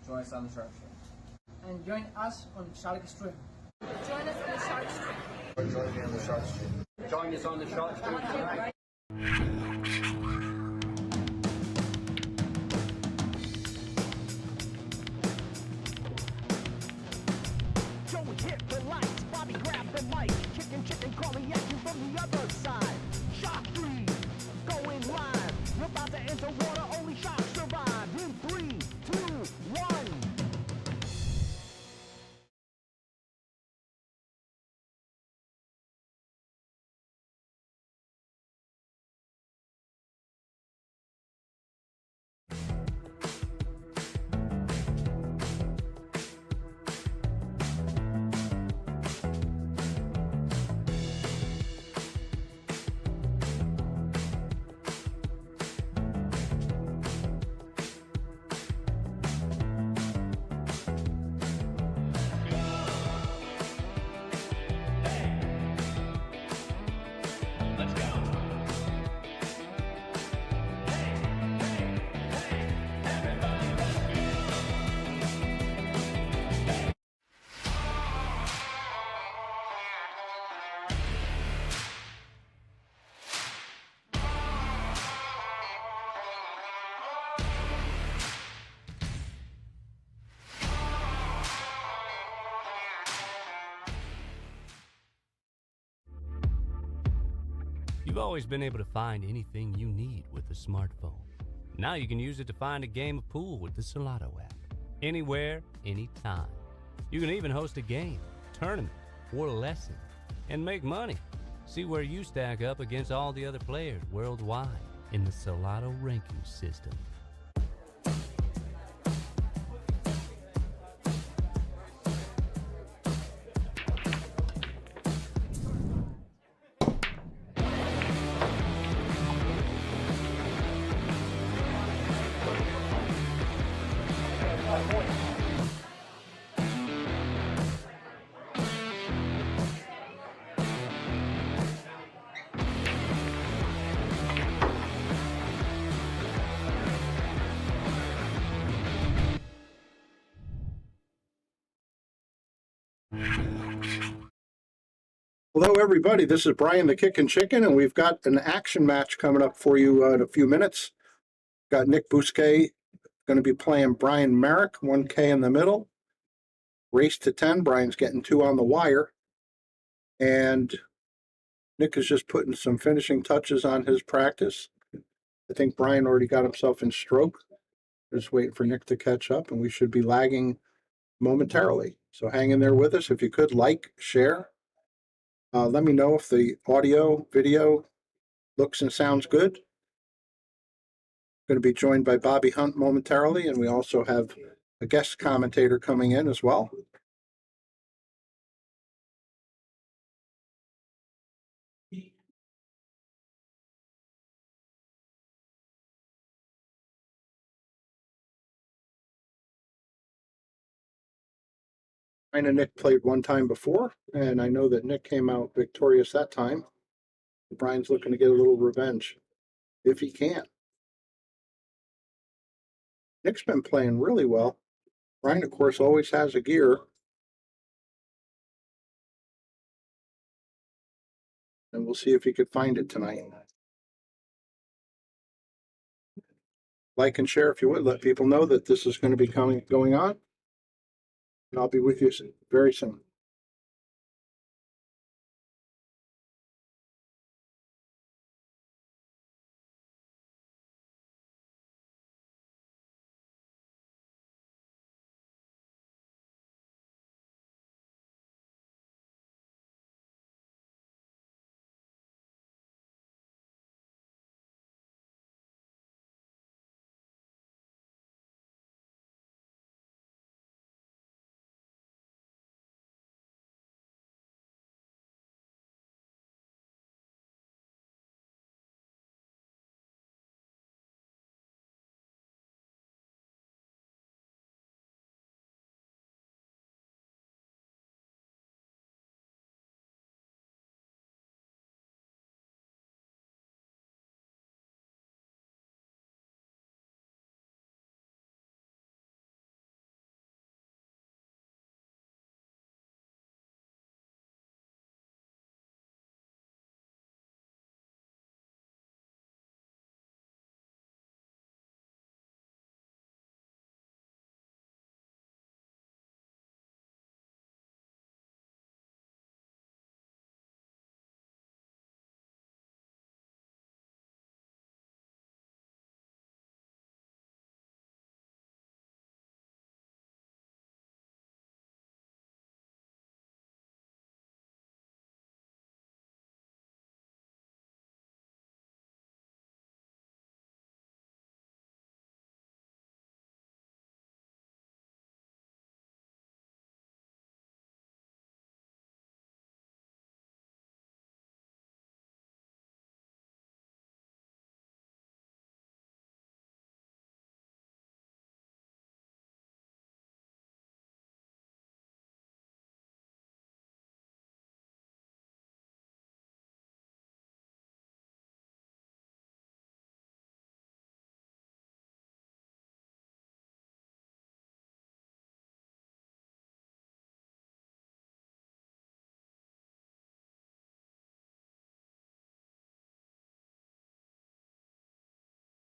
Join us on the Shark Stream. And join us on Shark Stream. Join us on the Shark Stream. Join me on the Shark Stream. Join us on the Shark Stream tonight. Joey hit the lights, Bobby grabbed the mic. Chicken calling at you from the other side. Shark 3, going live. We're about to enter water, only sharks survive. In 3, 2, 1. You've always been able to find anything you need with a smartphone. Now you can use it to find a game of pool with the Solado app. Anywhere, anytime. You can even host a game, tournament, or lesson, and make money. See where you stack up against all the other players worldwide in the Solado ranking system. Hello, everybody. This is Brian the Kickin' Chicken, and we've got an action match coming up for you in a few minutes. Got Nick Bousquet going to be playing Brian Marek, 1K in the middle. Race to 10. Brian's getting 2 on the wire. And Nick is just putting some finishing touches on his practice. I think Brian already got himself in stroke. Just waiting for Nick to catch up, and we should be lagging momentarily. So hang in there with us. If you could, like, share. Let me know if the audio, video looks and sounds good. Going to be joined by Bobby Hunt momentarily, and we also have a guest commentator coming in as well. Brian and Nick played one time before, and I know that Nick came out victorious that time. Brian's looking to get a little revenge, if he can. Nick's been playing really well. Brian, of course, always has a gear. And we'll see if he could find it tonight. Like and share if you would. Let people know that this is going to be going on. And I'll be with you very soon.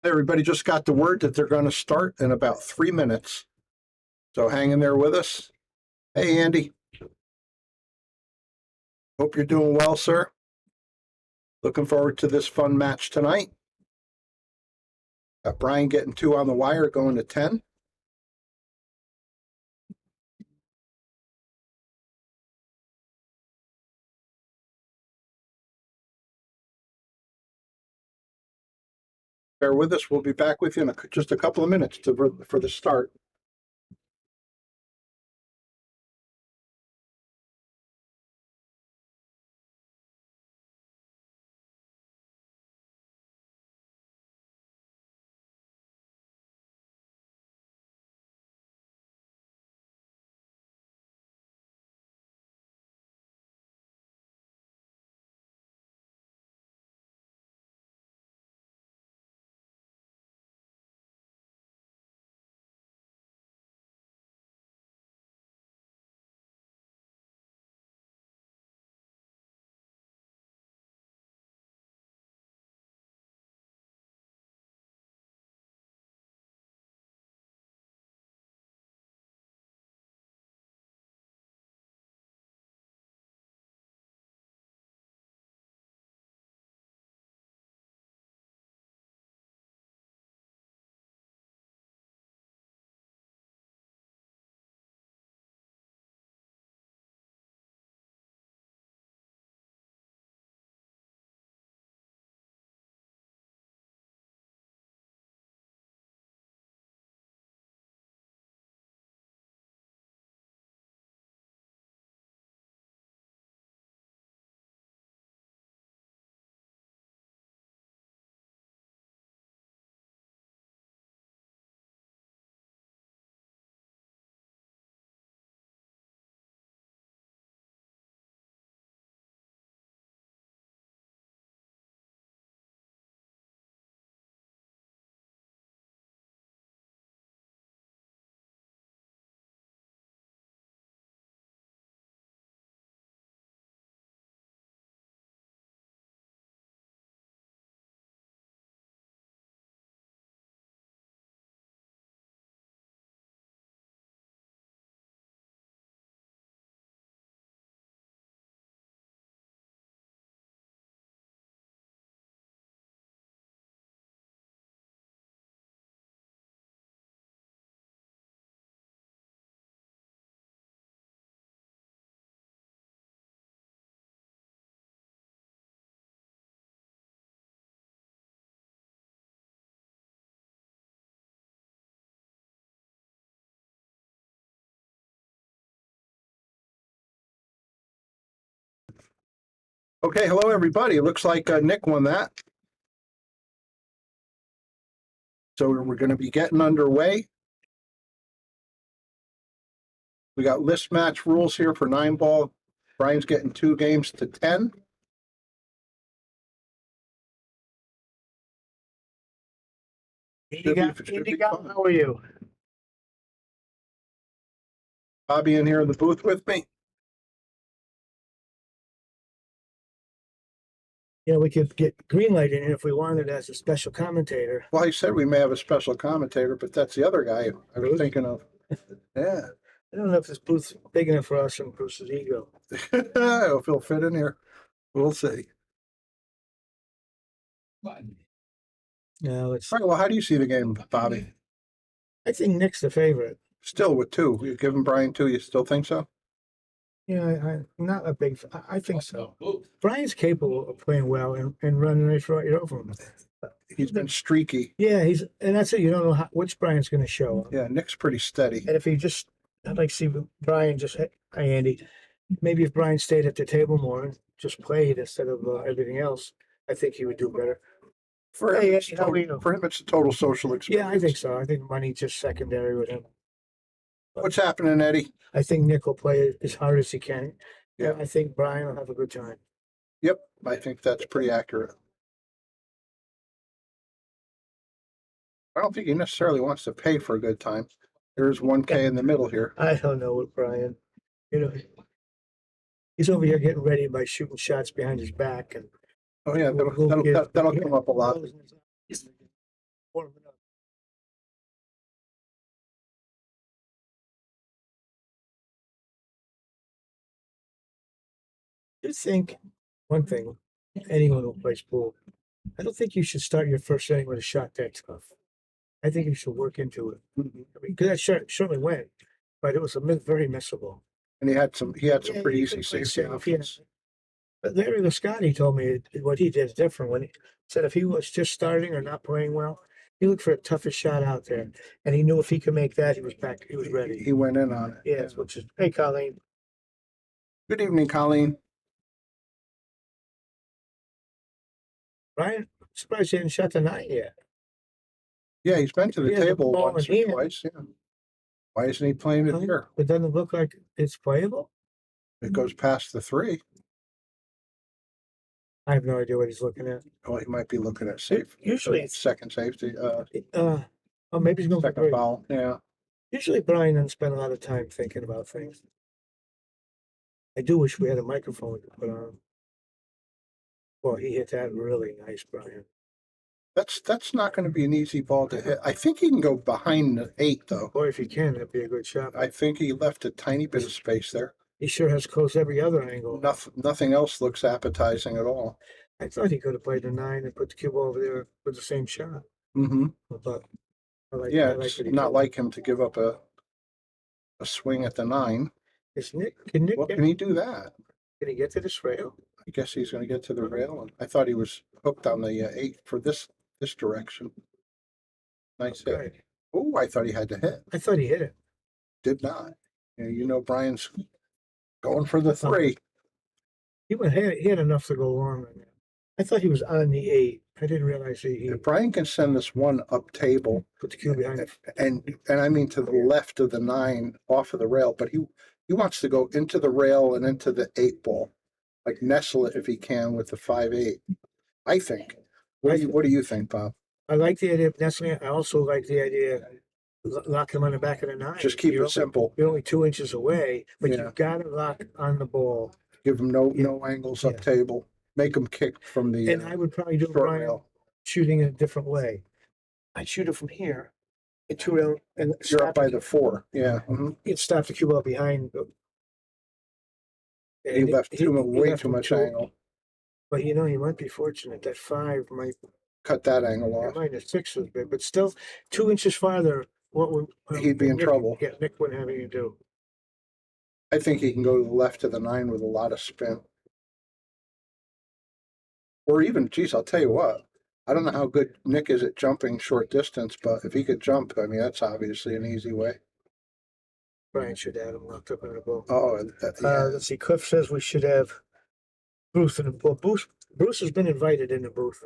Everybody just got the word that they're going to start in about 3 minutes. So hang in there with us. Hey, Andy. Hope you're doing well, sir. Looking forward to this fun match tonight. Got Brian getting 2 on the wire, going to 10. Bear with us. We'll be back with you in just a couple of minutes for the start. Okay, hello, everybody. It looks like Nick won that. So we're going to be getting underway. We got list match rules here for 9-ball. Brian's getting 2 games to 10. Should be fun. How are you? Bobby in here in the booth with me. Yeah, we could get Greenlight in here if we wanted as a special commentator. Well, he said we may have a special commentator, but that's the other guy I was thinking of. Yeah. I don't know if this booth's big enough for us and Bruce's ego. If he'll fit in here. We'll see. No, it's. All right, well, how do you see the game, Bobby? I think Nick's the favorite. Still with 2. You're giving Brian 2. You still think so? Yeah, I'm not a big. I think so. Brian's capable of playing well and running right over him. He's been streaky. Yeah, and that's it. You don't know which Brian's going to show. Yeah, Nick's pretty steady. And if he just, I'd like to see Brian just. Hi, Andy. Maybe if Brian stayed at the table more and just played instead of everything else, I think he would do better. For him, Hey, it's Andy, how are you? for him, it's a total social experience. Yeah, I think so. I think money's just secondary with him. What's happening, Eddie? I think Nick will play as hard as he can. Yeah. I think Brian will have a good time. Yep, I think that's pretty accurate. I don't think he necessarily wants to pay for a good time. There's 1K in the middle here. I don't know with Brian. You know, he's over here getting ready by shooting shots behind his back, and Oh, yeah, that'll come up a lot. warming up. I think one thing, anyone who plays pool, I don't think you should start your first inning with a shot that tough. I think you should work into it. I mean, because that shot certainly went, but it was very missable. And he had some Yeah, pretty he easy could play safety safe, options. But Larry Lascotti told me what he did is different. When he said if he was just starting or not playing well, he looked for the toughest shot out there, and he knew if he could make that, he was back. He was ready. He went in on it. Yes, which is hey, Colleen. Good evening, Colleen. Ryan, I'm surprised he hadn't shot the 9 yet. Yeah, he's been to the He has a table ball once in or hand. twice. Yeah. Why isn't he playing it here? It doesn't look like it's playable. It goes past the 3. I have no idea what he's looking at. Oh, he might be looking at safe. Usually it's Second safety. oh, maybe he's going for Second 3. foul. Yeah. Usually Brian doesn't spend a lot of time thinking about things. I do wish we had a microphone to put on. Well, he hit that really nice, Brian. That's not going to be an easy ball to hit. I think he can go behind the 8 though. Boy, if he can, that'd be a good shot. I think he left a tiny bit of space there. He sure has closed every other angle. Nothing else looks appetizing at all. I thought he could have played the 9 and put the cube over there with the same shot. Mm-hmm. But Yeah, I like it's what he not did. like him to give up a swing at the 9. Is Nick? Can Nick Well, get, can he do that? can he get to this rail? I guess he's going to get to the rail. And I thought he was hooked on the 8 for this direction. Nice hit. Right. Oh, I thought he had to hit. I thought he hit it. Did not. You know, Brian's going for the 3. He had enough to go long on that. I thought he was on the 8. I didn't realize he If Brian can send this one up table, put the cube behind it. and I mean to the left of the 9 off of the rail, but he wants to go into the rail and into the 8 ball, like nestle it if he can with the 5-8. I think. What do you think, Bob? I like the idea of nestling it. I also like the idea of locking him on the back of the 9. Just keep it simple. You're only 2 inches away, but Yeah. you've got to lock on the ball. Give him no angles up Yeah. table. Make him kick from the And I would probably do short Brian rail. shooting in a different way. I'd shoot it from here. And shoot it and You're stop up by the 4. Yeah. Mhm. You'd stop the cube out behind. He left way too much angle. But you know, he might be fortunate. That 5 might Cut that angle off. -6 was big, but still 2 inches farther. What would He'd be in trouble. Yeah, Nick wouldn't have anything to do. I think he can go to the left of the 9 with a lot of spin. Or even, geez, I'll tell you what. I don't know how good Nick is at jumping short distance, but if he could jump, I mean, that's obviously an easy way. Brian should have him locked up in the ball. Oh, yeah. Let's see. Cliff says we should have Bruce in the booth. Bruce has been invited in the booth.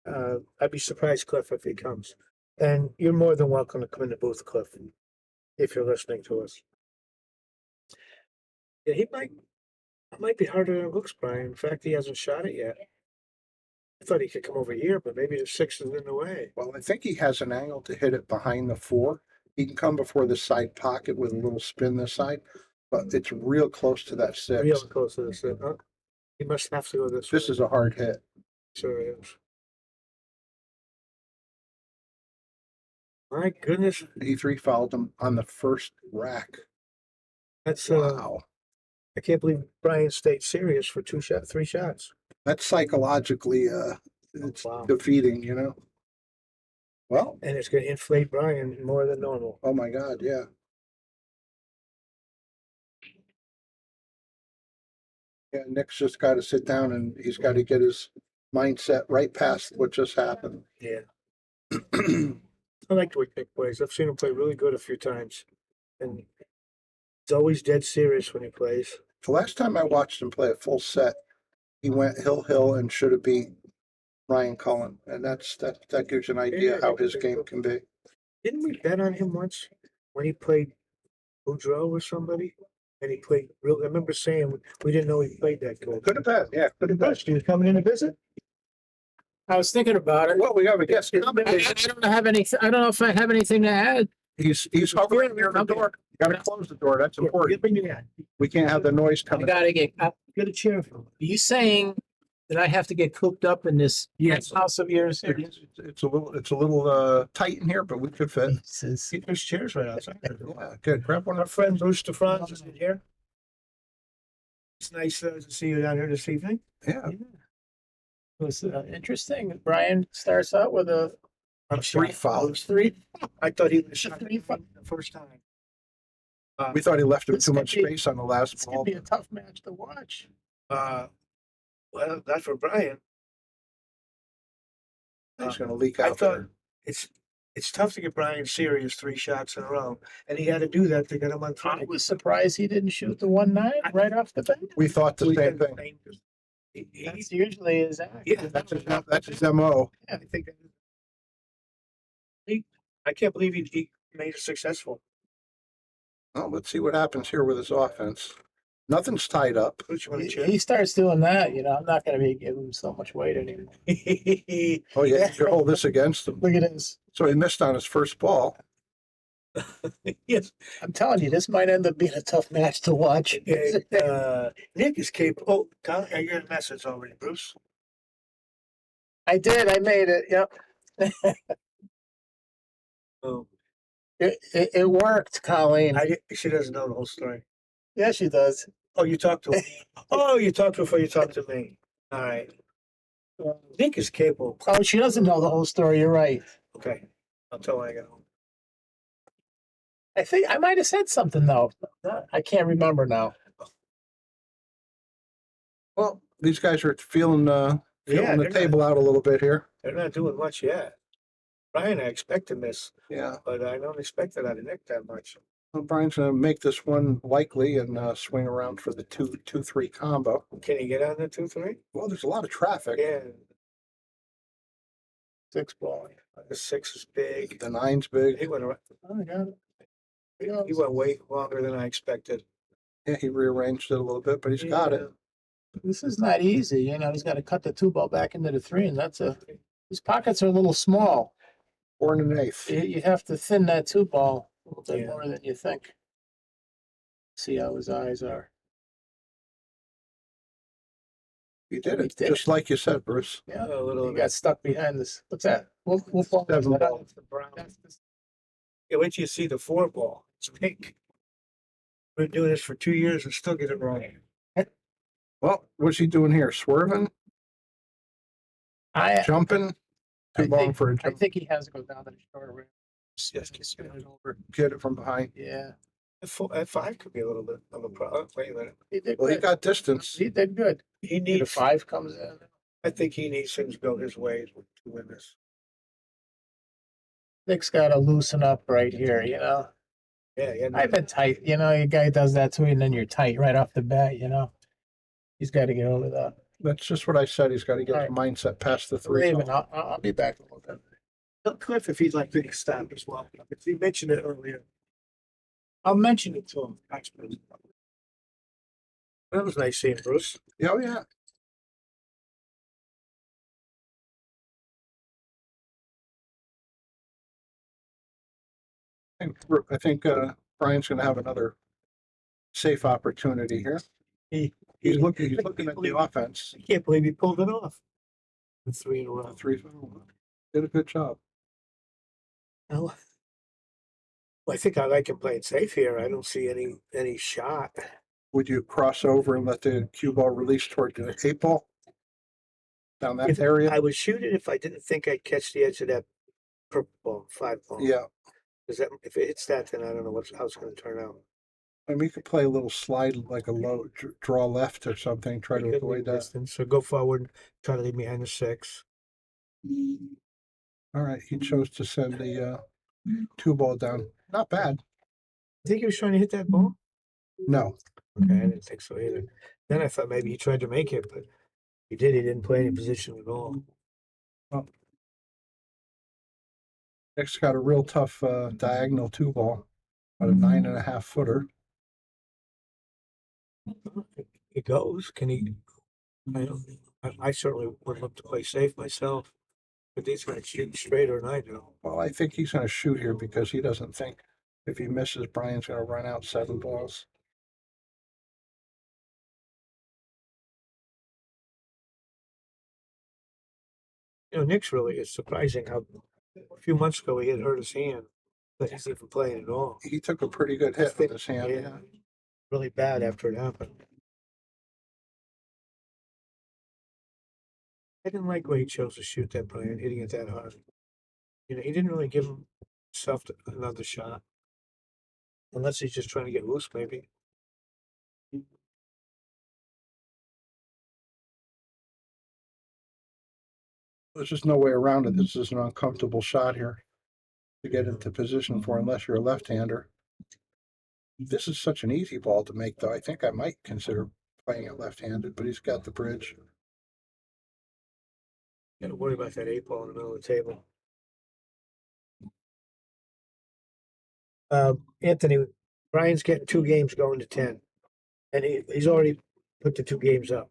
I'd be surprised, Cliff, if he comes. And you're more than welcome to come in the booth, Cliff, if you're listening to us. Yeah, it might be harder than it looks, Brian. In fact, he hasn't shot it yet. I thought he could come over here, but maybe the 6 is in the way. Well, I think he has an angle to hit it behind the 4. He can come before the side pocket with a little spin this side, but it's real close to that 6. Real close to this. He must have to go this way. This is a hard hit. Sure is. My goodness, E3 fouled him on the first rack. that's Wow. I can't believe Brian stayed serious for 3 shots. That's psychologically it's Wow. defeating, you know. Well, And it's going to inflate Brian more than normal. oh my God, yeah. Yeah, Nick's just got to sit down and he's got to get his mindset right past what just happened. Yeah. I like the way Nick plays. I've seen him play really good a few times. And he's always dead serious when he plays. The last time I watched him play a full set, he went hill and should have beat Ryan Cullen. And that gives you an idea how his game can be. Didn't we bet on him once when he played Boudreaux or somebody? And he played real. I remember saying we didn't know he played that good. Could have been, yeah, could have been. He was coming in to visit. I was thinking about it. Well, we have a guest I coming. don't have any. I don't know if I have anything to add. He's hovering near the door. You gotta close the door. That's important. Bring me that. We can't have the noise I coming. gotta get. Get a chair for him. Are you saying and I have to get cooped up in this Yes. house of yours. It's a little tight in here, but we could fit. There's chairs right outside. Yeah, good. Grab one Our of friend Bruce DeFranz is in here. It's nice to see you down here this evening. Yeah. It was interesting. Brian starts out with a Three fouls. Three. I thought he was shot the first time. We thought he left him This too could much be- space on the last This ball. could be a tough match to watch. Well, not for Brian. He's going to leak I out thought there. it's tough to get Brian serious 3 shots in a row, and he had to do that to get him on three. I was surprised he didn't shoot the 1-9 right off the bat. We thought the same thing. That's usually his act. Yeah, that's his MO. Yeah, I think I can't believe he made it successful. Well, let's see what happens here with his offense. Nothing's tied up. He starts doing that, I'm not going to be giving him so much weight anymore. Oh, yeah, you hold this against him. Look at this. So he missed on his first ball. Yes, I'm telling you, this might end up being a tough match to watch. Nick is capable. Oh, I got a message already, Bruce. I did. I made it. Yep. Oh, it worked, Colleen. She doesn't know the whole story. Yeah, she does. Oh, you talked to her. Oh, you talked to her before you talked to me. All right. Nick is capable. Oh, she doesn't know the whole story. You're right. Okay. I'll tell her I get home. I think I might have said something though. I can't remember now. Well, these guys are feeling the they're table out a little bit here. They're not doing much yet. Brian, I expected this, Yeah. but I don't expect it out of Nick that much. Well, Brian's going to make this one likely and swing around for the 2-3 combo. Can he get on the 2-3? Well, there's a lot of traffic. Yeah. 6 ball. The 6 is big. The 9's big. He went around. Oh my God. He went way longer than I expected. Yeah, he rearranged it a little bit, but he's got it. This is not easy. He's got to cut the 2 ball back into the 3, and his pockets are a little small. 4 1/8. You have to thin that 2 ball a little bit more than you think. See how his eyes are. He did it, just like you said, Bruce. Yeah, a little. He got stuck behind this. What's that? What ball? 7 ball. Yeah, wait till you see the 4 ball. It's pink. We've been doing this for 2 years and still get it wrong. Well, what's he doing here? Swerving? Jumping? Too long for a I jump. think he has to go down to the shorter rim. Yes, get it over. Get it from behind. Yeah. At 5 could be a little bit of a problem. Wait a minute. He did Well, he good. got distance. He did good. He needs. The 5 comes in. I think he needs things built his way to win this. Nick's got to loosen up right here, Yeah, yeah. I've been tight. A guy does that to you, and then you're tight right off the bat, He's got to get over that. That's just what I said. He's got to get his mindset past the 3. Raven, I'll be back in a little bit. Tell Cliff if he'd like to stop as well. If he mentioned it earlier. I'll mention it to him. Actually. That was nice seeing Bruce. Oh, yeah. I think Brian's going to have another safe opportunity here. He's looking at the offense. I can't believe he pulled it off. The 3 in a row. 3 did a good job. Well, I think I like him playing safe here. I don't see any shot. Would you cross over and let the cue ball release toward the 8 ball down that area? I would shoot it if I didn't think I'd catch the edge of that purple ball, 5 ball. Yeah. Because if it hits that, then I don't know how it's going to turn out. I mean, you could play a little slide, like a low draw left or something, try to avoid that. Distance, so go forward, try to leave behind the 6. All right, he chose to send the 2 ball down. Not bad. I think he was trying to hit that ball. No. Okay, I didn't think so either. Then I thought maybe he tried to make it, but he did. He didn't play any position at all. Well, Nick's got a real tough diagonal 2 ball, about a 9.5 footer. It goes. Can he? I certainly would look to play safe myself, but these guys shoot straighter than I do. Well, I think he's going to shoot here because he doesn't think if he misses, Brian's going to run out 7 balls. You know, Nick's really, it's surprising how a few months ago he had hurt his hand, but he's even playing at all. He took a pretty good hit with his hand. Yeah, really bad after it happened. I didn't like where he chose to shoot that Brian, hitting it that hard. You know, he didn't really give himself another shot. Unless he's just trying to get loose, maybe. There's just no way around it. This is an uncomfortable shot here to get into position for unless you're a left-hander. This is such an easy ball to make, though. I think I might consider playing it left-handed, but he's got the bridge. Gotta worry about that 8 ball in the middle of the table. Anthony, Brian's getting 2 games going to 10. And he's already put the 2 games up.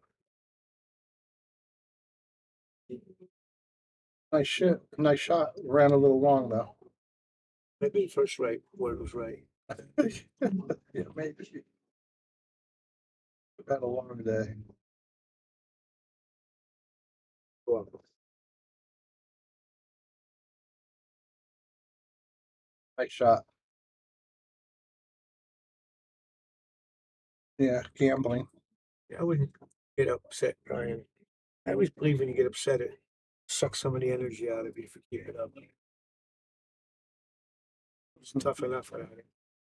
Nice shit. Nice shot. Ran a little long, though. Maybe first right word was right. Yeah, maybe. Had a long day. Well, Nice shot. Yeah, gambling. I wouldn't get upset, Brian. I always believe when you get upset, it sucks some of the energy out of you if you keep it up. It's tough enough for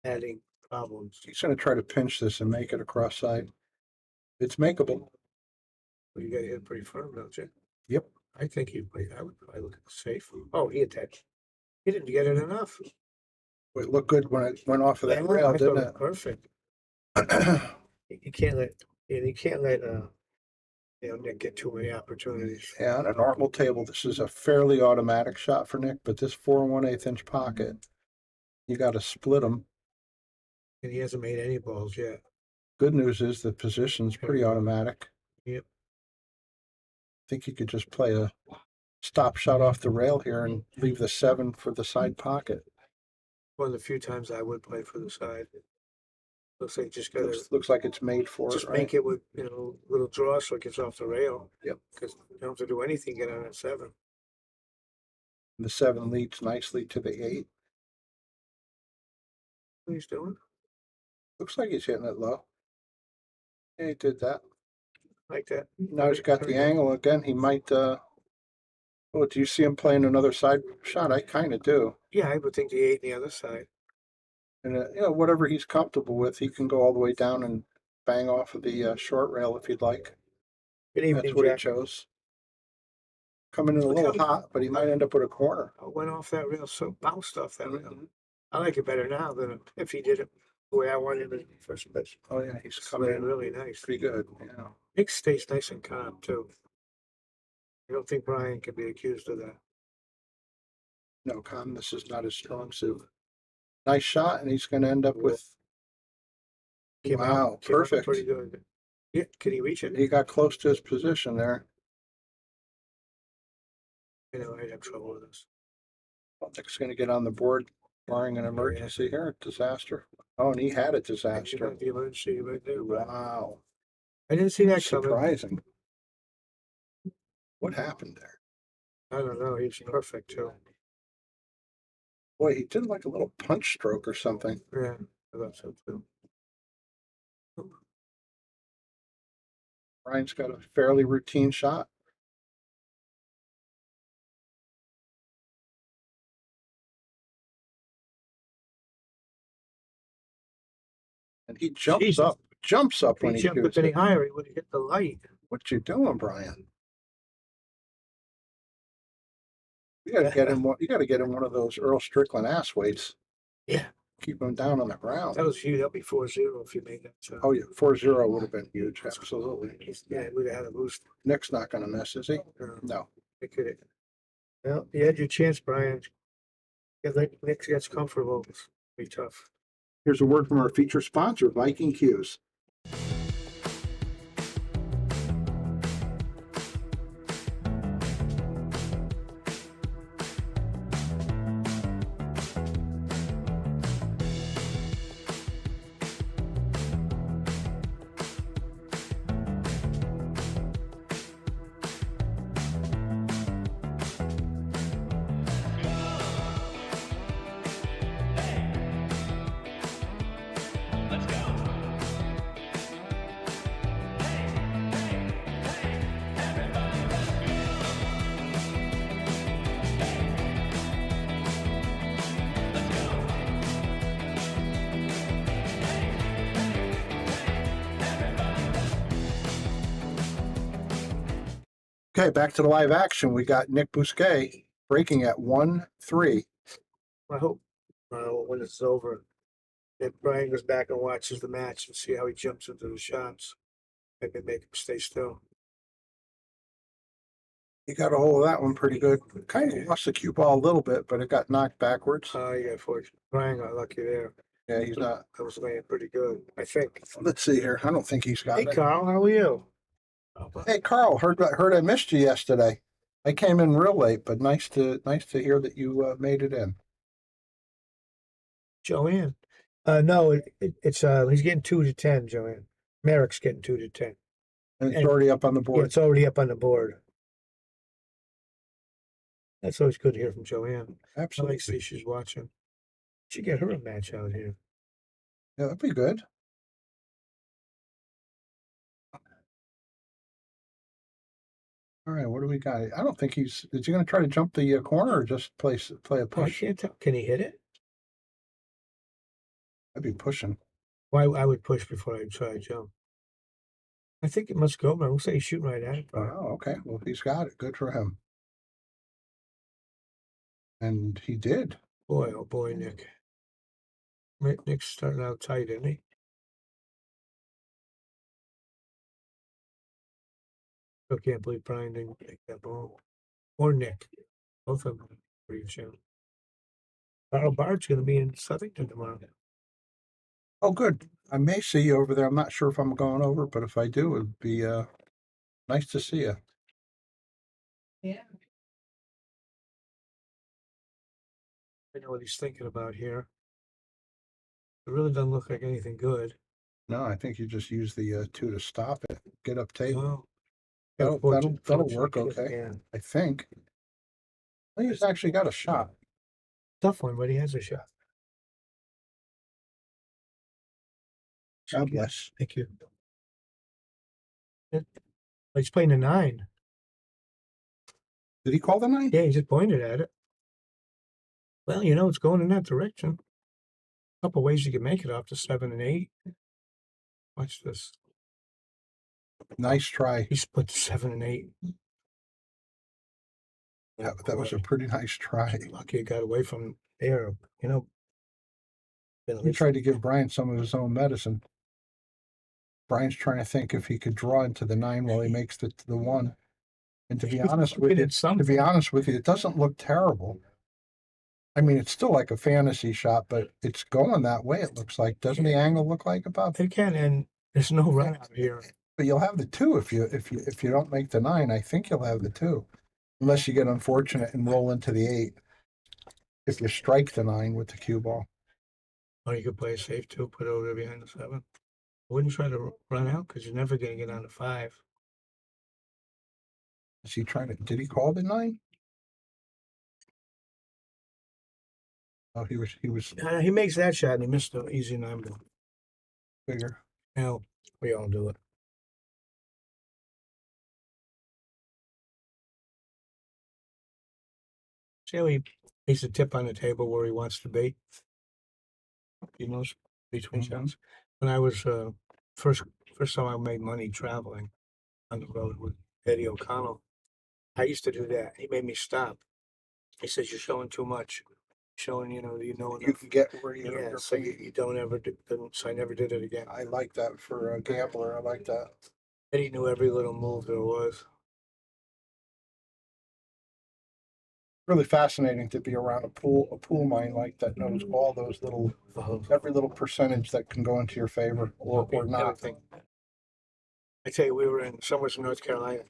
adding problems. He's going to try to pinch this and make it across side. It's makeable. But you got to hit pretty firm, don't you? Yep. I think I would probably look safe. Oh, he attached. He didn't get it enough. It looked good when it went off of that Yeah, rail, I thought didn't it was it? perfect. You can't let Nick get too many opportunities. Yeah, on a normal table, this is a fairly automatic shot for Nick, but this 4 1/8 inch pocket, you got to split them. And he hasn't made any balls yet. Good news is the position's pretty automatic. Yep. I think you could just play a stop shot off the rail here and leave the 7 for the side pocket. One of the few times I would play for the side. Looks like you just gotta Looks like it's made for just it, right? make it with little draw so it gets off the rail. Yep. Because you don't have to do anything to get on that 7. The 7 leads nicely to the 8. What he's doing? Looks like he's hitting it low. Yeah, he did that. Like that. Now he's got the angle again. He might. Oh, do you see him playing another side shot? I kind of do. Yeah, I would think the 8 on the other side. And whatever he's comfortable with, he can go all the way down and bang off of the short rail if he'd like. Good evening, That's what Jack. he chose. Coming in a little hot, but he might end up with a corner. I went off that rail, so bounced off that rail. Mhm. I like it better now than if he did it the way I wanted him in the first place. Oh yeah, he's It's coming in really nice. pretty good. Yeah. Nick stays nice and calm too. I don't think Brian can be accused of that. No, calmness is not his strong suit. Nice shot, and he's going to end up with. Came Wow, out perfect. pretty good. Yeah, can he reach it? He got close to his position there. I'd have trouble with this. Nick's going to get on the board, barring an emergency here. Disaster. Oh, and he had a You disaster. got the emergency right there. But Wow, I didn't see that coming. surprising. What happened there? I don't know. He's perfect too. Boy, he did like a little punch stroke or something. Yeah, I thought so too. Brian's got a fairly routine shot. And he jumps up when he If he jumped shoots any it. higher, he would have hit the light. What you doing, Brian? You got to get him. You got to get him one of those Earl Strickland ass weights. Yeah, Keep him down on the ground. that was huge. That'll be 4-0 if you made that shot. Oh yeah, 4-0 would have been huge. Absolutely. Yeah, we'd have had a boost. Nick's not going to miss, is he? No. It could have. Well, you had your chance, Brian. Yeah, Nick gets comfortable. It's be tough. Here's a word from our feature sponsor, Viking Q's. Okay, back to the live action. We got Nick Bousquet breaking at 1-3. I hope when it's over, if Brian goes back and watches the match and see how he jumps into the shots, maybe make him stay still. He got a hold of that one pretty good. Kind of lost the cue ball a little bit, but it got knocked backwards. Yeah, fortunate. Brian got lucky there. Yeah, he's not. I was laying pretty good, I think. Let's see here. I don't think he's got Hey, it. Carl, how are you? Hey, Carl, heard I missed you yesterday. I came in real late, but nice to hear that you made it in. Joanne. No, it's he's getting 2 to 10, Joanne. Marek's getting 2 to 10. And it's already up on the Yeah, board. it's already up on the board. That's always good to hear from Joanne. I Absolutely. like to see she's watching. She get her a match out here. Yeah, that'd be good. All right, what do we got? I don't think is he going to try to jump the corner or just play a I push? can't tell. Can he hit it? I'd be pushing. Why I would push before I try to jump. I think it must go, but it looks like he's shooting right at it. Oh, okay. Well, if he's got it, good for him. And he did. Boy, oh boy, Nick. Nick's starting out tight, isn't he? I can't believe Brian didn't take that ball. Or Nick. Both of them pretty soon. Carl Bard's going to be in Southington tomorrow. Oh, good. I may see you over there. I'm not sure if I'm going over, but if I do, it'd be nice to see you. Yeah. I know what he's thinking about here. It really doesn't look like anything good. No, I think you just use the 2 to stop it. Get up table. Well, That'll work okay. Yeah. I think. I think he's actually got a shot. Tough one, but he has a shot. God bless. Thank you. He's playing a 9. Did he call the 9? Yeah, he just pointed at it. Well, it's going in that direction. A couple ways you can make it off to 7 and 8. Watch this. Nice try. He split to 7 and 8. That was a pretty nice try. Lucky he got away from there. He tried to give Brian some of his own medicine. Brian's trying to think if he could draw into the 9 while he makes the 1. And to be honest with you, it doesn't look terrible. I mean, it's still like a fantasy shot, but it's going that way. It looks like. Doesn't the angle look like about? It can, and there's no run out here. But you'll have the 2 if you don't make the 9. I think you'll have the 2, unless you get unfortunate and roll into the 8. If you strike the 9 with the cue ball. Or you could play it safe too, put it over behind the 7. I wouldn't try to run out because you're never going to get on to 5. Is he trying to? Did he call the 9? Oh, he was. He makes that shot and he missed the easy 9 ball. Figure. Hell, we all do it. See how he makes a tip on the table where he wants to be? He knows between shots. When I was first time I made money traveling on the road with Eddie O'Connell, I used to do that. He made me stop. He says, "You're showing too much. Showing, you You enough." can get where you. Yeah, so you don't ever do. So I never did it again. I like that for a gambler. I like that. Eddie knew every little move there was. Really fascinating to be around a pool mind like that knows all those little, every little percentage that can go into your favor or not. Everything. I tell you, we were in somewhere in North Carolina,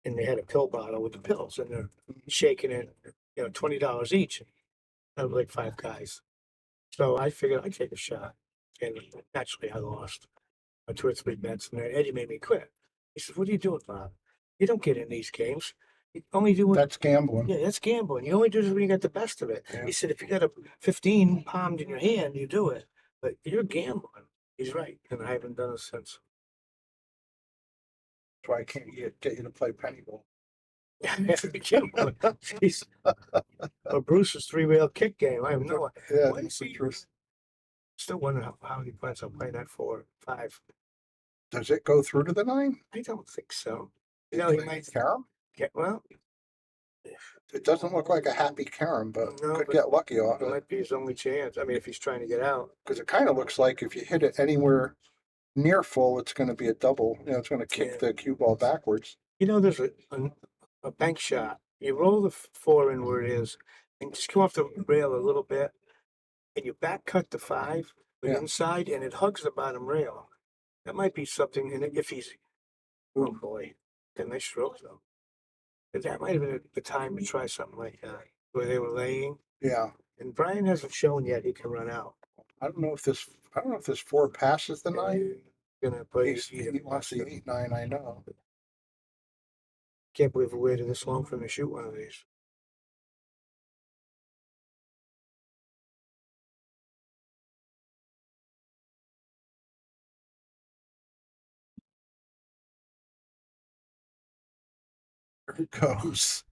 and they had a pill bottle with the pills, and they're shaking it, $20 each. I was like 5 guys. So I figured I'd take a shot, and naturally I lost 2 or 3 bets, and then Eddie made me quit. He said, "What are you doing, Bob? You don't get in these games. You only do what." That's gambling. Yeah, that's gambling. You only do this when you got the best of it. Yeah. He said, "If you got a 15 palmed in your hand, you do it. But you're gambling." He's right, and I haven't done it since. That's why I can't get you to play penny ball. Jeez. But Bruce's 3-rail kick game, I have no idea. Yeah, When is he? Still wondering how he plans on playing that 4-5. Does it go through to the 9? I don't think so. He Can might. Carom? Well, It doesn't look like a happy carom, but No, could but get lucky off it it. might be his only chance. I mean, if he's trying to get out. Because it kind of looks like if you hit it anywhere near full, it's going to be a double. You know, it's going to kick the cue ball backwards. You know, there's a bank shot. You roll the four in where it is, and just come off the rail a little bit, and you back cut the five, the Yeah. inside, and it hugs the bottom rail. That might be something. And if he's, oh boy, a nice stroke though. But that might have been the time to try something like that, where they were laying. Yeah. And Brian hasn't shown yet he can run out. I don't know if this four passes the nine. Gonna play. He wants the 8-9, I know. Can't believe we waited this long for him to shoot one of these. There he goes.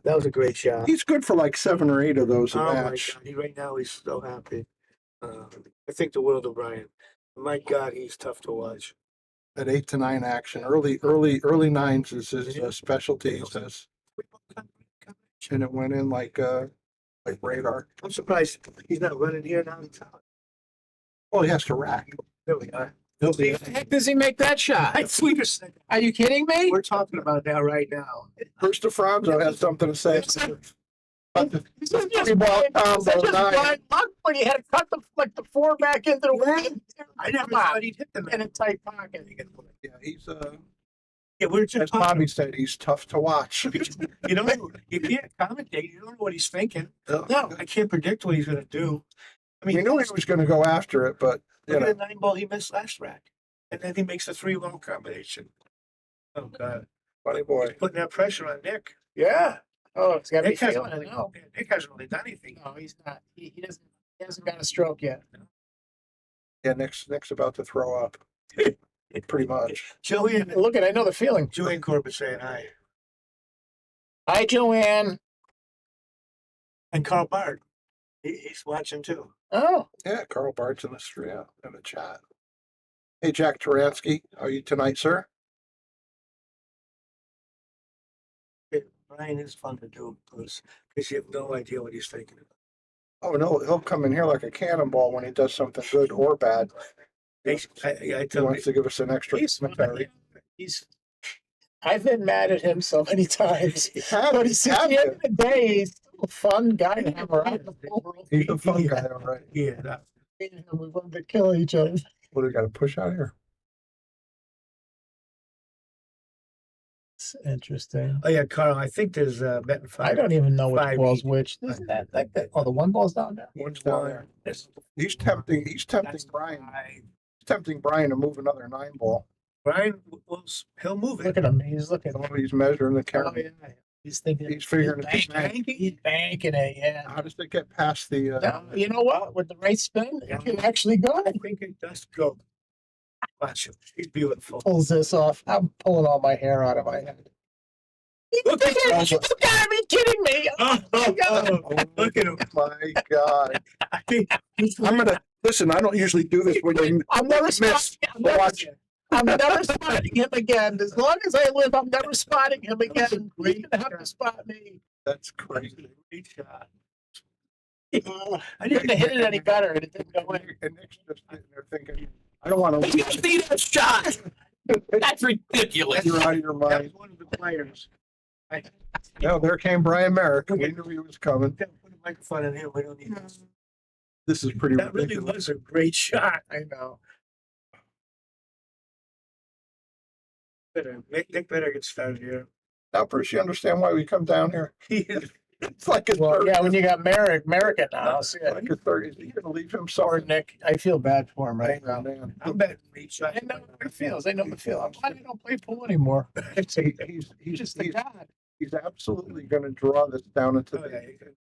That was a great shot. He's good for like 7 or 8 of those a Oh my match. God! Right now he's so happy. I think the world of Brian. My God, he's tough to watch. That 8 to 9 action, early nines is his specialty. He says, and it went in like radar. I'm surprised he's not running here now. Well, he has to rack. There we are. How the heck does he make that shot? Are you kidding me? We're talking about that right now. First, Franzo has something to say. About the This is just three ball blind- combo this is just nine. blind luck when he had to cut the four back into the wind. I never Come on, thought he'd hit them in a tight pocket. Yeah, he's Yeah, we're as just Bobby said, he's tough to watch. You know, you can't commentate. You don't know what he's thinking. No, I can't predict what he's going to do. I We mean, knew he was going to go after it, but you look know, at the 9 ball he missed last rack, and then he makes the 3-low combination. Oh God, funny boy. putting that pressure on Nick. Yeah. Oh, it's got to be Nick hasn't feeling it really, now. Nick hasn't really done anything. No, he's not. He hasn't got a stroke yet. Yeah, Nick's about to throw up. Pretty much. Joanne, Look at, I know the feeling. Joanne Corbett saying hi, Hi, Joanne. and Carl Bard, he's watching too. Oh, Yeah, Carl Bart's in the street, in the chat. Hey, Jack Taransky, how are you tonight, sir? Brian is fun to do because you have no idea what he's thinking about. Oh no, he'll come in here like a cannonball when he does something good or bad. I He tell wants to give us an extra he's commentary. he's I've been mad at him so many times. Have- But he's, at have the end you? of the day, he's still a fun guy to have around the world. He's a fun guy, all right. yeah. Me and him, we wanted to kill each other. What do we got to push out here? It's interesting. Oh yeah, Carl. I think there's betting I five. don't even know which 5 ball's each. which. Isn't that like that? Oh, the one ball's down there. One's down there. He's tempting That's Brian. five. He's tempting Brian to move another 9 ball. Brian, he'll move it. Look at him. He's looking. Oh, he's measuring the Oh, camera. yeah. He's thinking. He's figuring he's it out. banking. He's banking it. Yeah. How does it get past the? Now, you know what? With the right spin, it can actually go. I think it does go. Watch him. He's beautiful. Pulls this off. I'm pulling all my hair out of my head. Look at him. You gotta be kidding me! Look at him. My God! I think I'm gonna listen. I don't usually do this when you I'm never miss. spotting. Watch. I'm never spotting him again. As long as I live, I'm never spotting him again. He's gonna have to spot me. That's crazy. great shot. I didn't hit it any better, and it didn't go in. And Nick's just sitting there thinking, I don't want to. You see that shot? That's ridiculous. You're out of your That mind. was one of the players. No, there came Brian Merrick. We knew he was coming. Put a microphone in here. We don't need this. This is pretty That really ridiculous. was a great shot. I know. Nick better get started here. Now, Bruce, you understand why we come down here? It's like a Well, third. yeah, when you got Marek in the house, yeah. Like a third. Is he going to leave him Sorry, something? Nick. I feel bad for him right Oh, now. man. I'm betting great shot. I know what it feels. I know what it feels. I'm glad I don't play pool anymore. He's Just the he's, God. he's absolutely going to draw this down into Oh, yeah, the. you could-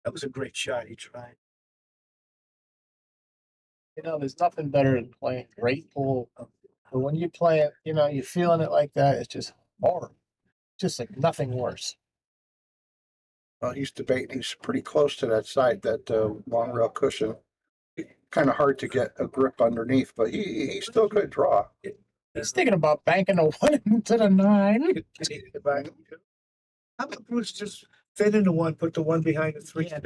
That was a great shot. He tried. You know, there's nothing better than playing great pool. But when you play it, you know, you're feeling it like that. It's just horrible. Just like nothing worse. Well, he's debating. He's pretty close to that side, that long rail cushion. Kind of hard to get a grip underneath, but he still could draw. He's thinking about banking a 1 into the 9. How about Bruce just fit into one, put the one behind the 3? Yeah,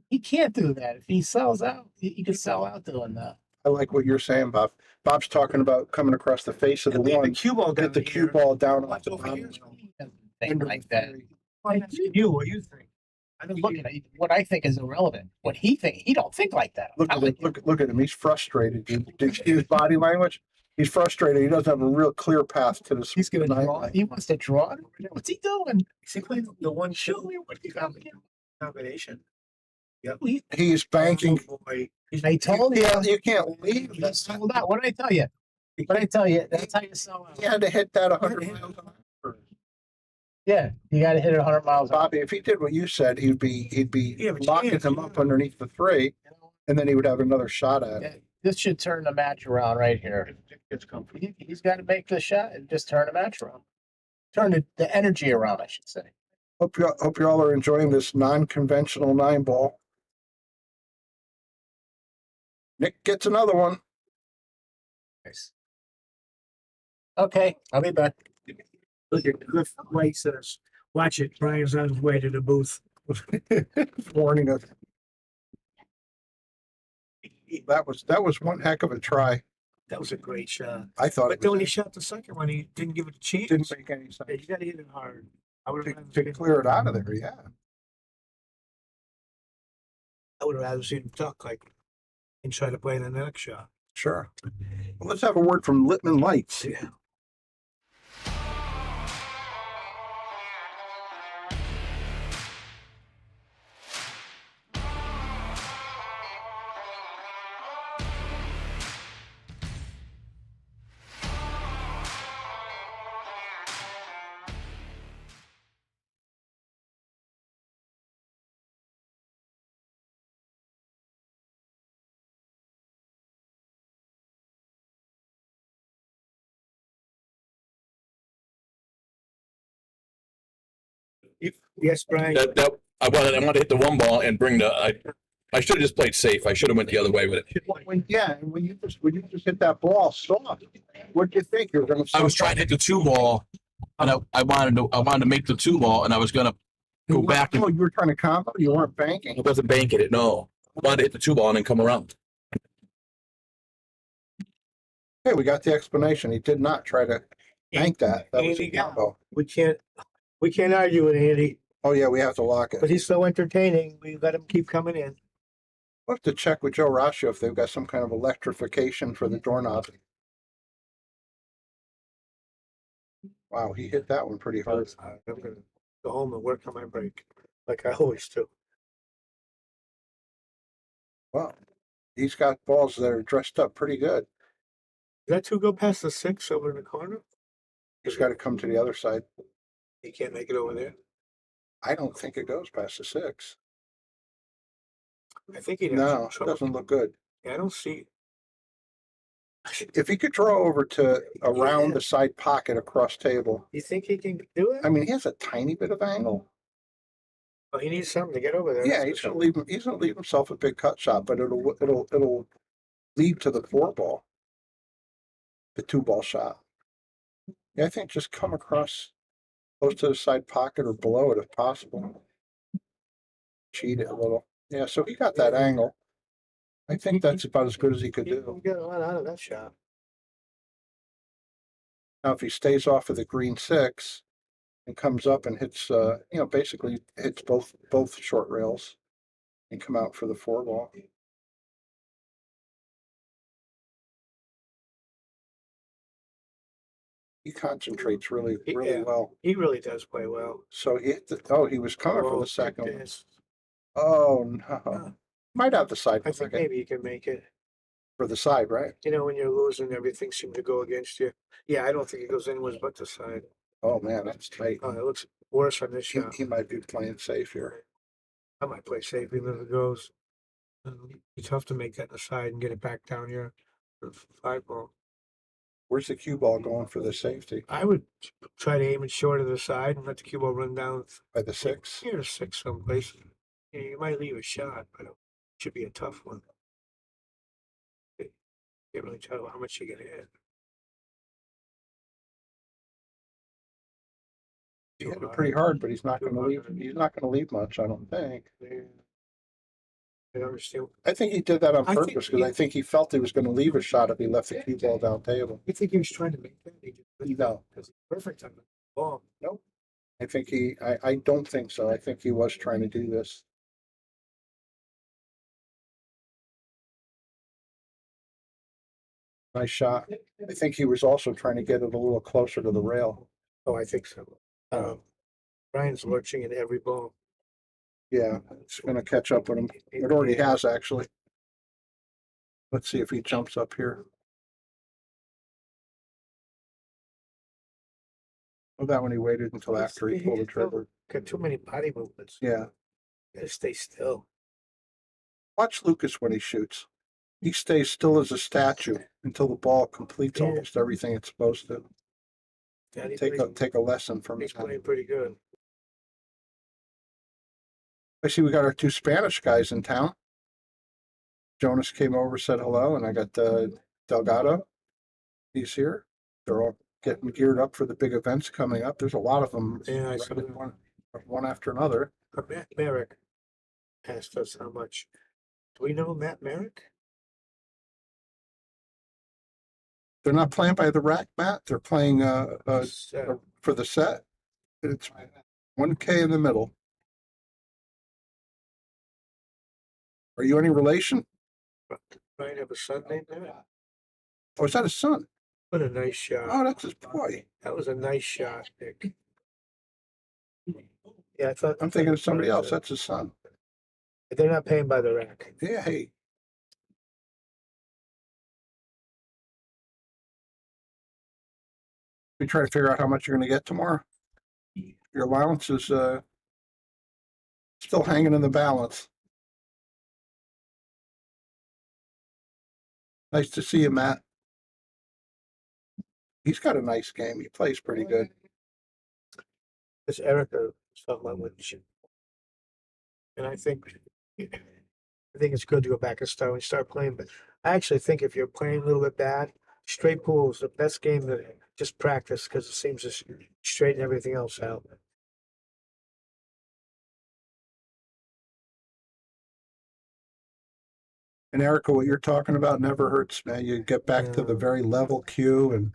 he can't do that. If he sells out, he could sell out doing that. I like what you're saying, Bob. Bob's talking about coming across the face of the And leave the one, cue ball down get the here. cue ball down Watch off the over here. bottom. He doesn't think like that. I'm asking you, what do you think? I I'm don't looking at what I think is irrelevant. What he don't think like that. Look I at like it. Look at him. He's frustrated. Did you see his body language? He's frustrated. He doesn't have a real clear path to this. He's gonna nine draw. line. He wants to draw. What's he doing? Is he playing the one show? What do you got? Combination. Yep. He's banking. Oh, boy. I told you. Yeah, you can't leave. He sold out. What did I tell you? What did I tell you? That's how you sell out. He had to hit that 100 miles an hour. Yeah, you got to hit it 100 miles an hour. Bobby, if he did what you said, he'd be Yeah, but locking chance, him up underneath the 3, and then he would have another shot at it. This should turn the match around right here. He's got to make the shot and just turn the match around. Turn the energy around, I should say. Hope you all are enjoying this non-conventional 9-ball. Nick gets another one. Nice. Okay, I'll be back. Look at Cliff White says, watch it. Brian's on his way to the booth. Warning us. That was one heck of a try. That was a great shot. I thought But it then when he was, shot the second one, he didn't give it a chance. didn't make any sense Yeah, you gotta hit it hard. I would to clear it out of there. Yeah, rather seen him duck like and try to play the next shot. sure. Well, let's have a word from Littman Lights. Yeah. Yes, Brian. I wanted to hit the 1 ball and bring I should have just played safe. I should have went the other way with it. When you just hit that ball soft, what do you think you're going to? I was trying to hit the 2 ball, and I wanted to make the 2 ball, and I was gonna go back and Oh, you were trying to combo. You weren't banking. I wasn't banking it. No, I wanted to hit the 2 ball and then come around. Okay, we got the explanation. He did not try to bank that. That was a Andy, combo. We can't argue with Andy, Oh yeah, we have to lock but it. he's so entertaining. We let him keep coming in. We'll have to check with Joe Rascio if they've got some kind of electrification for the doorknob. Wow, he hit that one pretty hard. I'm gonna go home and work on my break, like I always do. Well, he's got balls that are dressed up pretty good. Did that 2 go past the 6 over in the corner? He's got to come to the other side. He can't make it over there. I don't think it goes past the 6. I think he No, it doesn't look good. I don't see. If he could draw over to around the side pocket across table, You think he can do it? I mean, he has a tiny bit of angle. Oh, he needs something to get over there. Yeah, that's for he's gonna leave himself a big cut shot, but it'll lead to the 4 ball, the 2 ball shot. Yeah, I think just come across close to the side pocket or below it if possible. Cheat it a little. Yeah, so he got that angle. I think that's about as good as he could He do. got a lot out of that shot. Now, if he stays off of the green 6 and comes up and hits, basically hits both short rails and come out for the 4 ball. He concentrates really Yeah. well. He really does play well. So he hit he was coming for the second one. Yes. Oh no. Might have the side I think pocket maybe he can make it. for the side, right? You know, when you're losing, everything seems to go against you. Yeah, I don't think it goes anywhere but the side. Oh man, that's tight. It looks worse on this He, shot. he might be playing safe here. I might play safe even if it goes. It's tough to make that in the side and get it back down here for the 5 ball. Where's the cue ball going for the safety? I would try to aim it short of the side and let the cue ball run down By the 6? here to 6 someplace. Yeah, you might leave a shot, but it should be a tough one. Can't really tell how much you're gonna hit. He hit it pretty hard, but he's not going to leave. He's not going to leave much, I don't think. I understand. I think he did that on I think purpose because I think he felt he was going to leave a shot if he left the cue ball down table. You think he was trying to make that? He just couldn't, No. because he's perfect on the ball. Nope. I think I don't think so. I think he was trying to do this. Nice shot. I think he was also trying to get it a little closer to the rail. Oh, I think so. Brian's lurching in every ball. Yeah, it's going to catch up with him. It already has, actually. Let's see if he jumps up here. Well, that one he waited until after he pulled the trigger. Got too many body movements. Yeah. Gotta stay still. Watch Lucas when he shoots. He stays still as a statue until the ball completes almost everything it's supposed to. Yeah, Take a lesson from he's him. playing pretty good. I see we got our two Spanish guys in town. Jonas came over, said hello, and I got Delgado. He's here. They're all getting geared up for the big events coming up. There's a lot of them. Yeah, I saw that. One after another. Matt Marek asked us how much. Do we know Matt Marek? They're not playing by the rack, Matt. They're playing So, for the set. It's 1K in the middle. Are you any relation? Brian have a son named Matt. Oh, is that his son? What a nice shot. Oh, that's his boy. That was a nice shot, Nick. Yeah, I thought. I'm thinking of somebody else. That's his son. They're not paying by the rack. Yeah, hey. We try to figure out how much you're going to get tomorrow. Your allowance is still hanging in the balance. Nice to see you, Matt. He's got a nice game. He plays pretty good. This Erica someone with you. And I think it's good to go back and start playing. But I actually think if you're playing a little bit bad, straight pool is the best game to just practice because it seems to straighten everything else out. And Erica, what you're talking about never hurts, man. You get back to the very level cue and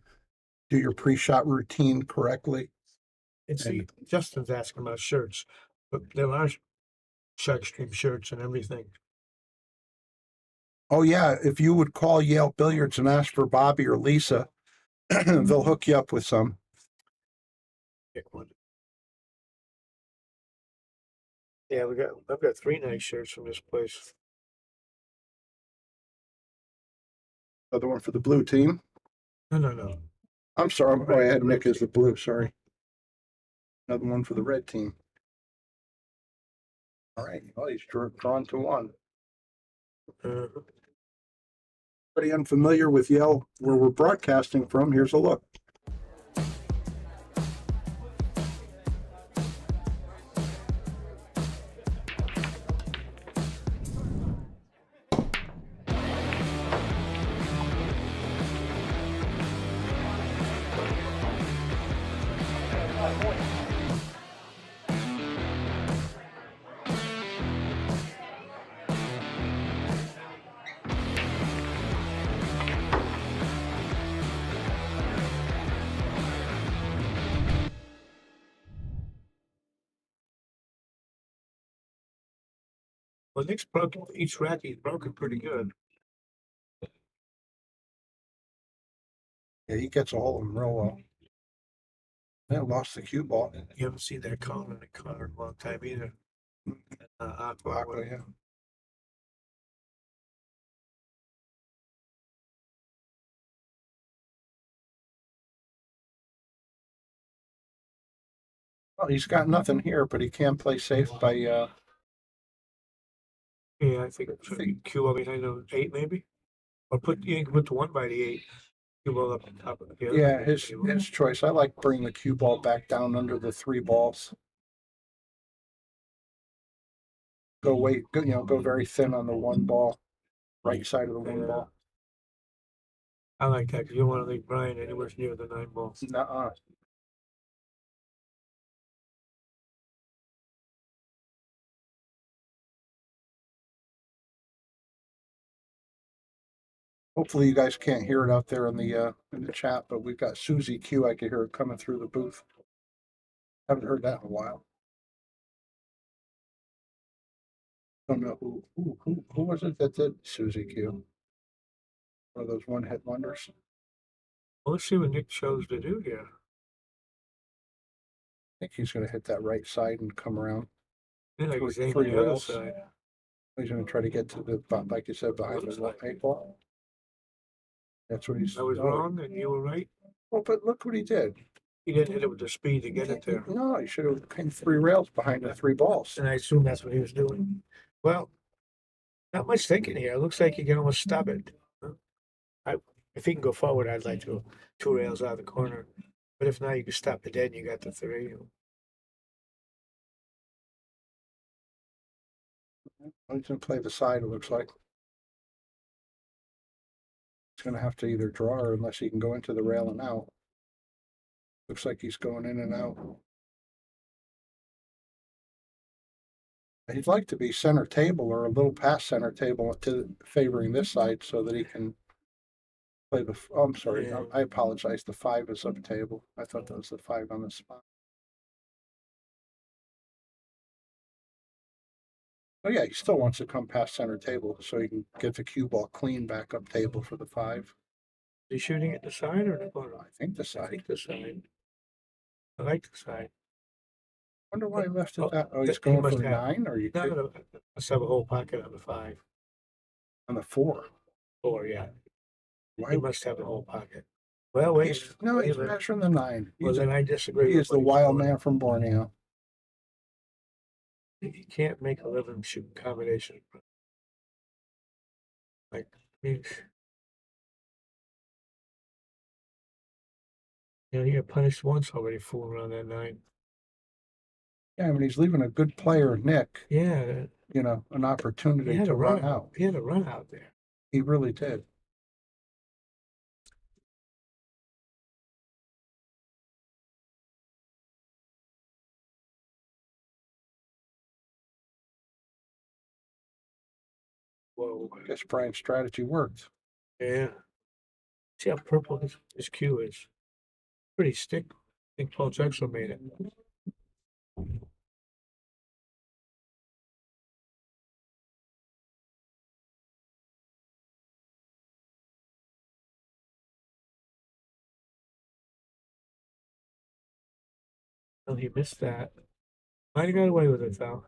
do your pre-shot routine correctly. And see, Justin's asking about shirts, but there are Shark Stream shirts and everything. Oh yeah, if you would call Yale Billiards and ask for Bobby or Lisa, they'll hook you up with some. Pick one. Yeah, I've got 3 nice shirts from this place. Other one for the blue team. No. I'm sorry. Oh, I had Nick as the blue. Sorry. Another one for the red team. All right. Well, he's drawn to one. Anybody unfamiliar with Yale, where we're broadcasting from, here's a look. Well, Nick's broken each rack. He's broken pretty good. Yeah, he gets a hold of them real well. Yeah, lost the cue ball. You haven't seen that Colin and Connor in a long time either. Aqua, yeah. Well, he's got nothing here, but he can play safe by Yeah, I think cue ball behind the 8 maybe, or you can put the 1 by the 8. Cue ball up on top of the other. yeah, his choice. I like bringing the cue ball back down under the 3 balls. Go very thin on the 1 ball, right side of the 1 ball. I like that because you don't want to leave Brian anywhere near the 9 ball. Nuh-uh. Hopefully you guys can't hear it out there in the chat, but we've got Susie Q. I can hear it coming through the booth. Haven't heard that in a while. Don't know who was it that did Susie Q? One of those one-hit wonders. Well, let's see what Nick chose to do here. I think he's going to hit that right side and come around. Yeah, like he's aiming Three the other rails. side. He's going to try to get to the, like you said, behind the eight ball. That's what he's. I was wrong and you were right. Well, but look what he did. He didn't hit it with the speed to get it there. No, he should have came 3 rails behind the 3 balls. And I assume that's what he was doing. Well, not much thinking here. It looks like you can almost stop it. If he can go forward, I'd like to 2 rails out of the corner. But if not, you can stop it dead and you got the 3. He's going to play the side, it looks like. He's going to have to either draw or unless he can go into the rail and out. Looks like he's going in and out. He'd like to be center table or a little past center table to favoring this side so that he can play the. Oh, I'm sorry. Yeah. I apologize. The 5 is up table. I thought that was the 5 on the spot. Oh yeah, he still wants to come past center table so he can get the cue ball clean back up table for the 5. Is he shooting at the side or the corner? I think the I side. think the side. I like the side. Wonder why he left it Oh, that. Oh, he's he going must for the have- 9, or you No, could no, let's have a whole pocket on the 5. on the 4. 4, yeah. Why? He must have a whole pocket. Well, wait. No, wait he's a minute. measuring the 9. Well, then I disagree. He with is the what he's wild doing. man from Borneo. You can't make a living shooting combination. Like, I mean, he got punished once already fooling around that 9. Yeah, I mean, he's leaving a good player, Nick, Yeah, an he opportunity had to a run run out. He had a run out there. He really did. Whoa. I guess Brian's strategy worked. Yeah. See how purple his cue is. Pretty stick. I think Paul Drexler made it. Well, he missed that. Might have got away with it though.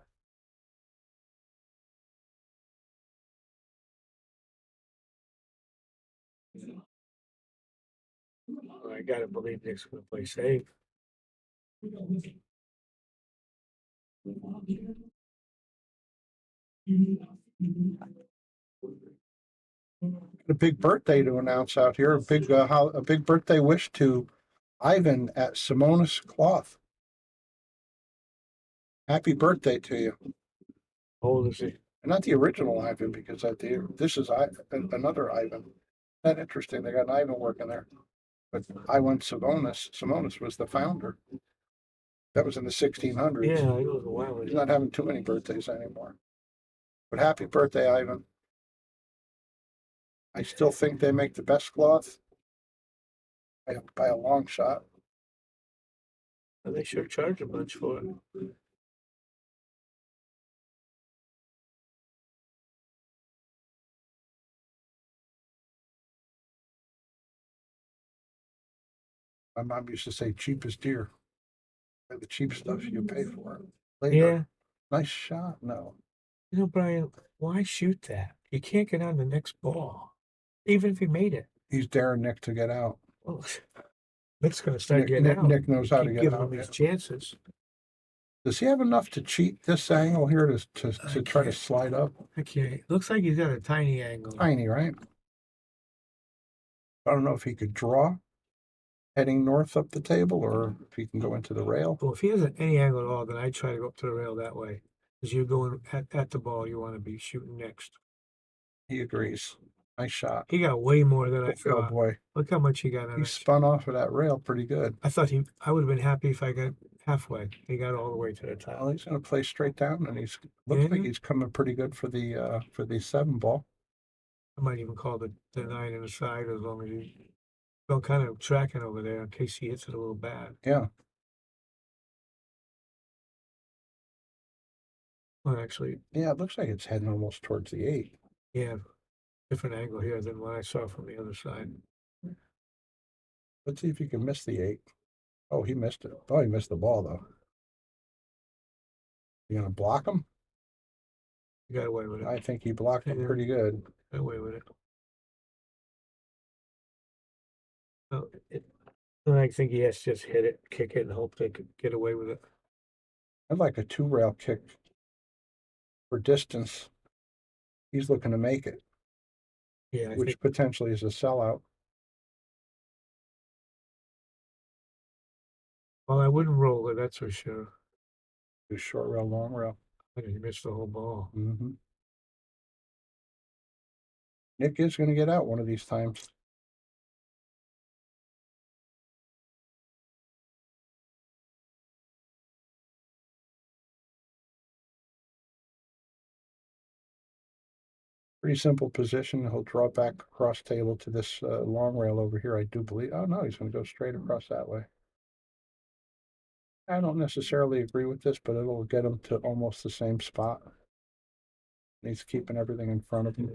I gotta believe Nick's gonna play safe. A big birthday to announce out here. A big birthday wish to Ivan at Simonis Cloth. Happy birthday to you. How old is he? And not the original Ivan, because this is another Ivan. That interesting. They got an Ivan working there. But Ivan Simonis was the founder. That was in the 1600s. Yeah, it was a while He's ago. not having too many birthdays anymore. But happy birthday, Ivan. I still think they make the best cloth by a long shot. And they sure charge a bunch for it. My mom used to say cheap is dear. The cheap stuff you pay for it later. Yeah. Nice shot. No. You know, Brian, why shoot that? You can't get on the next ball. Even if he made it. He's daring Nick to get out. Well, Nick's gonna start Nick, getting Nick, out. Nick knows how to Keep get giving out. him his Yeah. chances. Does he have enough to cheat this angle here to try to can't. slide up? Okay. Looks like he's got a tiny angle. Tiny, right? I don't know if he could draw heading north up the table or if he can go into the rail. Well, if he has any angle at all, then I'd try to go up to the rail that way. Because you're going at the ball, you want to be shooting next. He agrees. Nice shot. He got way more than I Oh thought. boy. Look how much he got on He it. spun off of that rail pretty good. I would have been happy if I got halfway. He got all the way to the top. Well, he's going to play straight down, and looks like Yeah. he's coming pretty good for the 7 ball. I might even call the 9 in the side as long as you don't kind of tracking over there in case he hits it a little bad. Yeah. Well, actually, Yeah, it looks like it's heading almost towards the 8. yeah, different angle here than what I saw from the other side. Let's see if he can miss the 8. Oh, he missed it. Oh, he missed the ball, though. You gonna block him? He got away with it. I think he blocked him pretty good. Got away with it. Oh, I think he has to just hit it, kick it, and hope they could get away with it. I'd like a 2-rail kick for distance. He's looking to make it, Yeah, I which think potentially is a sellout. well, I wouldn't roll it, that's for sure. Do short rail, long rail. I think he missed the whole ball. Mm-hmm. Nick is going to get out one of these times. Pretty simple position. He'll draw back across table to this long rail over here, I do believe. Oh, no, he's going to go straight across that way. I don't necessarily agree with this, but it'll get him to almost the same spot. He's keeping everything in front of him.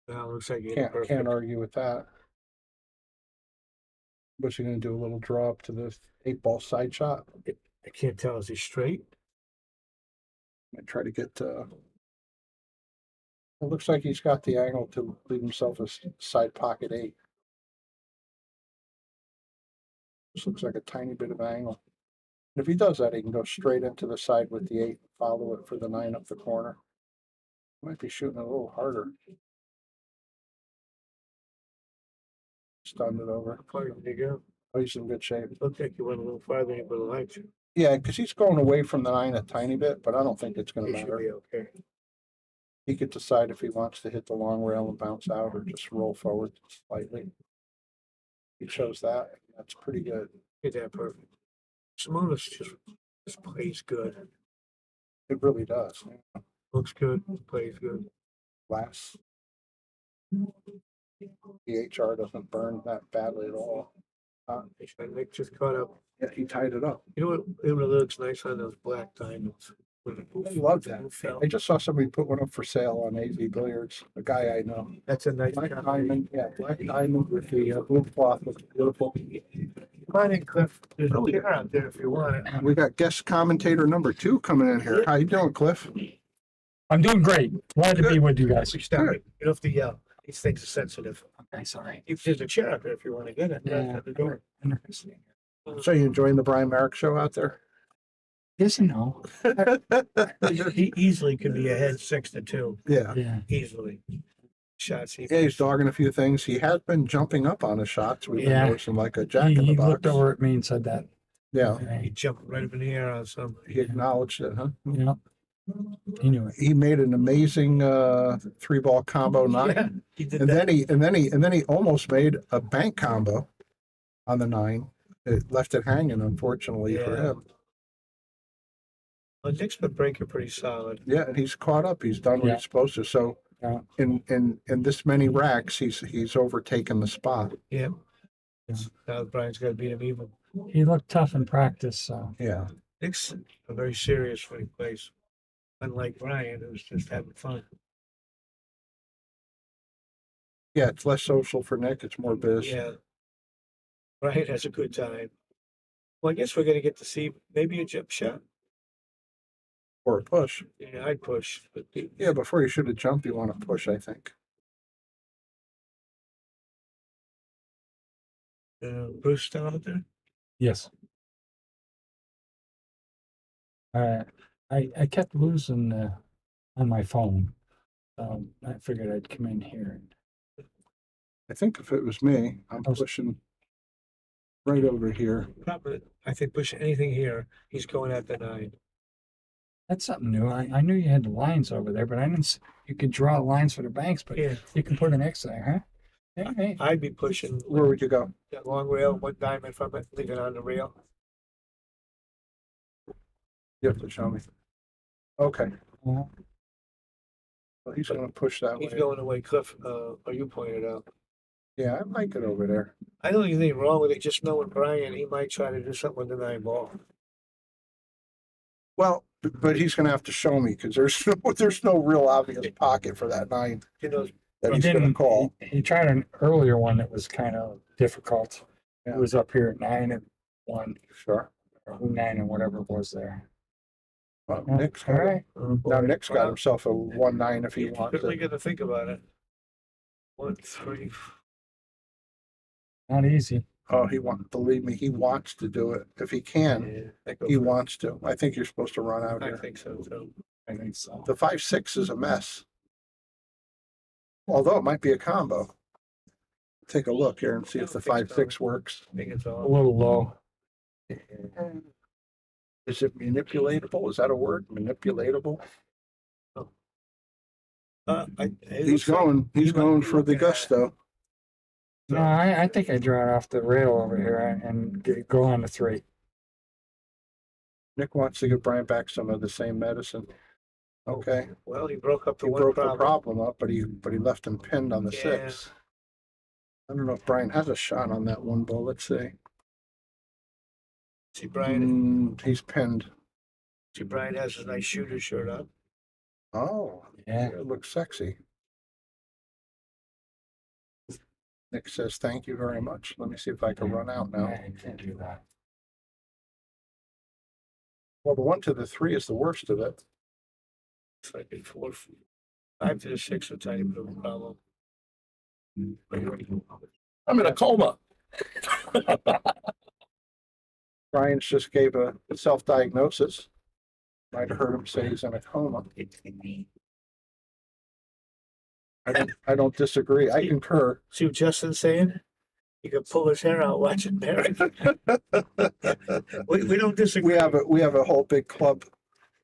Now it looks like he hit it perfect. Can't argue with that. What's he going to do? A little draw up to this 8-ball side shot? I can't tell. Is he straight? I try to get. It looks like he's got the angle to leave himself a side pocket 8. This looks like a tiny bit of angle. And if he does that, he can go straight into the side with the 8, follow it for the 9 up the corner. Might be shooting a little harder. Stunned it over. How far did he go? Oh, he's in good shape. Looked like he went a little farther than he would have liked to. Yeah, because he's going away from the 9 a tiny bit, but I don't think it's going He to should matter. be okay. He could decide if he wants to hit the long rail and bounce out or just roll forward slightly. He chose that. That's pretty good. Hit that perfect. Simonis just plays good. It really does. Looks good, plays good. Glass. The HR doesn't burn that badly at all. Nick just caught up. Yeah, he tied it up. You know what? It really looks nice on those black diamonds. I love that. I just saw somebody put one up for sale on AZ Billiards, a guy I know. That's a nice Black combination. diamond, yeah, black diamond with the blue cloth looks beautiful. Find it, Cliff. There's a chair out there if you want it. We got guest commentator number 2 coming in here. How you doing, Cliff? I'm doing great. Glad to be with you guys. We started. You don't have to yell. These things are sensitive. Okay, sorry. If there's a chair out there if you want to get it. Yeah. At the door. Interesting. So you enjoying the Brian Marek show out there? Yes and no. He easily could be ahead 6-2. Yeah. Yeah. Easily. Shots. Yeah, he's dogging a few things. He has been jumping up on his shots. We've been Yeah. noticing like a jack in He the looked box. over at me and said that. Yeah, He jumped right up in the air on some. he acknowledged it, huh? Yeah. He knew it. He made an amazing 3-ball combo 9. Yeah, he did And that. then he almost made a bank combo on the 9. It left it hanging, unfortunately for Yeah. him. Well, Nick's been breaking pretty solid. Yeah, and he's caught up. He's done what Yeah. he's supposed to. So Yeah. in this many racks, he's overtaken the spot. Yeah. Yeah. Now Brian's got to beat him even. He looked tough in practice, so Yeah. Nick's very serious when he plays. Unlike Brian, who's just having fun. Yeah, it's less social for Nick. It's more biz. Yeah. Brian has a good time. Well, I guess we're gonna get to see maybe a jump shot. Or a push. Yeah, I'd push. But Yeah, before you shoot a jump, you want to push, I think. Bruce still out there? yes. I kept losing on my phone. I figured I'd come in here. I think if it was me, I'm pushing right over here. Probably. I think push anything here. He's going at the 9. That's something new. I knew you had the lines over there, but I didn't. You could draw lines for the banks, but Yeah. you can put an X there, huh? Yeah, hey. I'd be pushing Where would you go? that long rail, 1 diamond from it, leave it on the rail. You have to show me. Okay. Well, Well, he's gonna push that He's way. going the way Cliff, or you pointed out. Yeah, I like it over there. I don't think there's anything wrong with it, just knowing Brian, he might try to do something with the 9 ball. Well, but he's gonna have to show me, because there's no real obvious pocket for that 9 You know, that He he's gonna didn't call. He tried an earlier one that was kind of difficult. Yeah. It was up here at 9-1, Sure. or 9 and whatever it was there. Well, Yeah, Nick's all got, right. now Nick's got himself a 1-9 if he He's wants really it. gonna think about it. 1, 3. Not easy. Oh, believe me, he wants to do it. If he can, Yeah, I go he for it. wants to. I think you're supposed to run out I here. think so too. I think so. The 5-6 is a mess. Although it might be a combo. Take a look here and see if the 5-6 works. I think it's A all. little low. Is it manipulatable? Is that a word? Manipulatable? He's going for the gusto. No, I think I draw it off the rail over here and go on to 3. Nick wants to give Brian back some of the same medicine. Okay. Well, he broke up the He one broke the problem. problem up, but he left him pinned on the Yeah. 6. I don't know if Brian has a shot on that 1 ball. Let's see. See, Brian. He's pinned. See, Brian has his nice shooter shirt on. Oh, Yeah. it looks sexy. Nick says, thank you very much. Let me see if I can run out now. I can't do that. Well, the 1 to the 3 is the worst of it. It's like a 4, 5 to the 6, a tiny bit of a problem. I'm in a coma. Brian's just gave a self-diagnosis. Might have heard him say he's in a coma. I don't disagree. I concur. See what Justin's saying? He could pull his hair out watching Marek. we don't disagree. We have a whole big club.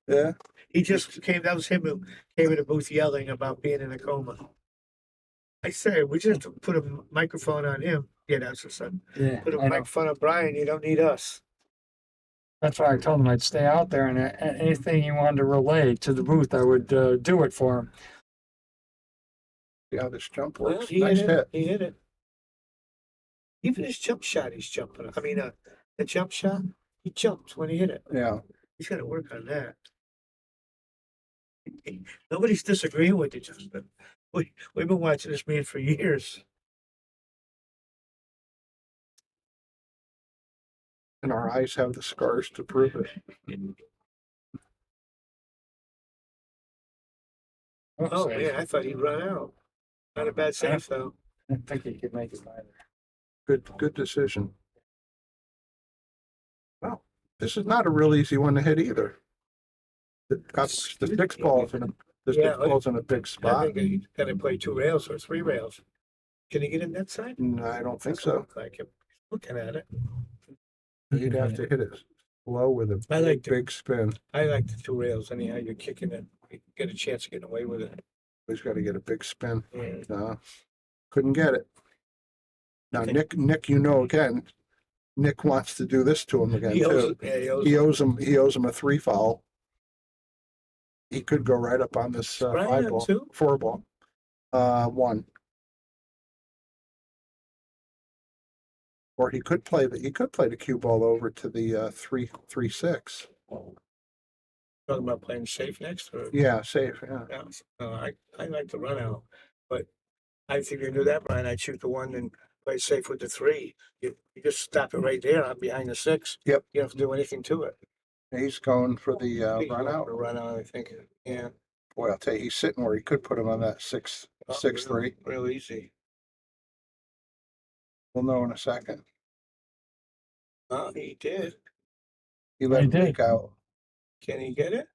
Yeah. He just came, that was him who came in the booth yelling about being in a coma. I said, we just put a microphone on him. Yeah, that's what's up. Yeah, Put a I know. microphone on Brian, you don't need us. That's why I told him I'd stay out there, and anything he wanted to relay to the booth, I would do it for him. See how this jump Well, works? he Nice hit hit. it. He hit it. Even his jump shot, he's jumping. I mean, the jump shot, he jumped when he hit it. Yeah. He's got to work on that. Nobody's disagreeing with you, Justin. We've been watching this man for years. And our eyes have the scars to prove it. Oh man, I thought he'd run out. Not a bad save though. I didn't think he could make it either. Good decision. Well, this is not a real easy one to hit either. The 6 balls in a big I spot. think he's got to play 2 rails or 3 rails. Can he get in that side? No, I don't think Doesn't so. look like him. Looking at it, You'd have to hit it low with a I like big spin. I like the 2 rails. Anyhow, you're kicking it. You get a chance of getting away with it. He's got to get a big spin. Yeah. No, couldn't get it. Now, Okay. Nick, again, Nick wants to do this to him again He owes, too. yeah, he owes. He owes him a 3 foul. He could go right up on this Brian 5 on ball, 2? 4 ball, 1. Or he could play the cue ball over to the 3-6. Talking about playing safe next, or Yeah, safe. Yeah. yeah. I like the run out, but I think you do that, Brian. I'd shoot the 1 and play safe with the 3. You just stop it right there. I'm behind the 6. Yep. You don't have to do anything to it. He's going for the He's run going out. for the run out, I think. Yeah. Boy, I'll tell you, he's sitting where he could put him on that 6-3. Real easy. We'll know in a second. Oh, he did. He let He it did. leak out. Can he get it?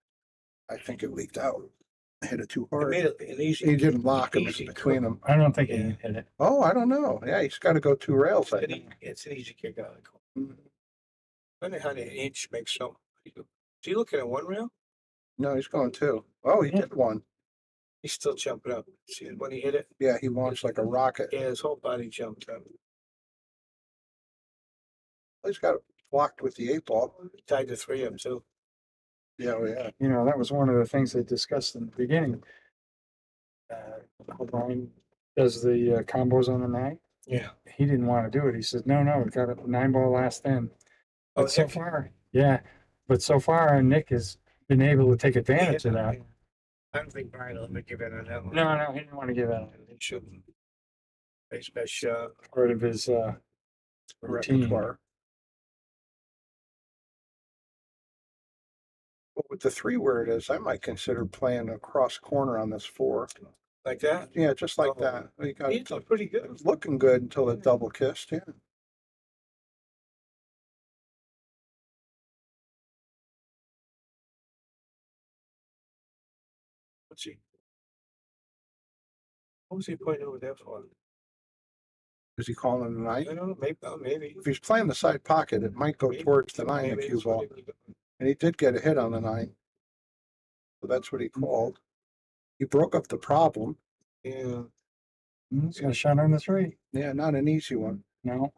I think it leaked out. Hit it too He hard. made it an easy. He didn't lock him easy between them. I don't think he can hit it. Oh, I don't know. Yeah, he's got to go 2 rails. I think. It's an easy kick out of the corner. Mhm. I wonder how the inch makes so. Is he looking at 1 rail? No, he's going 2. Oh, he Yeah. did 1. He's still jumping up. See when he hit it? Yeah, he launched like a rocket. Yeah, his whole body jumped up. He's got it blocked with the 8 ball. Tied to 3 of them too. Yeah, oh, yeah. You know, that was one of the things they discussed in the beginning. O'Brien does the combos on the 9. Yeah. He didn't want to do it. He said, no, we got a 9 ball last in. Oh, But so Nick? far, yeah. But so far, Nick has been able to take advantage of that. I don't think Brian will let me give in on that one. No, he didn't want to give out He shouldn't. He's best shot. part of his routine. Repertoire. But with the 3 where it is, I might consider playing a cross corner on this 4. Like that? Yeah, just like Oh. that. You got It's pretty it good. was looking good until it double kissed. Yeah. What's he? What was he pointing over there for? Is he calling the 9? I don't know, maybe, maybe. If he's playing the side pocket, it might go Maybe- towards the 9, the maybe cue that's what ball. he was doing. And he did get a hit on the 9. So that's what he called. He broke up the problem. Yeah. He's got a shot on the 3. Yeah, not an easy one. No.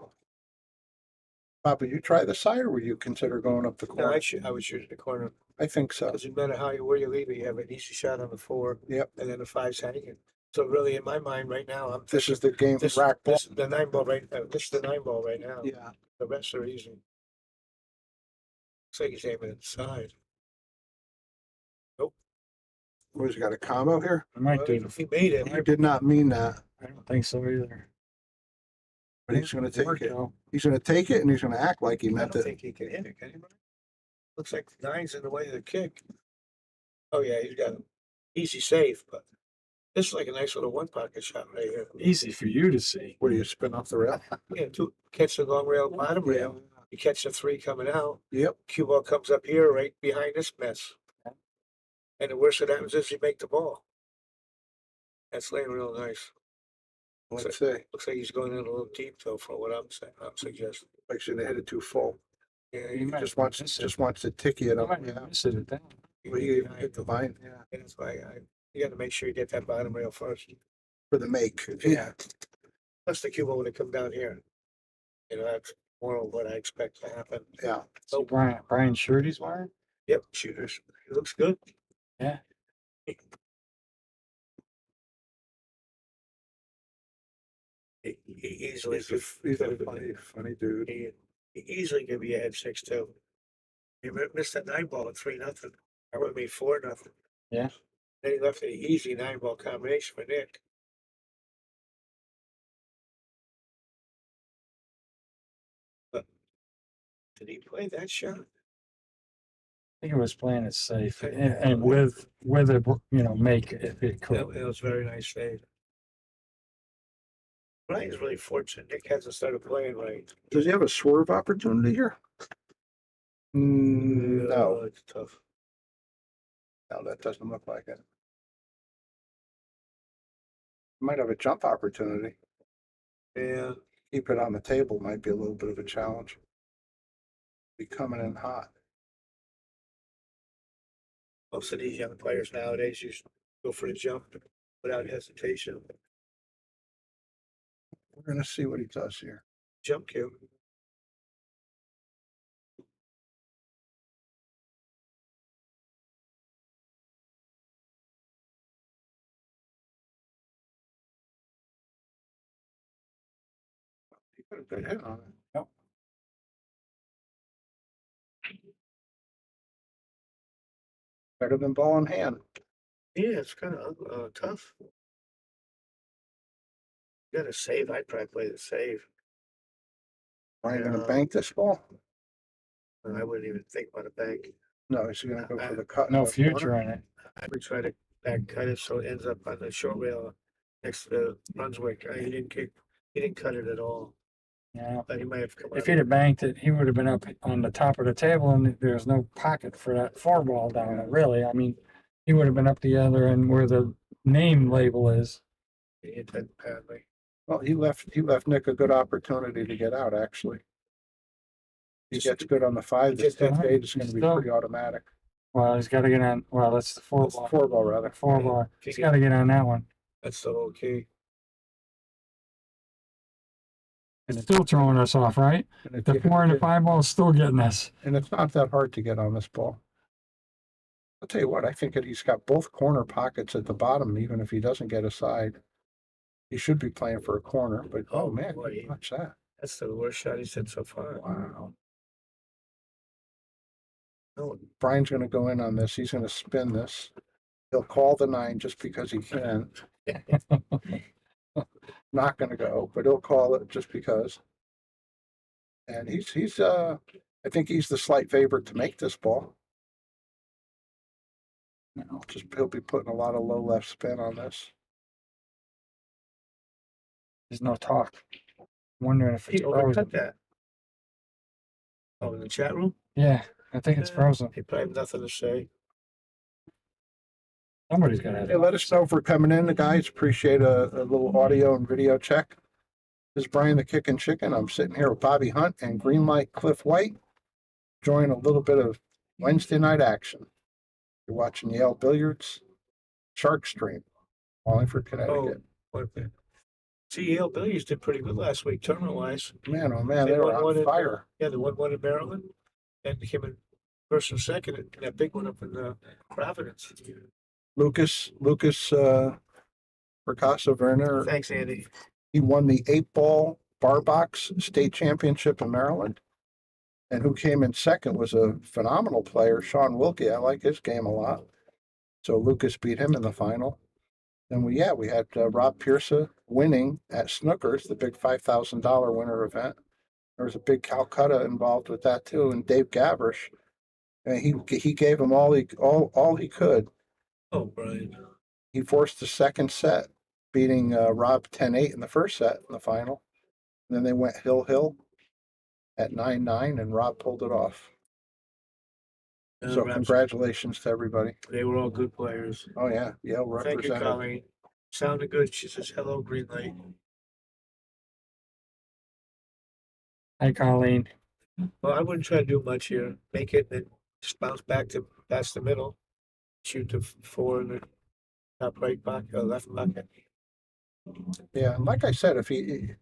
Papa, you try the side, or would you consider going up the No, corner? I would shoot at the corner. I think so. Doesn't matter where you leave it, you have an easy shot on the 4. Yep. And then the 5's hanging. So really, in my mind right now, I'm This is the game this, rack ball. this is the 9 ball right now. This is the 9 ball right now. Yeah. The rest are easy. Looks like he's aiming inside. Who's got a combo here? I might Well, do. if he made it, I did not mean that, I don't think so either. but he's going to take Worked, it. though. He's going to take it, and he's going to act like he I meant don't it. think he can hit it, can he? Looks like the 9's in the way of the kick. Oh yeah, he's got an easy save, but this is like a nice little 1 pocket shot right here. Easy for you to see. What do you spin off the rail? Yeah, catch the long rail, bottom rail. You catch the 3 coming out. Yep. Cue ball comes up here right behind this mess. And the worst that happens is you make the ball. That's laying real nice. Let's see. Looks like he's going in a little deep though, for what I'm saying. I'm suggesting. I should have hit it too full. Yeah, You you might Just miss wants it. to ticky it You up. might Yeah. miss it at that. Well, you hit the line. Yeah. and that's why you got to make sure you get that bottom rail first. For the make. Yeah. Plus the cue ball would have come down here. You know, that's more of what I expect to happen. Yeah. So Brian shirt he's wearing? Yep, shooters. It looks good. Yeah. He easily He's a funny dude. he easily could be ahead 6-2. He missed that 9 ball at 3-0. I would have made 4-0. Yeah. Then he left an easy 9 ball combination for Nick. But did he play that shot? I think it was playing it safe and with a make if it could. It was a very nice save. Brian's really fortunate. Nick hasn't started playing right. Does he have a swerve opportunity here? No. It's tough. No, that doesn't look like it. Might have a jump opportunity. Yeah. Keep it on the table might be a little bit of a challenge. Be coming in hot. Most of these young players nowadays used to go for the jump without hesitation. We're gonna see what he does here. Jump cue. He put a good hit on it. Yep. Better than ball in hand. Yeah, it's kind of tough. You got to save. I'd probably play the save. Brian gonna Yeah. bank this ball? I wouldn't even think about a bank. No, he's gonna go for the cut. in No the future corner. in it. I would try to back cut it so it ends up on the short rail next to the Brunswick. He didn't cut it at all. Yeah. But he might have come If out. he'd have banked it, he would have been up on the top of the table, and there's no pocket for that 4 ball down there. Really, I mean, he would have been up the other end where the name label is. He hit that badly. Well, he left Nick a good opportunity to get out, actually. He gets good on the 5. This just have to- 8 is gonna be Still- pretty automatic. Well, he's got to get on. Well, that's the 4 It's ball. 4 ball rather. 4 ball. If he He's got to get on that one. That's the whole key. It's still throwing us off, right? And if The you- 4 and the 5 ball is still getting us. And it's not that hard to get on this ball. I'll tell you what, I think that he's got both corner pockets at the bottom, even if he doesn't get a side. He should be playing for a corner, but oh Oh, man, boy. watch that. That's the worst shot he's hit so far. Wow. No, Brian's going to go in on this. He's going to spin this. He'll call the 9 just because he can. Not going to go, but he'll call it just because. And I think he's the slight favorite to make this ball. He'll be putting a lot of low left spin on this. There's no talk. Wondering if it's he overcut frozen. that. Oh, in the chat room? Yeah, I think it's frozen. He probably have nothing to say. Somebody's got to Hey, let us know if we're coming in, guys. Appreciate a little audio and video check. This is Brian the Kickin' Chicken. I'm sitting here with Bobby Hunt and Greenlight Cliff White, enjoying a little bit of Wednesday night action. You're watching Yale Billiards, Shark Stream, Wallingford, Connecticut. Okay. See, Yale Billiards did pretty good last week, tournament-wise. Man, oh man, They they were won one on in, fire. Yeah, they won one in Maryland and came in first and second in that big one up in Providence. Lucas Percasso Werner, Thanks, Andy. he won the 8-ball bar box state championship in Maryland. And who came in second was a phenomenal player, Sean Wilkie. I like his game a lot. So Lucas beat him in the final. And we had Rob Pierce winning at Snookers, the big $5,000 winner event. There was a big Calcutta involved with that too, and Dave Gavrish. And he gave him all he could. Oh, Brian. He forced the second set, beating Rob 10-8 in the first set in the final. And then they went hill at 9-9, and Rob pulled it off. So congratulations to everybody. They were all good players. Oh yeah, Yale Thank you, represented. Colleen. Sounded good. She says, hello, green light. Hi, Colleen. Well, I wouldn't try to do much here. Make it and just bounce back to past the middle. Shoot to 4 in the top right pocket, left pocket. Yeah, and like I said, if even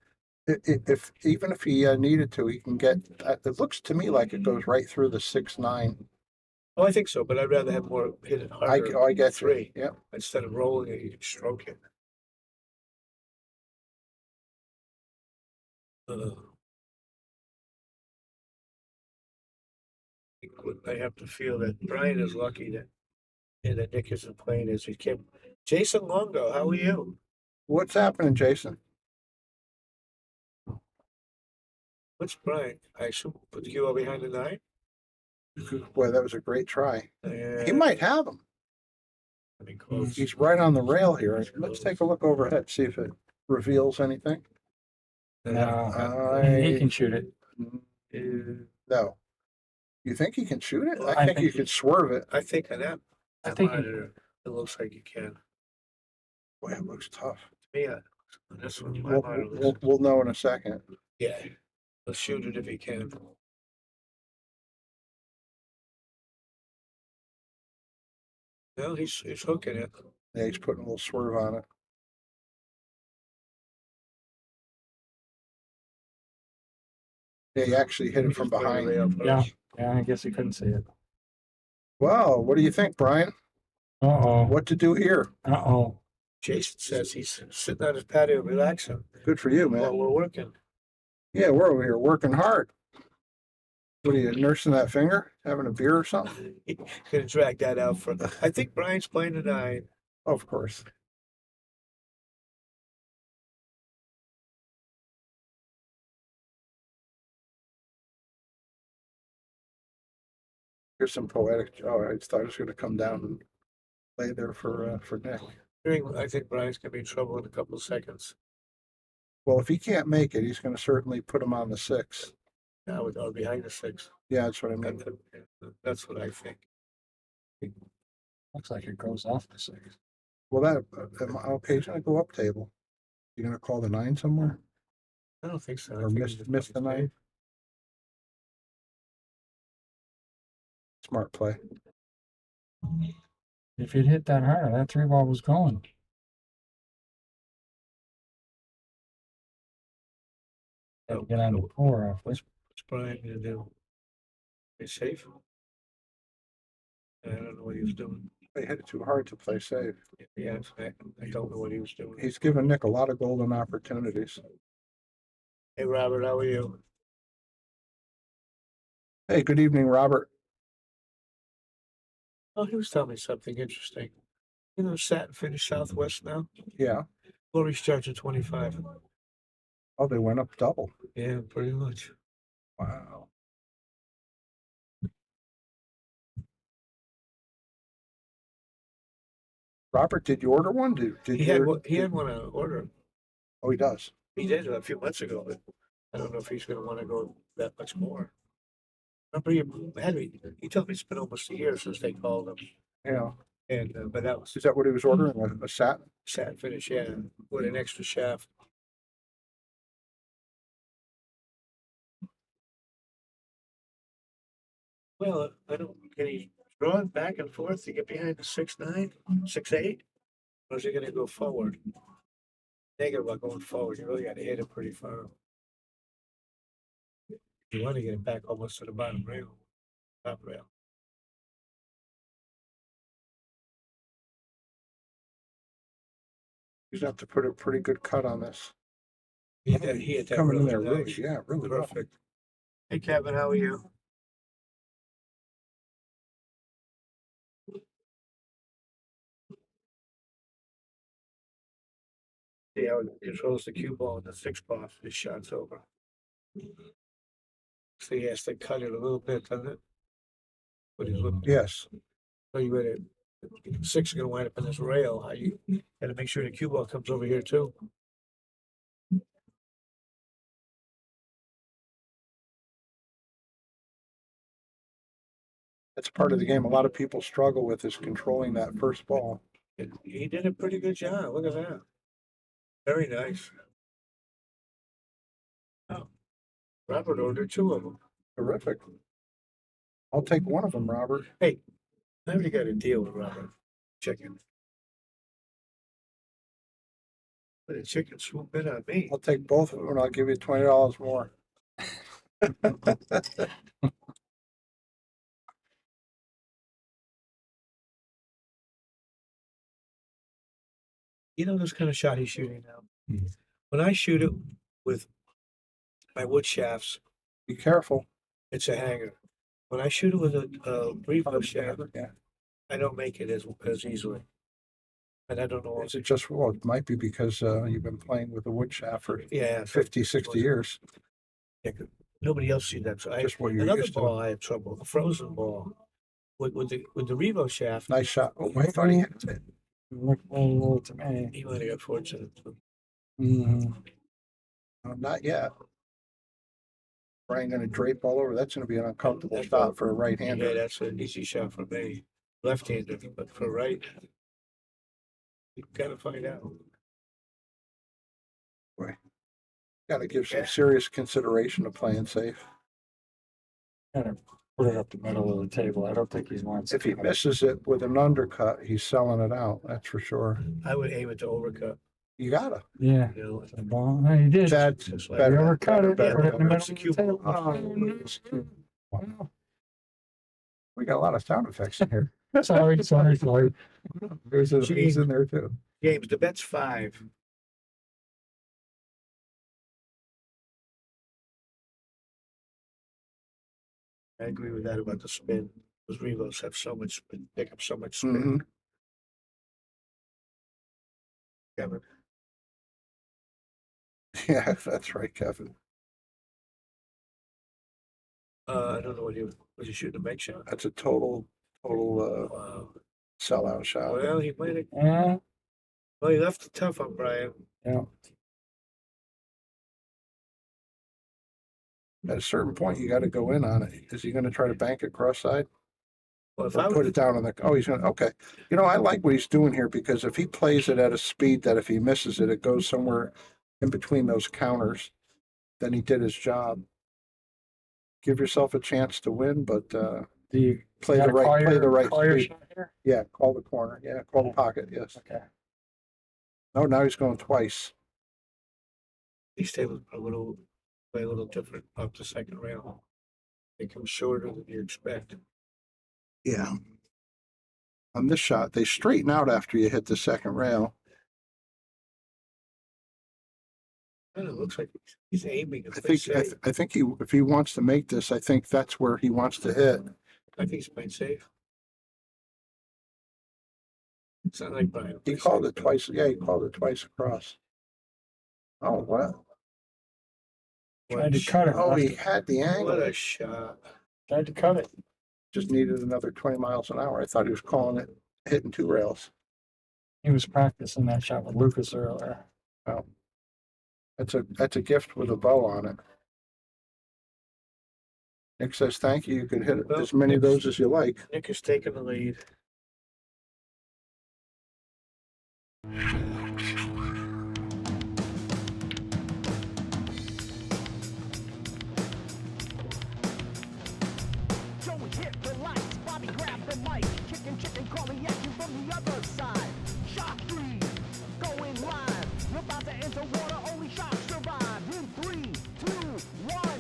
if he needed to, he can get. It looks to me like it goes right through the 6-9. Oh, I think so, but I'd rather have more hit it harder. I get three. Yeah. Instead of rolling it, you can stroke it. I have to feel that Brian is lucky that Nick isn't playing as he came. Jason Longo, how are you? What's happening, Jason? What's Brian? I assume put the QL behind the 9. Boy, that was a great try. Yeah, He might have him. I mean, close. He's right on the rail here. Let's take a look overhead, see if it reveals anything. No, he can shoot it. No. You think he can shoot it? Well, I think you could swerve it. I think on that I think monitor, it looks like you can. Boy, it looks tough. Yeah, on this one, my We'll, monitor we'll, looks- we'll know in a second. yeah, let's shoot it if he can. No, he's hooking it. Yeah, he's putting a little swerve on it. Yeah, he actually hit it from He's putting behind. it up Yeah. first. Yeah, I guess he couldn't see it. Well, what do you think, Brian? Uh-oh. What to do here? Uh-oh. Jason says he's sitting on his patio relaxing Good for you, while man. we're working. Yeah, we're over here working hard. What are you, nursing that finger? Having a beer or something? Gonna drag that out for. I think Brian's playing the 9. Of course. Here's some poetic. Oh, I just thought it was going to come down and lay there for Nick. I think Brian's gonna be in trouble in a couple of seconds. Well, if he can't make it, he's going to certainly put him on the 6. Now or behind the 6. Yeah, that's what I mean. That's what I think. Looks like it goes off the 6. Well, okay, he's going to go up table. You going to call the 9 somewhere I don't think so. I or think miss he's the 9? Smart play. If he'd hit that harder, that 3 ball was going. Had to get on the 4 off this. What's Brian gonna do? Is safe? I don't know what he was doing. They hit it too hard to play safe. Yeah, I don't know what he was doing. He's given Nick a lot of golden opportunities. Hey, Robert, how are you? Hey, good evening, Robert. Oh, he was telling me something interesting. You know, Satin finished Southwest now. Yeah. Lori's charging 25. Oh, they went up double. Yeah, pretty much. Wow. Robert, did you order one? Did He you? had one. He had one to order. Oh, he does. He did a few months ago, but I don't know if he's going to want to go that much more. Remember, he told me it's been almost a year since they called him, Yeah. and but that was Is that what he was ordering? A satin? satin finish, yeah, with an extra shaft. Well, I don't. Can he draw it back and forth to get behind the 6'9", 6'8", or is he going to go forward? Negative about going forward. You really got to hit it pretty far. You want to get it back almost to the bottom rail, top rail. He's going to have to put a pretty good cut on this. He hit that Coming in really there really, nice. yeah, really well. Perfect. Hey, Kevin, how are you? See how it controls the cue ball and the 6 box. His shot's over. So he has to cut it a little bit, doesn't it? But he's looking. Yes. So you gotta, 6 is gonna wind up in this rail. How you gotta make sure the cue ball comes over here too. That's part of the game. A lot of people struggle with is controlling that first ball. He did a pretty good job. Look at that. Very nice. Oh, Robert ordered 2 of them. Terrific. I'll take one of them, Robert. Hey, I already got a deal with Robert. Chicken. But the chicken swooped in on me. I'll take both of them and I'll give you $20 more. You know this kind of shot he's shooting now. Mhm. When I shoot it with my wood shafts, Be careful. it's a hanger. When I shoot it with a revo shaft, Yeah. I don't make it as easily. And I don't know. Is it just, well, it might be because you've been playing with a wood shaft for Yeah, 50, 60 years. yeah, nobody else sees that. So Just what you're another used to. ball, I have trouble. A frozen ball with the Revo shaft. Nice shot. Oh, I thought he hit it. Looked a little to me. He might have got fortunate. Mhm. Not yet. Brian going to drape all over. That's going to be an uncomfortable That's shot all. for a Yeah, right-hander. that's an easy shot for me. Left-handed, but for right, you gotta find out. Got to give some Yeah. serious consideration to playing safe. Gotta put it up the middle of the table. I don't think he's wants. If he misses it with an undercut, he's selling it out. That's for sure. I would aim it to overcut. You gotta. Yeah. You know, The ball. No, he did. That's just He better. overcut it. better, Put it in the better. middle It's of a the cube. table. Oh, Wow. we got a lot of sound effects in here. Sorry. There's a piece in there too. James, the bet's 5. I agree with that about the spin. Those Revos have so much spin, pick up so much spin. Mhm. Kevin. Yeah, that's right, Kevin. I don't know what was he shooting a make shot? That's a total Wow. sellout shot. Well, he might have. Yeah. Well, he left it tough on Brian. Yeah. At a certain point, you got to go in on it. Is he going to try to bank it cross side? Well, if Or I put was, it down on the, oh, he's going to, okay. You know, I like what he's doing here because if he plays it at a speed that if he misses it, it goes somewhere in between those counters, then he did his job. Give yourself a chance to win, but Do you play gotta the right call your speed. shot here? Yeah, call the corner. Yeah, call the pocket. Yes. Okay. No, now he's going twice. these tables are play a little different up the second rail. They come shorter than you expect. Yeah. on this shot. They straighten out after you hit the second rail. And it looks like he's aiming. I think he, if he wants to make this, I think that's where he wants to hit. I think he's playing safe. It's not like Brian. He called it twice. Yeah, he called it twice across. Oh, wow. Tried to cut it. Oh, he had the What angle. a shot. Tried to cut it. Just needed another 20 miles an hour. I thought he was calling it hitting two rails. He was practicing that shot with Lucas earlier. Oh, that's a gift with a bow on it. Nick says, thank you. You can hit as many of those as you like. Nick is taking the lead. Joey hit the lights, Bobby grabbed the mic, chicken calling at you from the other side. Shock 3, going live. We're about to enter water, only sharks survive. In 3, 2, 1.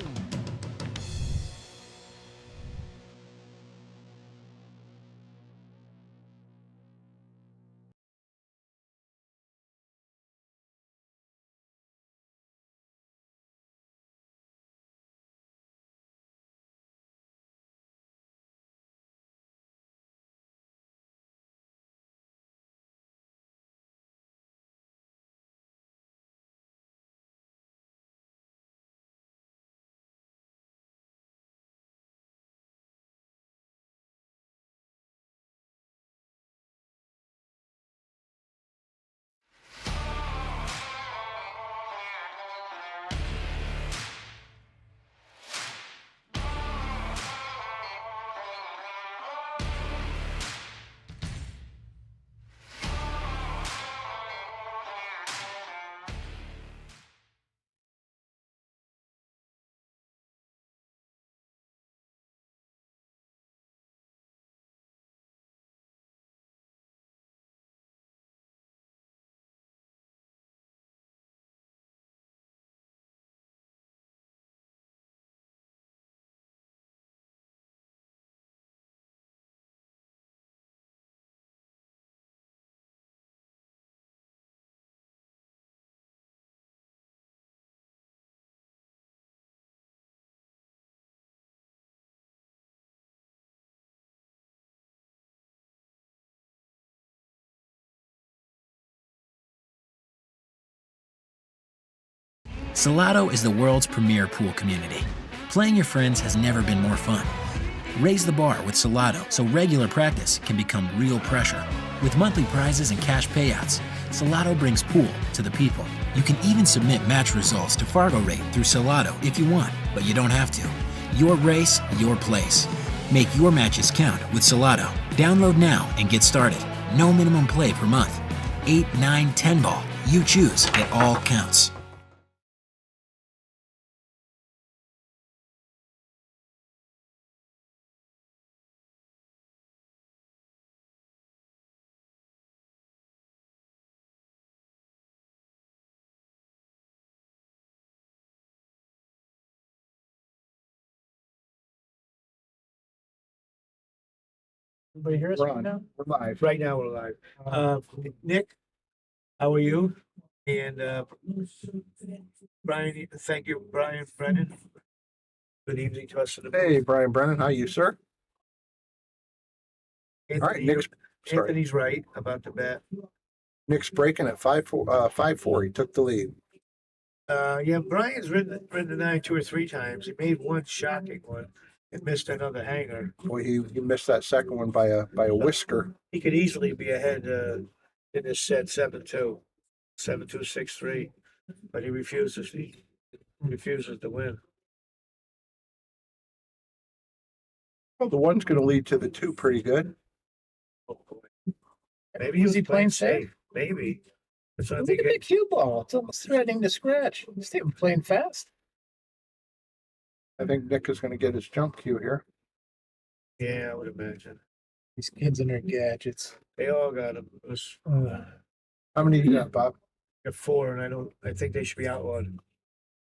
Salado is the world's premier pool community. Playing your friends has never been more fun. Raise the bar with Salado so regular practice can become real pressure. With monthly prizes and cash payouts, Salado brings pool to the people. You can even submit match results to Fargo Rate through Salado if you want, but you don't have to. Your race, your place. Make your matches count with Salado. Download now and get started. No minimum play per month. 8, 9, 10 ball. You choose. It all counts. Everybody hear us We're right on. now? We're live. Right now we're live. Nick, how are you? And Brian, thank you, Brian Brennan. Good evening to us. Hey, Brian Brennan, how are you, sir? Anthony, All right, sorry. Anthony's right about the bet. Nick's breaking at 5-4. He took the lead. Yeah, Brian's ridden the 9 2 or 3 times. He made one shocking one and missed another hanger. Boy, he missed that second one by a whisker. He could easily be ahead in this set 7-2, 7-2, 6-3, but he refuses. He refuses to win. Well, the one's going to lead to the 2 pretty good. Oh, boy. Maybe he playing safe. Maybe. That's what I Look think. at the cue ball. It's almost threatening to scratch. He's even playing fast. I think Nick is going to get his jump cue here. Yeah, I would imagine. These kids and their gadgets. They all got them. It was How many do you got, Bob? got 4, and I think they should be outlawed.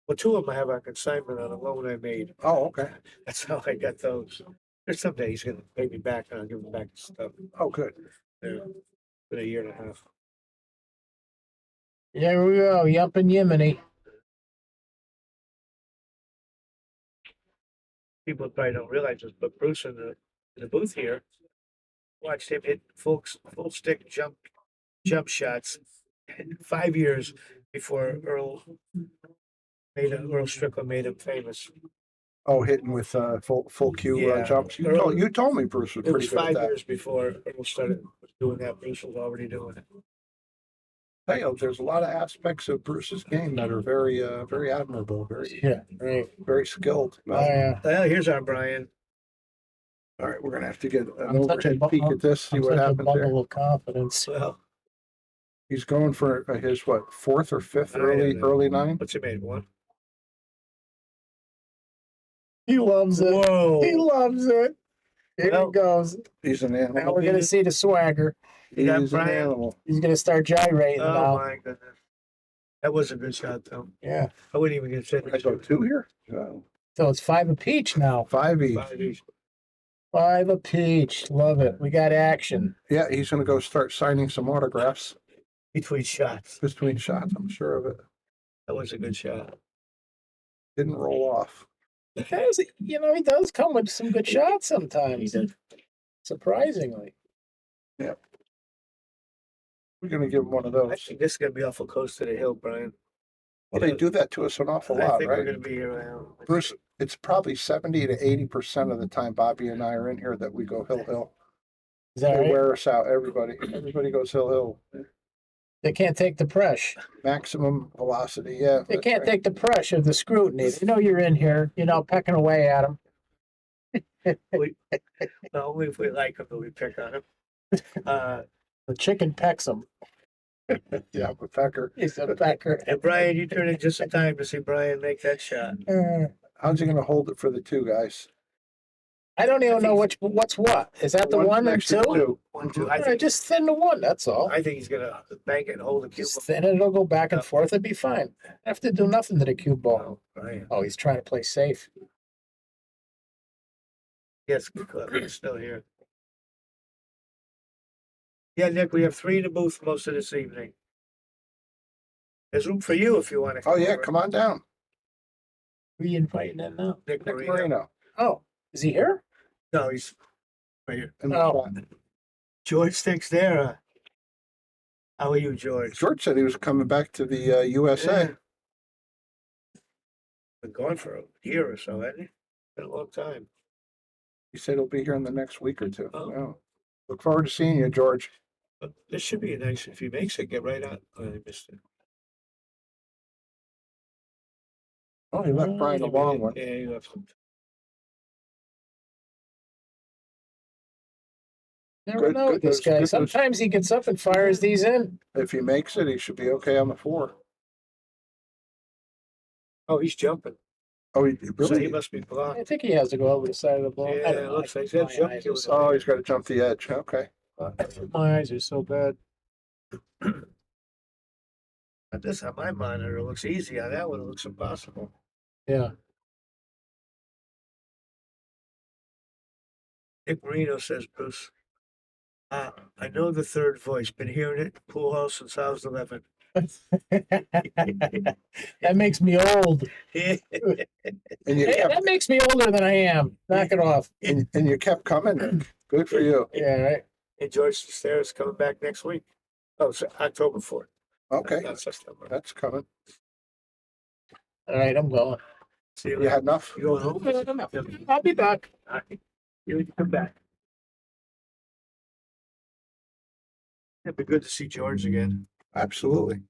Well, 2 of them I have on consignment on a loan I made. Oh, okay. That's how I got those. There's someday he's gonna pay me back and I'll give him back his stuff. Oh, good. Yeah, been a year and a half. Here we go, Yump and Yiminy. People probably don't realize this, but Bruce in the booth here watched him hit full stick jump shots 5 years before Earl Strickland made him famous. Oh, hitting with full cue Yeah. jumps. You told me Bruce was It pretty was good at 5 that. years before Earl started doing that. Bruce was already doing it. Hey, there's a lot of aspects of Bruce's game that are very admirable, very Yeah, right. very skilled. Oh, yeah. Well, here's our Brian. All right, we're gonna have to get an I'm such a overhead peek at this, see I'm what such a happens there. bundle of confidence. Well, He's going for his fourth or fifth I don't know. early nine. what's he made? One? He loves it. Whoa. He loves it. Here Well, he goes. He's an Now animal. we're gonna see the swagger. He's got an Brian. animal. He's gonna start gyrating Oh now. my goodness. That was a good shot though. Yeah. I wouldn't even consider I it. go two here. So it's 5 apiece now. 5 each. 5 each. 5 apiece. Love it. We got action. Yeah, he's gonna go start signing some autographs Between shots. between shots. I'm sure of it. That was a good shot. Didn't roll off. He has, he does come with some good shots He sometimes. did. Surprisingly. We're gonna give him one of I those. think this is gonna be awful close to the hill, Brian. Well, they do that to us an awful I lot, think we're right? gonna be here around. Bruce, it's probably 70 to 80% of the time Bobby and I are in here that we go hill. Is that They right? wear us out. Everybody goes hill. They can't take the pressure. Maximum velocity. Yeah. They that's can't right. take the pressure of the scrutiny. They know you're in here, pecking away at them. No, only if we like him, do we pick on him. The chicken pecks them. Yeah, but Pecker. He's a pecker. And Brian, you turn in just in time to see Brian make that shot. How's he gonna hold it for the two guys? I don't even know what's what. Is that the one and next to two? 1, 2. I just thin the one, that's all. I think he's gonna bank it and hold the cube. Just thin it, it'll go back and forth, it'd be fine. I have to do nothing to the cue ball. Oh, Brian. Oh, he's trying to play safe. Yes, it's still here. Yeah, Nick, we have 3 in the booth most of this evening. There's room for you if you want to. Oh yeah, come on down. Who are you inviting in now? Nick Nick Marino. Marino. Oh, is he here? No, he's right here. in the Oh. shot. George Sticks there. How are you, George? George said he was coming back to the USA. Yeah. Been gone for a year or so, hasn't he? Been a long time. He said he'll be here in the next week or two. Oh. Yeah. Look forward to seeing you, George. But this should be nice if he makes it. Get right on. Oh, I missed it. Oh, he left Brian a long one. Yeah, he left him. Never Good- know good with this news, guy. good news. Sometimes he gets up and fires these in. If he makes it, he should be okay on the 4. Oh, he's jumping. Oh, he So really? he must be blocked. I think he has to go over the side of the ball. Yeah, I don't it know. looks like he's My got jump eyes to are it. so- Oh, he's got to jump the edge. Okay. My eyes are so bad. At this on my monitor, it looks easy. On that one, it looks impossible. Yeah. Nick Marino says, Bruce, I know the third voice. Been hearing it in the pool house since I was 11. That makes me old. And you Hey, kept, that makes me older than I am. Knock it off. and you kept coming, Nick. Good for you. Yeah, right. And George Stairs coming back next week. Oh, it's October 4th. Okay, Not September. that's coming. All right, I'm going. See you You had enough? You going home? I'll be back. All right. You come back. It'd be good to see George again. Absolutely.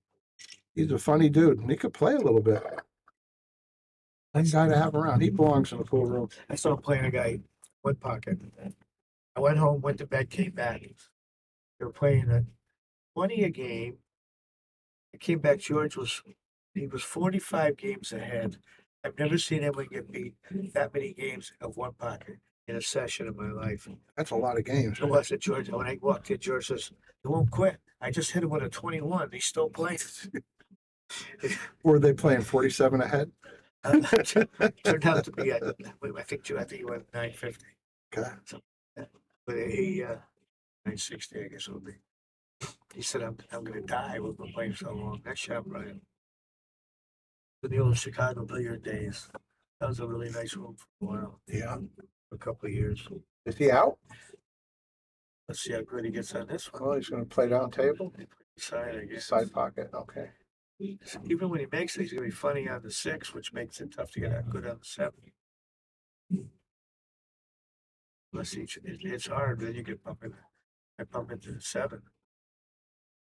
He's a funny dude, and he could play a little bit. Nice guy to have around. He belongs in the pool room. I saw him playing a guy, one pocket. I went home, went to bed, came back. They were playing at 20 a game. I came back, he was 45 games ahead. I've never seen anyone get beat that many games of one pocket in a session in my life. That's a lot of games. So I said, George, when I walked in, George says, he won't quit. I just hit him with a 21. He's still playing. Were they playing 47 ahead? Turned out to be, I think he went 950. Okay. But he, 960, I guess it would be. He said, I'm gonna die. We've been playing so long. Nice shot, Brian. For the old Chicago billiard days. That was a really nice room for a while, Yeah. for a couple of years. Is he out? Let's see how good he gets on this one. Well, he's going to play down table. Side, I guess. Side pocket. Okay. Even when he makes it, he's gonna be funny on the 6, which makes it tough to get out good on the 7. Unless it's hard, then you get I pump into the 7.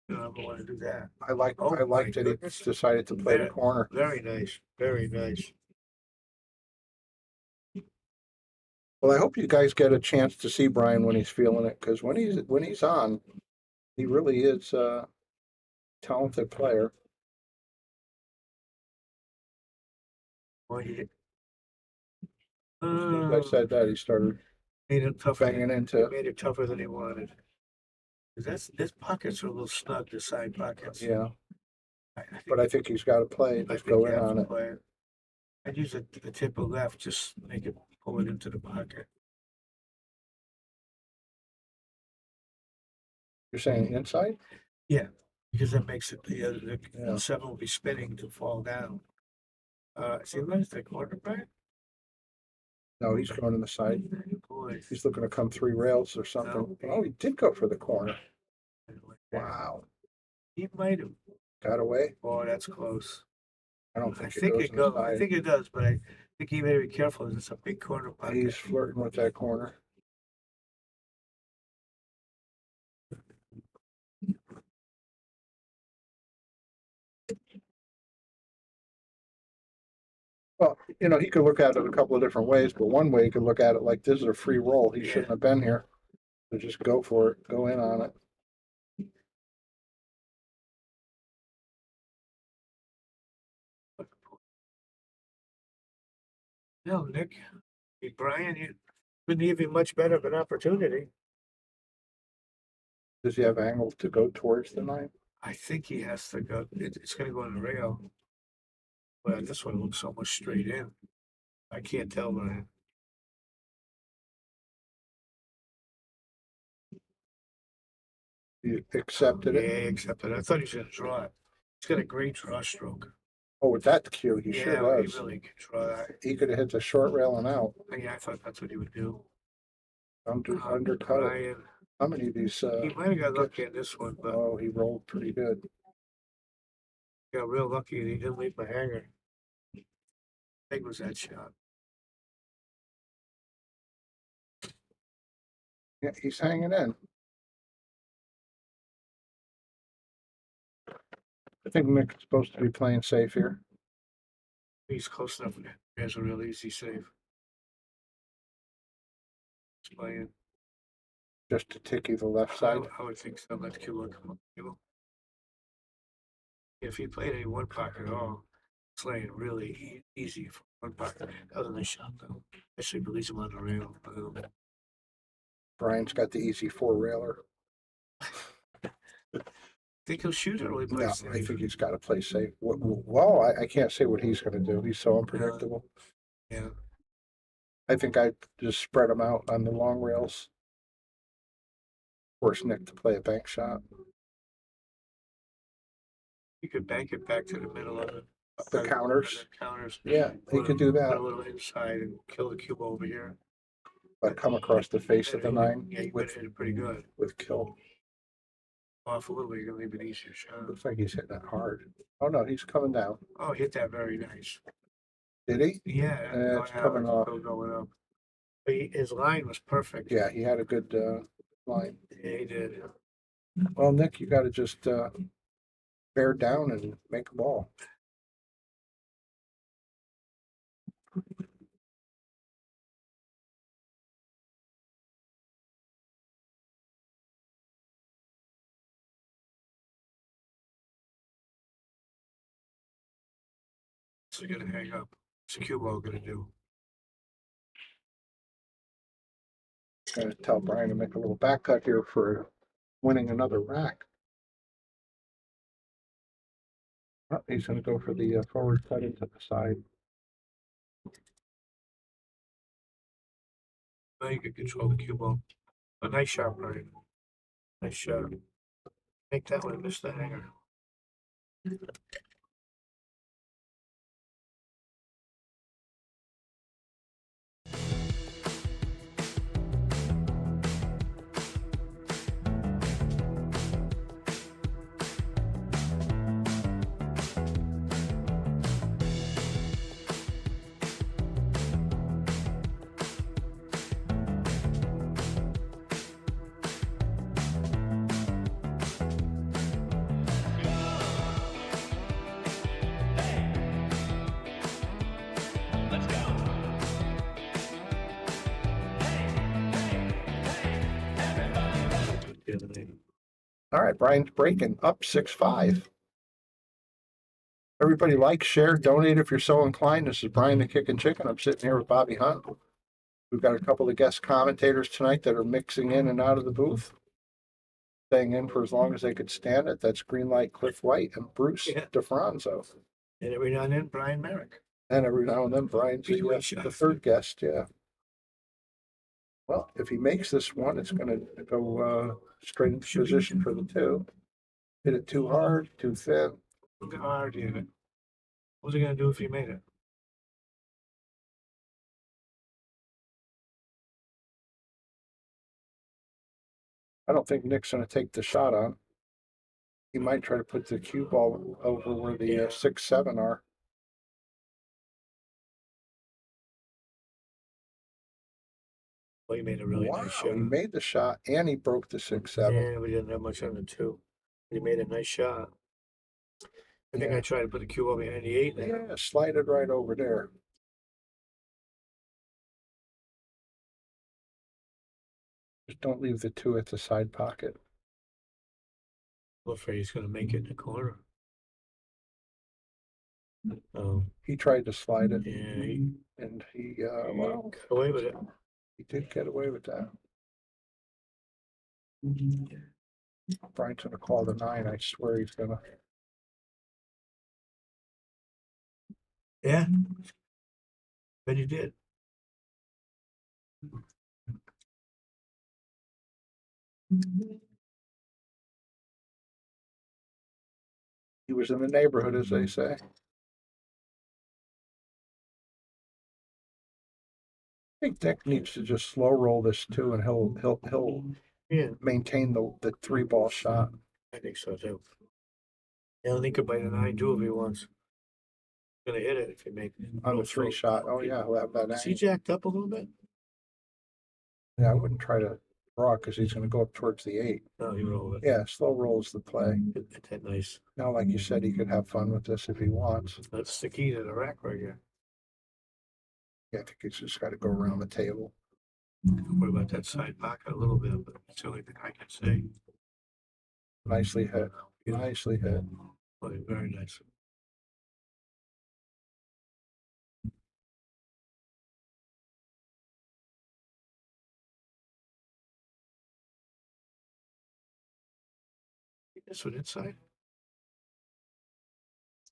You don't ever want to do that. I like Oh, I like my that goodness. he decided to play the Very- corner. Very nice, very nice. Well, I hope you guys get a chance to see Brian when he's feeling it, because when he's on, he really is a talented player. Boy, he As I said that, he started made it tougher. banging He into. made it tougher than he wanted. 'Cause his pockets are a little snug, the side pockets. Yeah, I think, but I think he's got to play. I Just think go you in have on to it. play it. I'd use the tip of left, just make it pull it into the pocket. You're saying inside? Yeah, because that makes it the Yeah. 7 will be spinning to fall down. See, where's the corner, Brian? No, he's going in the side. Boy, He's looking to come 3 rails or something. Oh, he did go for the corner. Wow, he might have. got away. Oh, that's close. I don't I think it think goes it in the goes. I side. think it does, but I think he may be careful. It's a big corner pocket. He's flirting with that corner. Well, he could look at it a couple of different ways, but one way he could look at it like this is a free roll. He shouldn't have been here. So just go for it. Go in on it. No, Nick, hey, Brian, you couldn't give him much better of an opportunity. Does he have angle to go towards the 9? I think he has to go. It's going to go on the rail. But this one looks almost straight in. I can't tell, Brian. You accepted Yeah, it? accepted. I thought he was going to draw it. He's got a great draw stroke. Oh, with that cue, he yeah, sure he does. really can draw that. He could have hit the short rail and out. Yeah, I thought that's what he would do. Undercut it. Brian, How many of these? he might have got lucky on this one, but Oh, he rolled pretty good. got real lucky and he didn't leave my hanger. Big was that shot. Yeah, he's hanging in. I think Nick's supposed to be playing safe here. He's close enough. He has a real easy save. He's playing. Just to tick you the left I, side. I would think so. Let Cuba come up. If he played any one pocket at all, it's laying really easy for one pocket. Other than shot though, I should release him on the rail. Brian's got the easy 4-railer. Think he'll shoot it or will he play No, safe? I think he's got to play safe. Well, I can't say what he's going to do. He's so unpredictable. Yeah. I think I just spread him out on the long rails. Force Nick to play a bank shot. You could bank it back to the middle of it. The counters. Counters. Yeah, he could do Put that. a little inside and kill the cube over here. But come across the face of the 9 Yeah, you would hit it pretty good. with kill. Off a little bit, you're gonna leave an easier shot. Looks like he's hitting it hard. Oh no, he's coming down. Oh, hit that very nice. Did he? Yeah, It's coming off. still going up. But his line was perfect. Yeah, he had a good line. Yeah, he did. Well, Nick, you got to just bear down and make a ball. So you're gonna hang up. What's the cue ball gonna do? Going to tell Brian to make a little back cut here for winning another rack. Oh, he's going to go for the forward cut into the side. Now you can control the cue ball. A nice shot, Brian. Nice shot. Make that one, miss the hanger. All right, Brian's breaking up 6-5. Everybody like, share, donate if you're so inclined. This is Brian the Kickin' Chicken. I'm sitting here with Bobby Hunt. We've got a couple of guest commentators tonight that are mixing in and out of the booth, staying in for as long as they could stand it. That's Greenlight Cliff White and Bruce DeFranzo. And every now and then, Brian Marek. And every now and then, Brian's the third guest, yeah. Well, if he makes this one, it's going to go straight into position for the two. Hit it too hard, too thin. Look how hard you hit it. What's he going to do if he made it? I don't think Nick's going to take the shot on. He might try to put the cue ball over where the 6-7 are. Well, he made a really nice shot. He made the shot and he broke the 6-7. Yeah, we didn't have much on the 2. He made a nice shot. I think I tried to put the cue ball behind the 8. Yeah, slide it right over there. Just don't leave the 2 at the side pocket. I'm afraid he's going to make it in the corner. Oh, He tried to slide it. yeah, And he got away with it. he did get away with that. Brian's gonna call the 9. I swear he's gonna. Yeah. Bet you did. He was in the neighborhood, as they say. I think Nick needs to just slow roll this too, and he'll Yeah, maintain the 3-ball shot. I think so too. He'll think about the 9 too if he wants. Gonna hit it if he makes it. On the 3 shot. Oh yeah, he'll have that Is he angle. jacked up a little bit? Yeah, I wouldn't try to draw because he's gonna go up towards the 8. No, he rolled it. Yeah, slow roll's the play. Hit that nice. Now, like you said, he could have fun with this if he wants. That's the key to the rack right here. Yeah, I think he's just got to go around the table. Worry about that side pocket a little bit, but that's the only thing I can say. Nicely hit. Nicely hit. Oh, very nice. This one inside.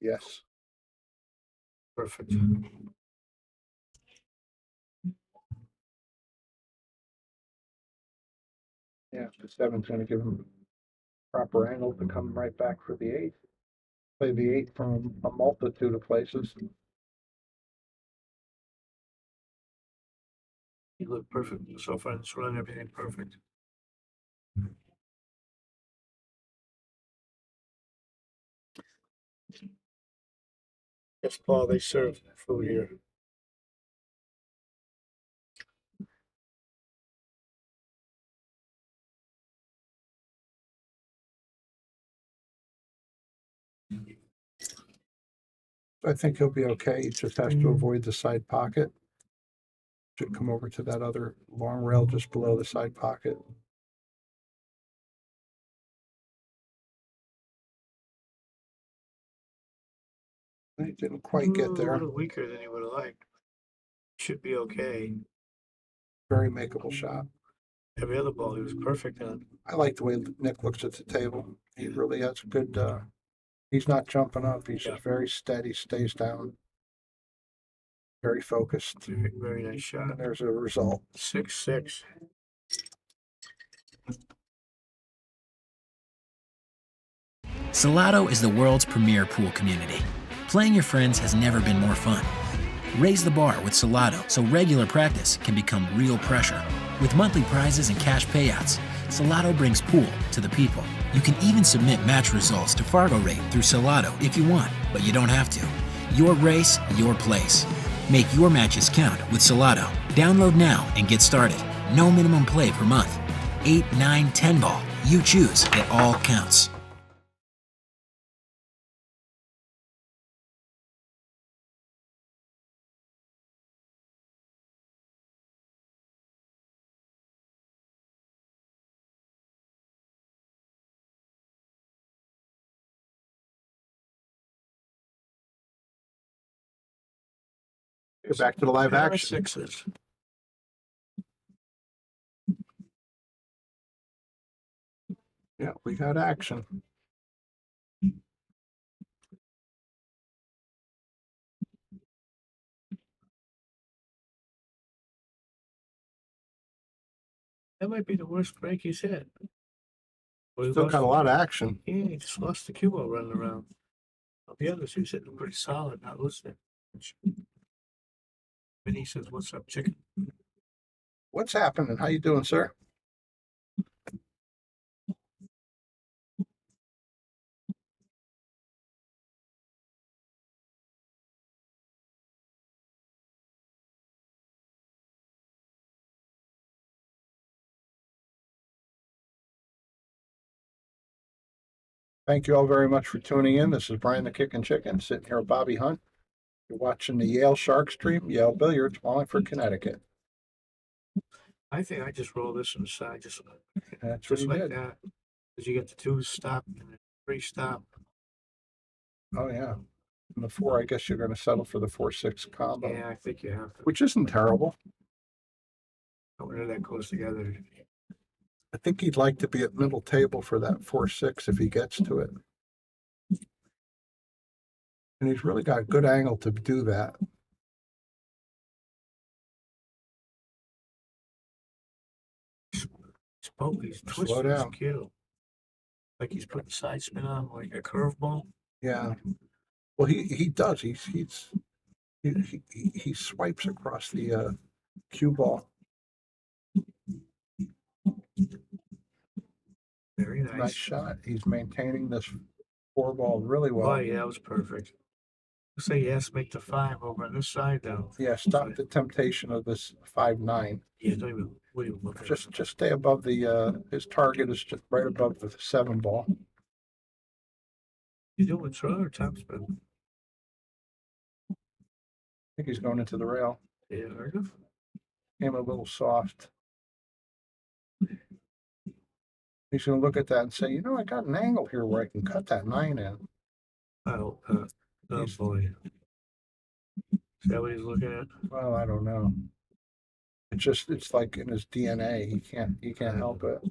Yes. Perfect. Yeah, the 7's going to give him proper angle to come right back for the 8. Play the 8 from a multitude of places. He looked perfect so far. This run, everything perfect. Yes, Paul, they serve food here. I think he'll be okay. He just has to avoid the side pocket. Should come over to that other long rail just below the side pocket. He didn't quite get A there. little weaker than he would have liked. Should be okay. Very makeable shot. Every other ball he was perfect on. I like the way Nick looks at the table. He really has a good, he's not jumping up. He's just very steady, stays down. Very focused. Very nice shot. And there's a result. 6-6. Salado is the world's premier pool community. Playing your friends has never been more fun. Raise the bar with Salado so regular practice can become real pressure. With monthly prizes and cash payouts, Salado brings pool to the people. You can even submit match results to Fargo Rate through Salado if you want, but you don't have to. Your race, your place. Make your matches count with Salado. Download now and get started. No minimum play per month. 8, 9, 10 ball. You choose. It all counts. Get back to the live Pair of action. sixes. Yeah, we got action. That might be the worst break he's had. Well, he Still lost- got a lot of action. Yeah, he just lost the cue ball running around. I'll be honest, he was hitting pretty solid, not listening. And he says, "What's up, chicken?" What's happening? How you doing, sir? Thank you all very much for tuning in. This is Brian the Kickin' Chicken, sitting here with Bobby Hunt. You're watching the Yale Shark stream, Yale Billiards, Wallingford, Connecticut. I think I just roll this on the side, just That's what he like did. that. Because you get the 2 stop and the 3 stop. Oh, yeah. And the 4, I guess you're going to settle for the 4-6 combo, Yeah, I think you have to. which isn't terrible. Whenever that goes together. I think he'd like to be at middle table for that 4-6 if he gets to it. And he's really got a good angle to do that. He's twisting his down. cue. Like he's putting side spin on like a curveball. Yeah. Well, he does. He swipes across the cue ball. Very Nice nice. shot. He's maintaining this 4 ball really well. Oh, yeah, that was perfect. Say yes, make the 5 over on this side though. Yeah, stop the temptation of this 5-9. Yeah, don't even, what even look at Just stay above the his target is just right above the 7 ball. You doing draw or top spin? I think he's going into the rail. Yeah, fair enough. Came a little soft. He's going to look at that and say, you know, I got an angle here where I can cut that 9 in. I hope not. Oh He's- boy. Is that what he's looking at? Well, I don't know. It's like in his DNA. He can't help it.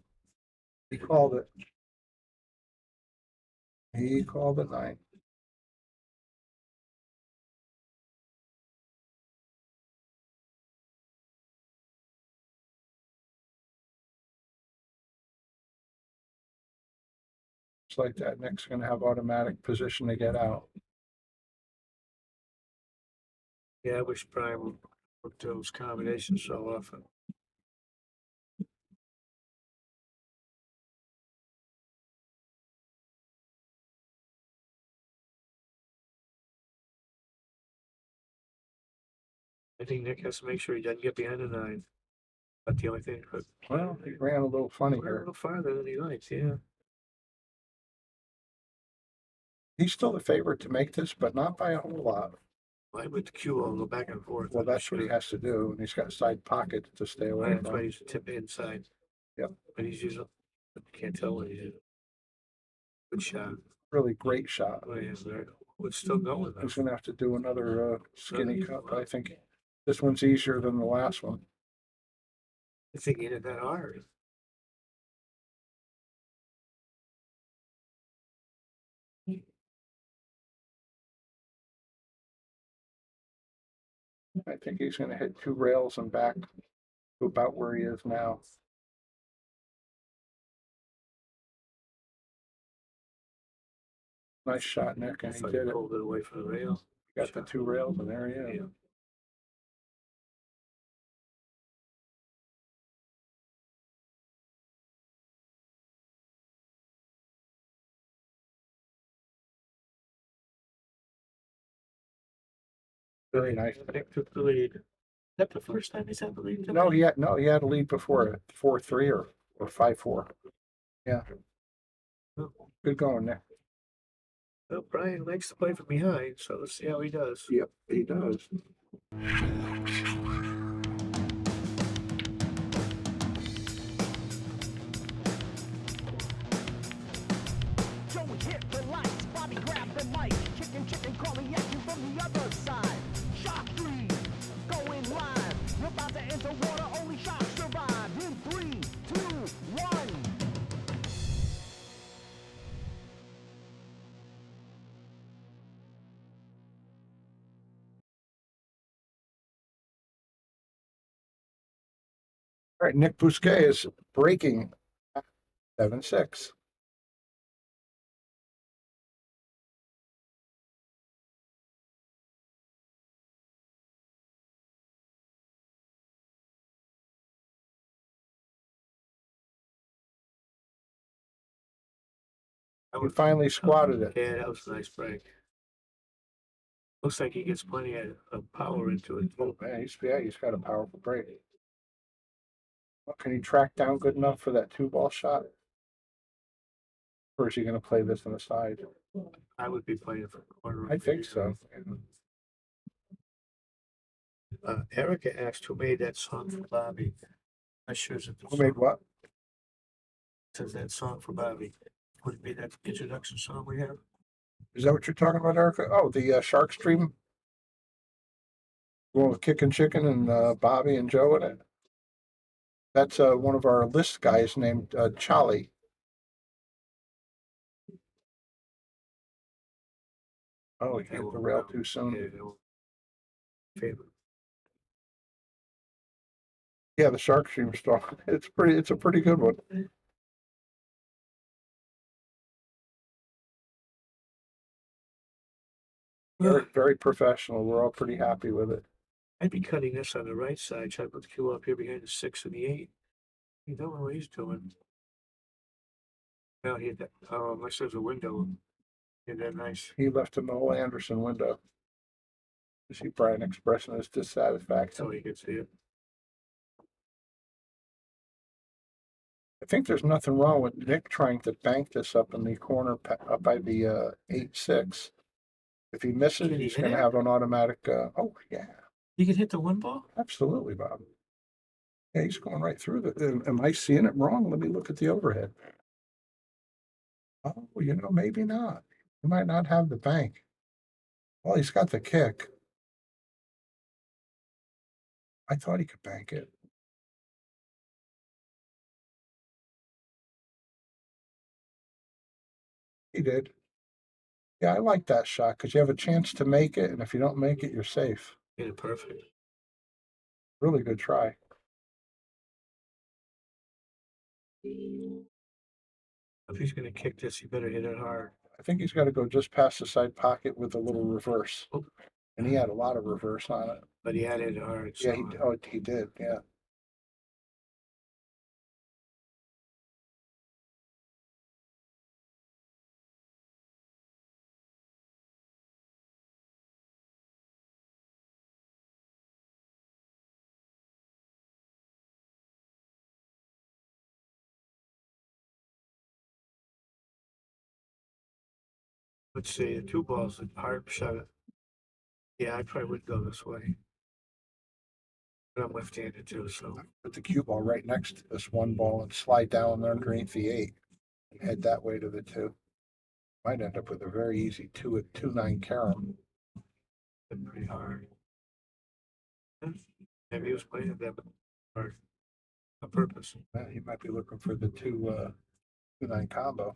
He called it. He called it 9. It's like that. Nick's going to have automatic position to get out. Yeah, I wish Brian would work those combinations so often. I think Nick has to make sure he doesn't get behind the 9. That's the only thing. But Well, he ran a little funny a here. little farther than he likes, yeah. He's still the favorite to make this, but not by a whole lot. Why would the cue all go back and forth? Well, that's what he has to do, and he's got a side pocket to stay away That's why from. he's tip inside. Yep. But he's using, can't tell what he's using. Good shot. Really great shot. Oh, yeah, there. Oh, it's still going though. He's going to have to do another skinny cut, but I think this one's easier than the last one. I think he hit it that hard. I think he's going to hit 2 rails and back to about where he is now. Nice shot, Nick, and he did it. Pulled it away from the rail. Got the 2 rails, and there he is. Yeah. Very nice. Nick took the lead. Is that the first time he's had the lead? No, he had a lead before it, 4-3 or 5-4. Yeah. Good going, Nick. Well, Brian likes to play from behind, so let's see how he does. Yep, he does. Joey hit the lights, Bobby grabbed the mic, chicken calling at you from the other side. Shock 3, going live. You're about to enter water, only shock survive. In 3, 2, 1. All right, Nick Bousquet is breaking 7-6. He finally squatted it. Yeah, that was a nice break. Looks like he gets plenty of power into it. Oh, man, he's got a powerful break. Well, can he track down good enough for that 2-ball shot? Or is he going to play this on the side? I would be playing for the corner. I think so. Erica asked who made that song for Bobby. Not sure if Who made what? says that song for Bobby. Would it be that introduction song we have? Is that what you're talking about, Erica? Oh, the Shark Stream? Going with Kickin' Chicken and Bobby and Joe in it? That's one of our list guys named Charlie. Oh, he hit the rail too soon. Favorite. Yeah, the Shark Stream song. It's a pretty good one. Very, very professional. We're all pretty happy with it. I'd be cutting this on the right side, try to put the cue up here behind the 6 and the 8. You don't know what he's doing. Now he hit that. Oh, unless there's a window. Hit that nice. He left a Noel Anderson window. You see Brian expressing his dissatisfaction. So he could see it. I think there's nothing wrong with Nick trying to bank this up in the corner up by the 8-6. If he misses, Can he he's hit going to it? have an automatic. Oh, yeah. He could hit the 1 ball? Absolutely, Bob. Yeah, he's going right through the. Am I seeing it wrong? Let me look at the overhead. Oh, maybe not. He might not have the bank. Well, he's got the kick. I thought he could bank it. He did. Yeah, I like that shot because you have a chance to make it, and if you don't make it, you're safe. Hit it perfect. Really good try. If he's going to kick this, he better hit it hard. I think he's got to go just past the side pocket with a little reverse. Oh. And he had a lot of reverse on it. But he had it hard. Yeah, So he did. Yeah. let's see, 2 balls, a hard shot. Yeah, I probably would go this way. But I'm left-handed too, so. Put the cue ball right next to this 1 ball and slide down underneath the 8 and head that way to the 2. Might end up with a very easy 2-9 carom. Pretty hard. Maybe he was playing it that hard on purpose. He might be looking for the 2-9 combo.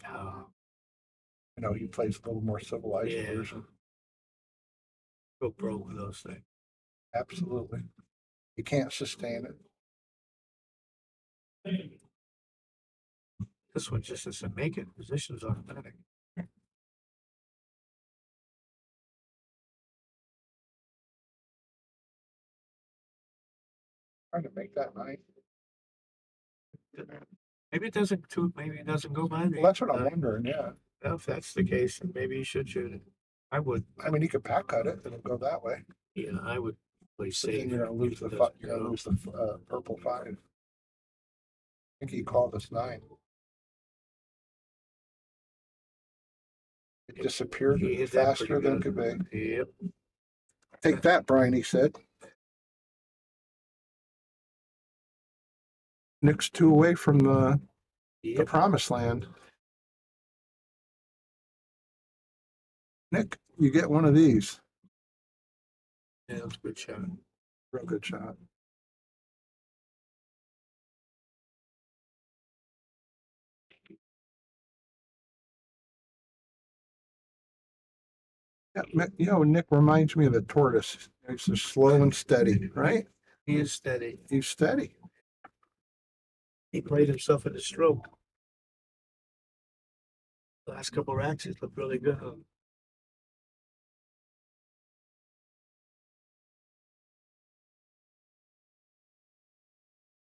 Oh, He plays a little more civilized Yeah. version. go broke with those things. Absolutely. You can't sustain it. This one just doesn't make it. Position's automatic. Trying to make that night. Maybe it doesn't too, maybe it doesn't go by the. Well, that's what I'm wondering, yeah. Well, if that's the case, then maybe you should shoot it. I would, I mean, you could pack cut it and it'll go that way. yeah, I would play But safe. then you're gonna lose the you're gonna lose the purple 5. I think he called us 9. It disappeared He hit that faster pretty than good. could be. Yep. Take that, Brian, he said. Nick's 2 away from the Yep. promised land. Nick, you get one of these. Yeah, that's a good shot. Real good shot. Yeah, you know, Nick reminds me of the tortoise. It's just slow and steady, right? He is steady. He's steady. He played himself into stroke. Last couple racks, he's looked really good.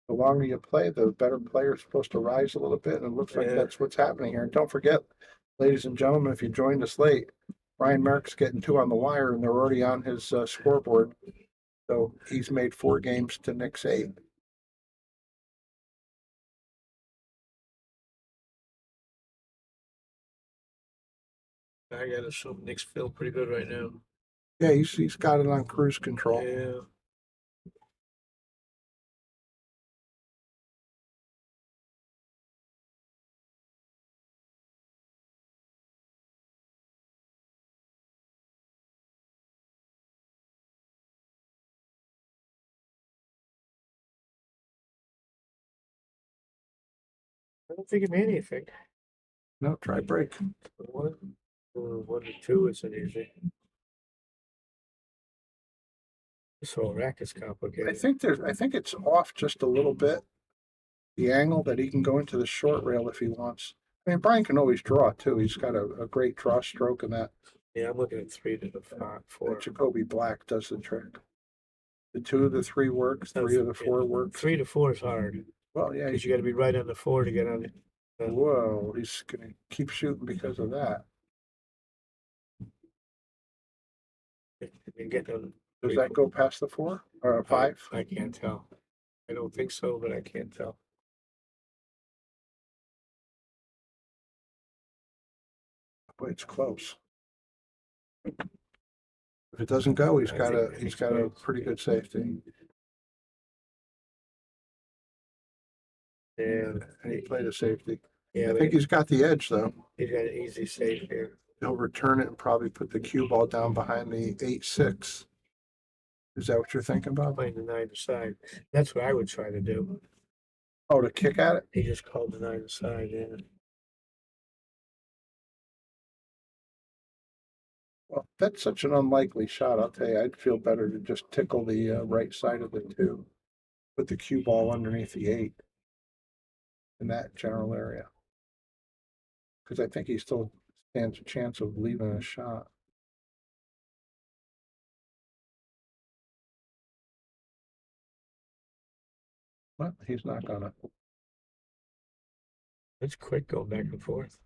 The longer you play, the better player's supposed to rise a little bit, and it looks like Yeah. that's what's happening here. And don't forget, ladies and gentlemen, if you joined us late, Brian Marek's getting 2 on the wire, and they're already on his scoreboard. So he's made 4 games to Nick's 8. I gotta assume Nick's feel pretty good right now. Yeah, he's got it on cruise control. Yeah. I don't think it made anything. No, try break. 1 to 2 isn't easy. This whole rack is complicated. I think it's off just a little bit. The angle that he can go into the short rail if he wants. I mean, Brian can always draw too. He's got a great draw stroke in that. Yeah, I'm looking at 3 to the 4. Jacoby Black does the trick. The 2 of the 3 work, 3 of the 4 work. 3 to 4 is hard. Well, yeah, Because you gotta be right on the 4 to get on it. whoa, he's gonna keep shooting because of that. And get on. Does that go past the 4 or 5? I can't tell. I don't think so, but I can't tell. But it's close. If it doesn't go, he's I got think a it's pretty good safety. Yeah. And he played a safety. Yeah, I think he's got the edge though. he's got an easy save here. He'll return it and probably put the cue ball down behind the 8-6. Is that what you're thinking about? Playing the 9 aside. That's what I would try to do. Oh, to kick at it? He just called the 9 aside, yeah. Well, that's such an unlikely shot. I'll tell you, I'd feel better to just tickle the right side of the 2. Put the cue ball underneath the 8 in that general area. Because I think he still stands a chance of leaving a shot. But he's not gonna. It's quick going back and forth.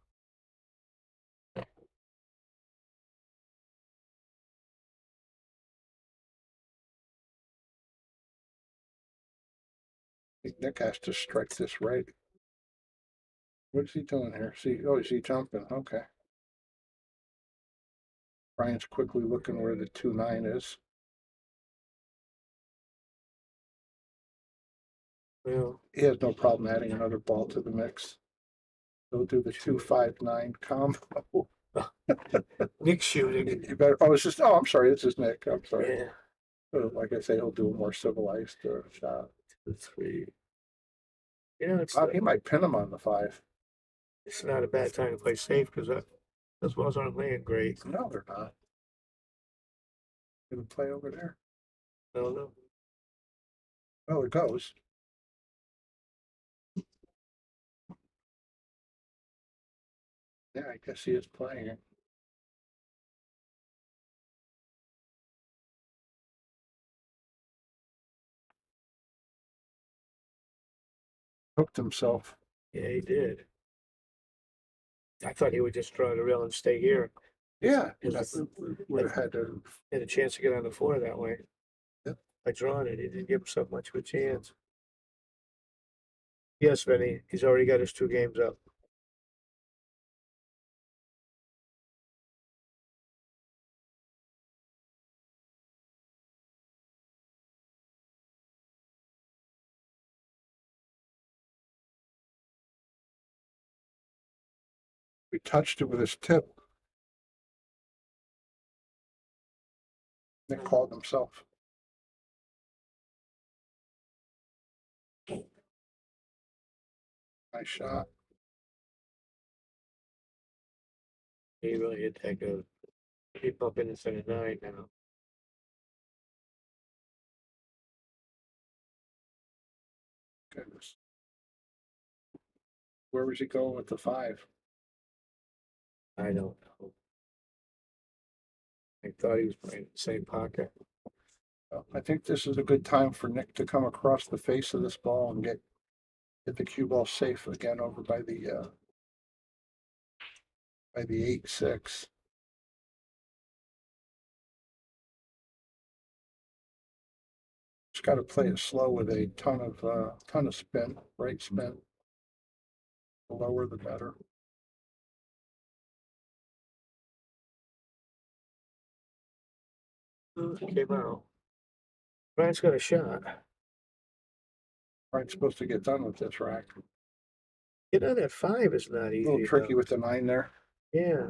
Nick has to strike this right. What is he doing here? See, oh, is he jumping? Okay. Brian's quickly looking where the 2-9 is. Well, He has no problem adding another ball to the mix. He'll do the 2-5-9 combo. Nick's shooting. You better. Oh, it's just. Oh, I'm sorry. This is Nick. I'm sorry. Yeah. Like I say, he'll do a more civilized shot. 2 to 3. You know, He might pin him on the 5. it's not a bad time to play safe because those balls aren't laying great. No, they're not. Gonna play over there. I don't know. Oh, it goes. Yeah, I guess he is playing it. Hooked himself. Yeah, he did. I thought he would just draw the rail and stay here. Yeah, Yes. would have had to. Had a chance to get on the floor that way. Yep. By drawing it, he didn't give himself much of a chance. Yes, Vinny, he's already got his 2 games up. He touched it with his tip. Nick called himself. Nice shot. He really hit that good. He bump in instead of 9 now. Goodness. Where was he going with the 5? I don't know. I thought he was playing the same pocket. Well, I think this is a good time for Nick to come across the face of this ball and get the cue ball safe again over by the 8-6. Just got to play it slow with a ton of spin, right spin. The lower the better. Came out. Brian's got a shot. Right, supposed to get done with this rack. Get on that 5 is not A easy. little tricky though. with the 9 there. Yeah.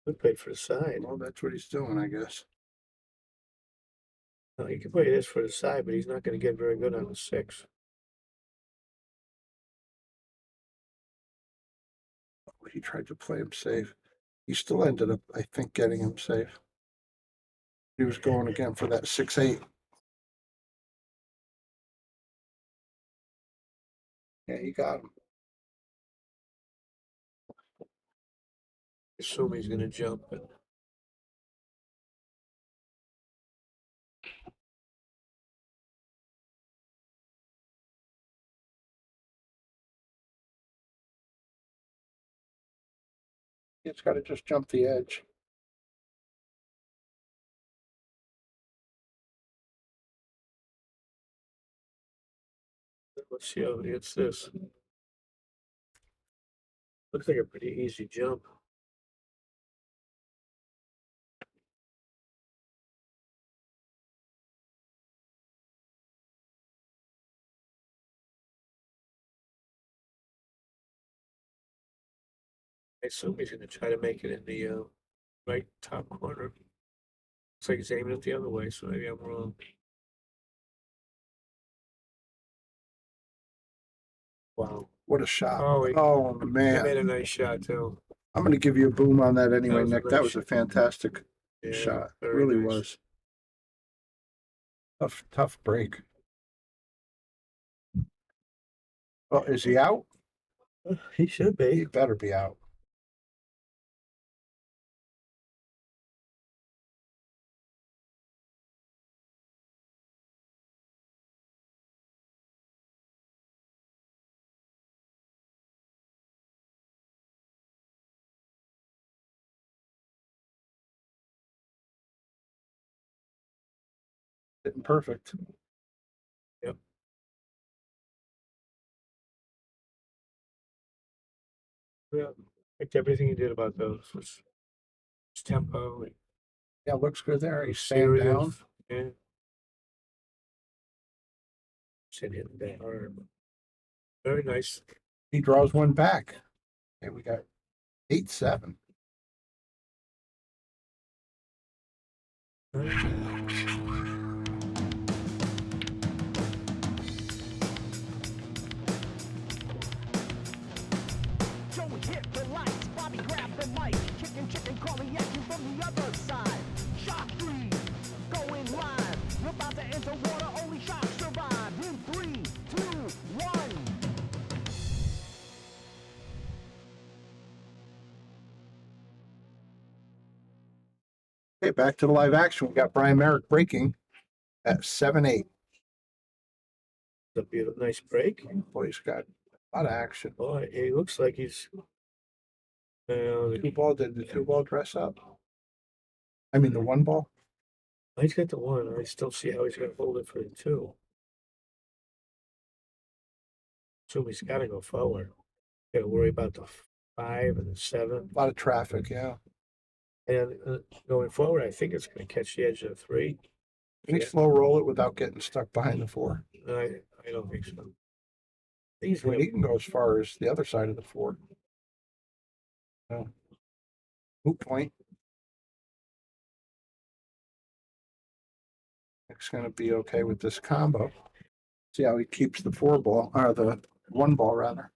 We played for the side. Well, that's what he's doing, I guess. No, he can play this for the side, but he's not going to get very good on the 6. He tried to play him safe. He still ended up, I think, getting him safe. He was going again for that 6-8. Yeah, he got him. Assume he's going to jump, but It's got to just jump the edge. let's see how he hits this. Looks like a pretty easy jump. I assume he's going to try to make it in the right top corner. Looks like he's aiming it the other way, so maybe I'm wrong. Wow. What a shot. Oh, he Oh, made man. a nice shot, too. I'm going to give you a boom on that anyway, was a Nick. nice That was a shot. fantastic Yeah, shot. very Really nice. was. Tough break. Well, is he out? He should He be. better be out. Hitting perfect. Yep. Yeah. I think everything he did about those was his tempo. And Yeah, looks good there. He's staying down. serious. Yeah. Should hit that hard. Very nice. He draws one back. Okay, we got 8-7. Joey hit the lights, Bobby grabbed the mic, chicken calling at you from the other side. Shot 3, We're about to enter water, only sharks survive. In 3, 2, 1. Okay, back to the live action. We got Brian Merrick breaking at 7-8. A beautiful, nice break. Boy, he's got a lot of action. Boy, he looks like he's. Did the two ball dress up? I mean, the one ball? He's got the one. I still see how he's going to hold it for the two. So he's got to go forward. Got to worry about the 5 and the 7. A lot of traffic, yeah. And going forward, I think it's going to catch the edge of the 3. Can he slow roll it without getting stuck behind the 4? I don't think so. I mean, he can go as far as the other side of the 4. So, moot point. It's going to be okay with this combo. See how he keeps the 4 ball, or the 1 ball rather.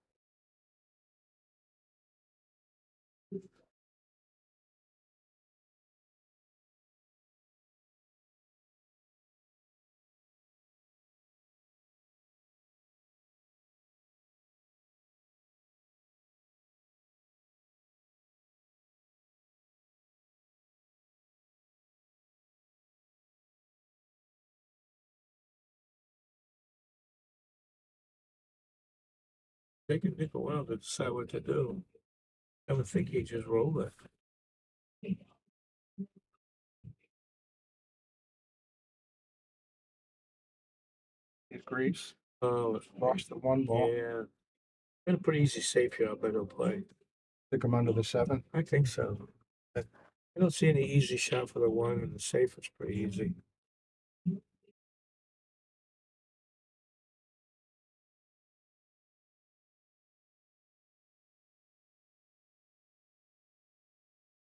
Taking Nick a while to decide what to do. I would think he just rolled it. He agrees. Oh, Lost the 1 ball. yeah. Got a pretty easy safe here. I bet he'll play. Stick him under the 7. I think so. I don't see any easy shot for the 1, and the safe is pretty easy.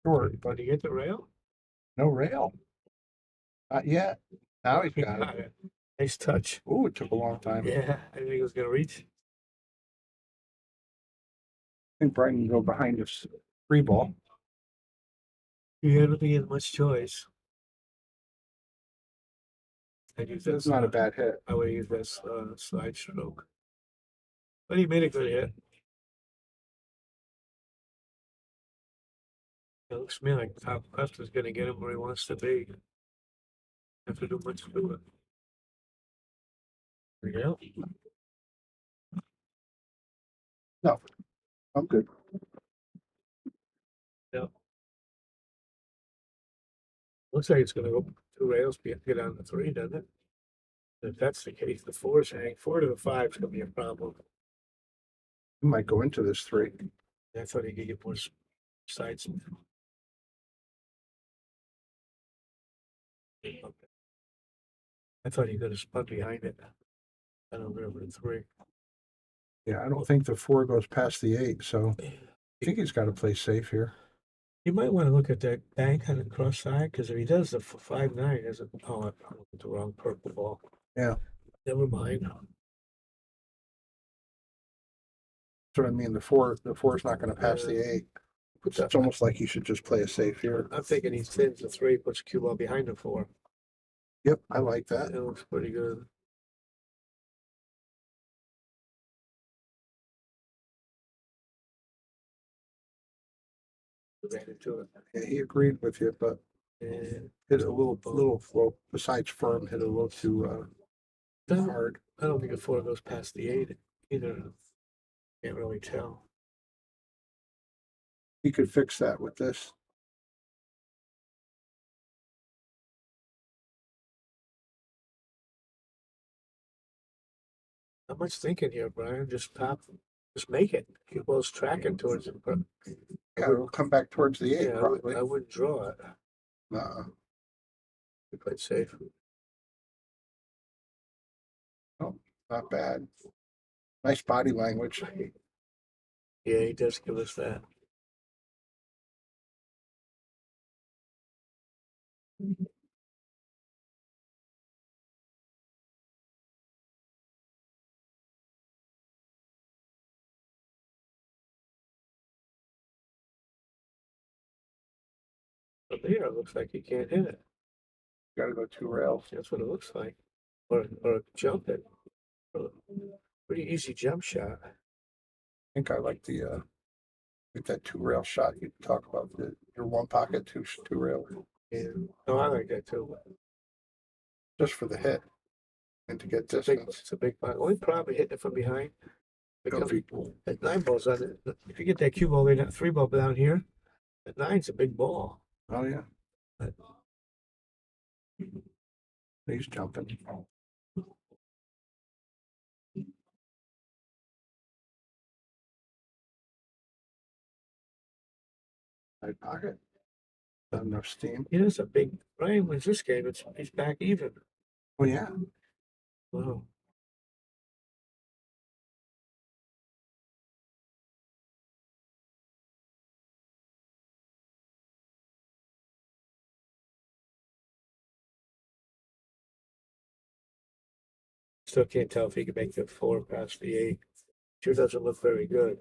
Short, But but you get the rail? no rail. Not yet. Now he's He got got it. it. Nice touch. Ooh, it took a long time. Yeah, I think he was gonna reach. I think Brian can go behind his 3 ball. Yeah, I don't think he had much choice. I'd use That's that. not a bad hit. I would use that slide stroke. But he made a good hit. It looks to me like top left is gonna get him where he wants to be. Have to do much to it. There you go. No, I'm good. Looks like it's gonna go 2 rails, get on the 3, doesn't it? If that's the case, the 4's hang. 4 to the 5 is gonna be a problem. He might go into this 3. I thought he could get more sides. I thought he could have spun behind it. I don't remember the 3. Yeah, I don't think the 4 goes past the 8, so I think he's got to play safe here. You might want to look at that bank on the cross side, because if he does the 5-9, there's a I'm looking at the wrong purple ball. Yeah. Never mind. That's what I mean. The 4 is not going to pass the 8. It's almost like he should just play a safe here. I'm thinking he thins the 3, puts a cue ball behind the 4. Yep, I like that. It looks pretty good. Ran into it. Yeah, he agreed with you, but And hit a little, well, besides firm, hit a little too hard. I don't think a 4 goes past the 8 either. Can't really tell. He could fix that with this. Not much thinking here, Brian. Just make it. Cue ball's tracking towards it. But Yeah, it'll come back towards the 8 yeah, probably. I wouldn't draw it. We played safe. Oh, not bad. Nice body language. Yeah, he does give us that. But there, it looks like he can't hit it. Gotta go 2 rails. That's what it looks like. Or jump it. Pretty easy jump shot. I think I like the with that 2 rail shot you talk about, your one pocket, two rail, Yeah. No, I like that too. just for the hit and to get It's a big, distance. it's a big part. Only problem hitting it from behind. Goes Because at 9 balls on it, if you get that cue ball, right down, 3 ball down here, at 9's a big ball. Oh yeah, But he's jumping. Side pocket. Not enough steam. you know, it's a big. Brian wins this game. He's back even. Oh yeah. Wow. Still can't tell if he can make the 4 past the 8. Sure doesn't look very good.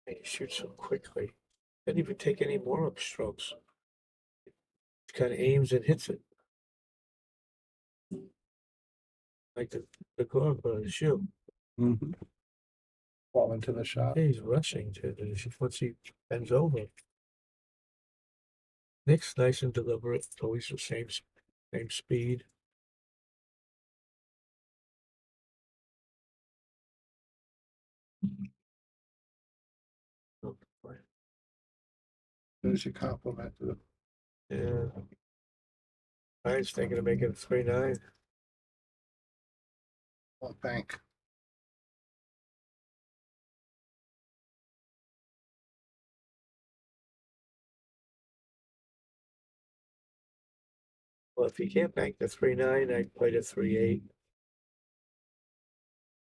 And he shoots so quickly. Didn't even take any more up strokes. Just kind of aims and hits it. Like the glove on his shoe. Mm-hmm. Fall into the shot. Yeah, he's rushing to the once he bends over. Nick's nice and deliberate, always the same speed. Oh, boy. There's your compliment to the Yeah. Ryan's thinking of making it 3-9. bank. Well, if you can't bank the 3-9, I'd play the 3-8.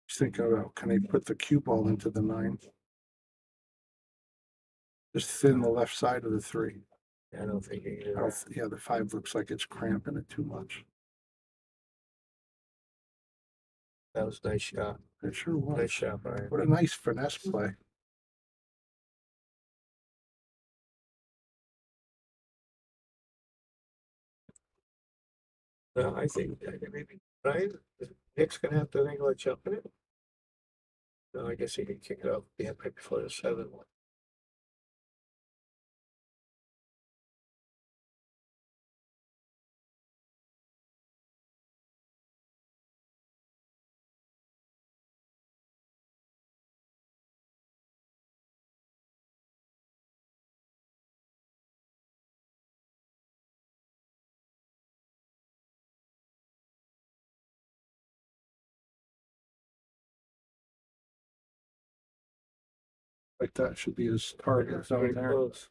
Just thinking about, can they put the cue ball into the 9? Just thin the left side of the 3. I don't think he can do Oh, that. yeah, the 5 looks like it's cramping it too much. That was a nice shot. It sure was. Nice shot, Brian. What a nice finesse play. No, I think maybe Brian, Nick's gonna have to think about jumping it. No, I guess he can kick it out. Yeah, right before the 7. Like that should be his target zone Very there. close.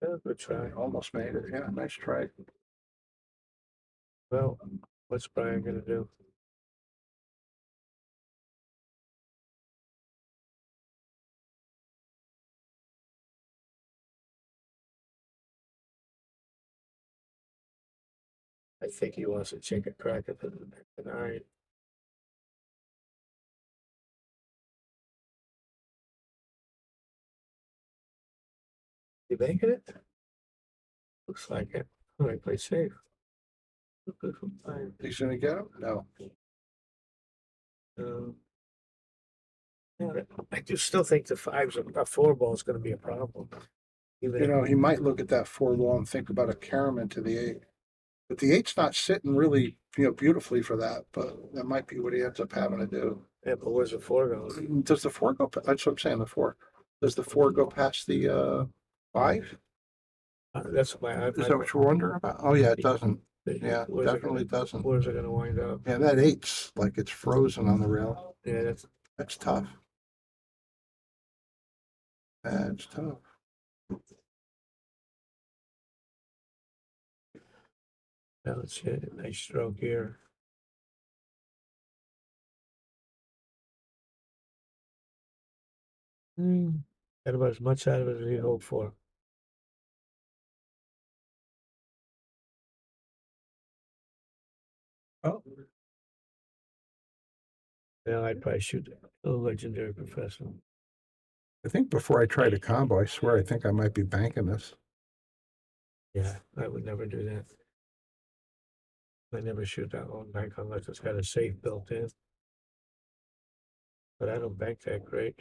Yeah, good try. Almost made it. Yeah, nice try. Well, what's Brian gonna do? I think he wants to take a crack at the 9. You making it? Looks like it. All right, play safe. Look good from Brian. He's gonna get him? No. Yeah, I do still think the 5's a 4 ball is going to be a problem. Even You know, he might look at that 4 ball and think about a carom into the 8. But the 8's not sitting really, beautifully for that, but that might be what he ends up having to do. yeah, but where's the 4 going? Does the 4 go, that's what I'm saying, the 4. Does the 4 go past the 5? That's my. Is that what you're wondering about? Oh, yeah, it doesn't. Yeah, Where's it definitely gonna, doesn't. Where's it going to wind up? Yeah, that 8's like it's frozen on the rail. Yeah, That's tough. That's tough. now let's hit a nice stroke here. Got about as much out of it as he'd hoped for. Oh, Yeah, I'd probably shoot a legendary professor. I think before I try to combo, I swear I think I might be banking this. Yeah, I would never do that. I never shoot that long bank unless it's got a safe built in. But I don't bank that great.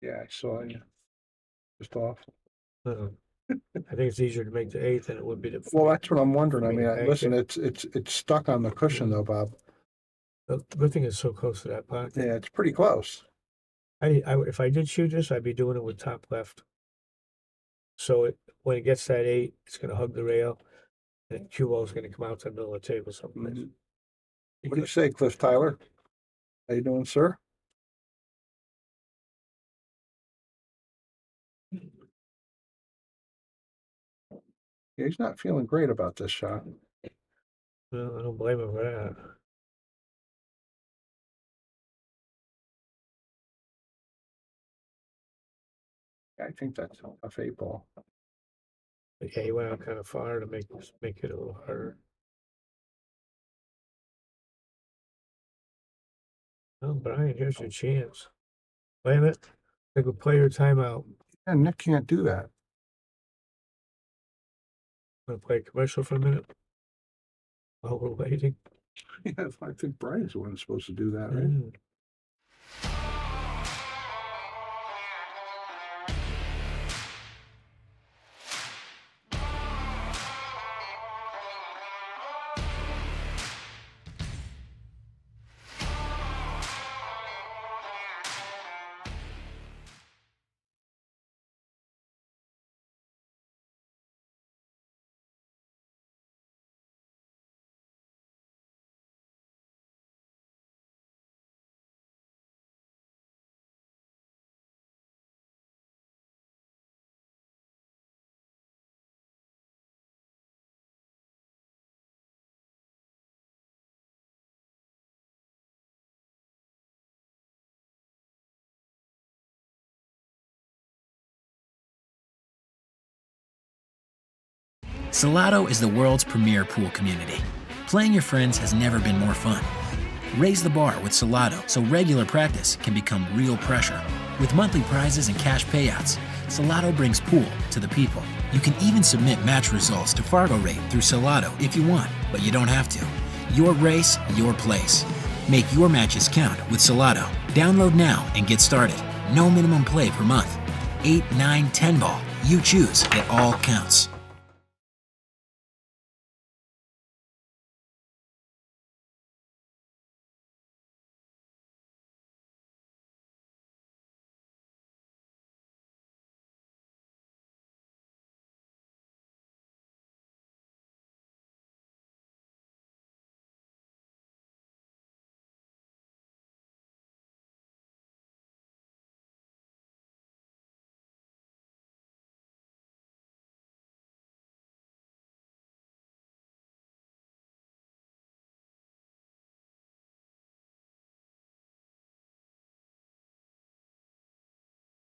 Yeah, I saw you. Just off. I think it's easier to make the 8th than it would be to. Well, that's what I'm wondering. I me to mean, bank listen, it. it's stuck on the cushion though, Bob. The good thing is so close to that pocket. Yeah, it's pretty close. If I did shoot this, I'd be doing it with top left. So when it gets that 8, it's going to hug the rail, and cue ball is going to come out to the middle of the table someplace. Mhm. What do you say, Cliff Tyler? How you doing, sir? Yeah, he's not feeling great about this shot. Well, I don't blame him for that. I think that's a tough 8-ball. But yeah, he went out kind of far to make it a little harder. Oh, Brian, here's your chance. Wait a minute. Take a player timeout. Yeah, Nick can't do that. Want to play a commercial for a minute? While we're waiting. Yeah, I think Brian's the one supposed to do that, right? Mm. Salado is the world's premier pool community. Playing your friends has never been more fun. Raise the bar with Salado so regular practice can become real pressure. With monthly prizes and cash payouts, Salado brings pool to the people. You can even submit match results to Fargo Rate through Salado if you want, but you don't have to. Your race, your place. Make your matches count with Salado. Download now and get started. No minimum play per month. 8, 9, 10 ball. You choose. It all counts.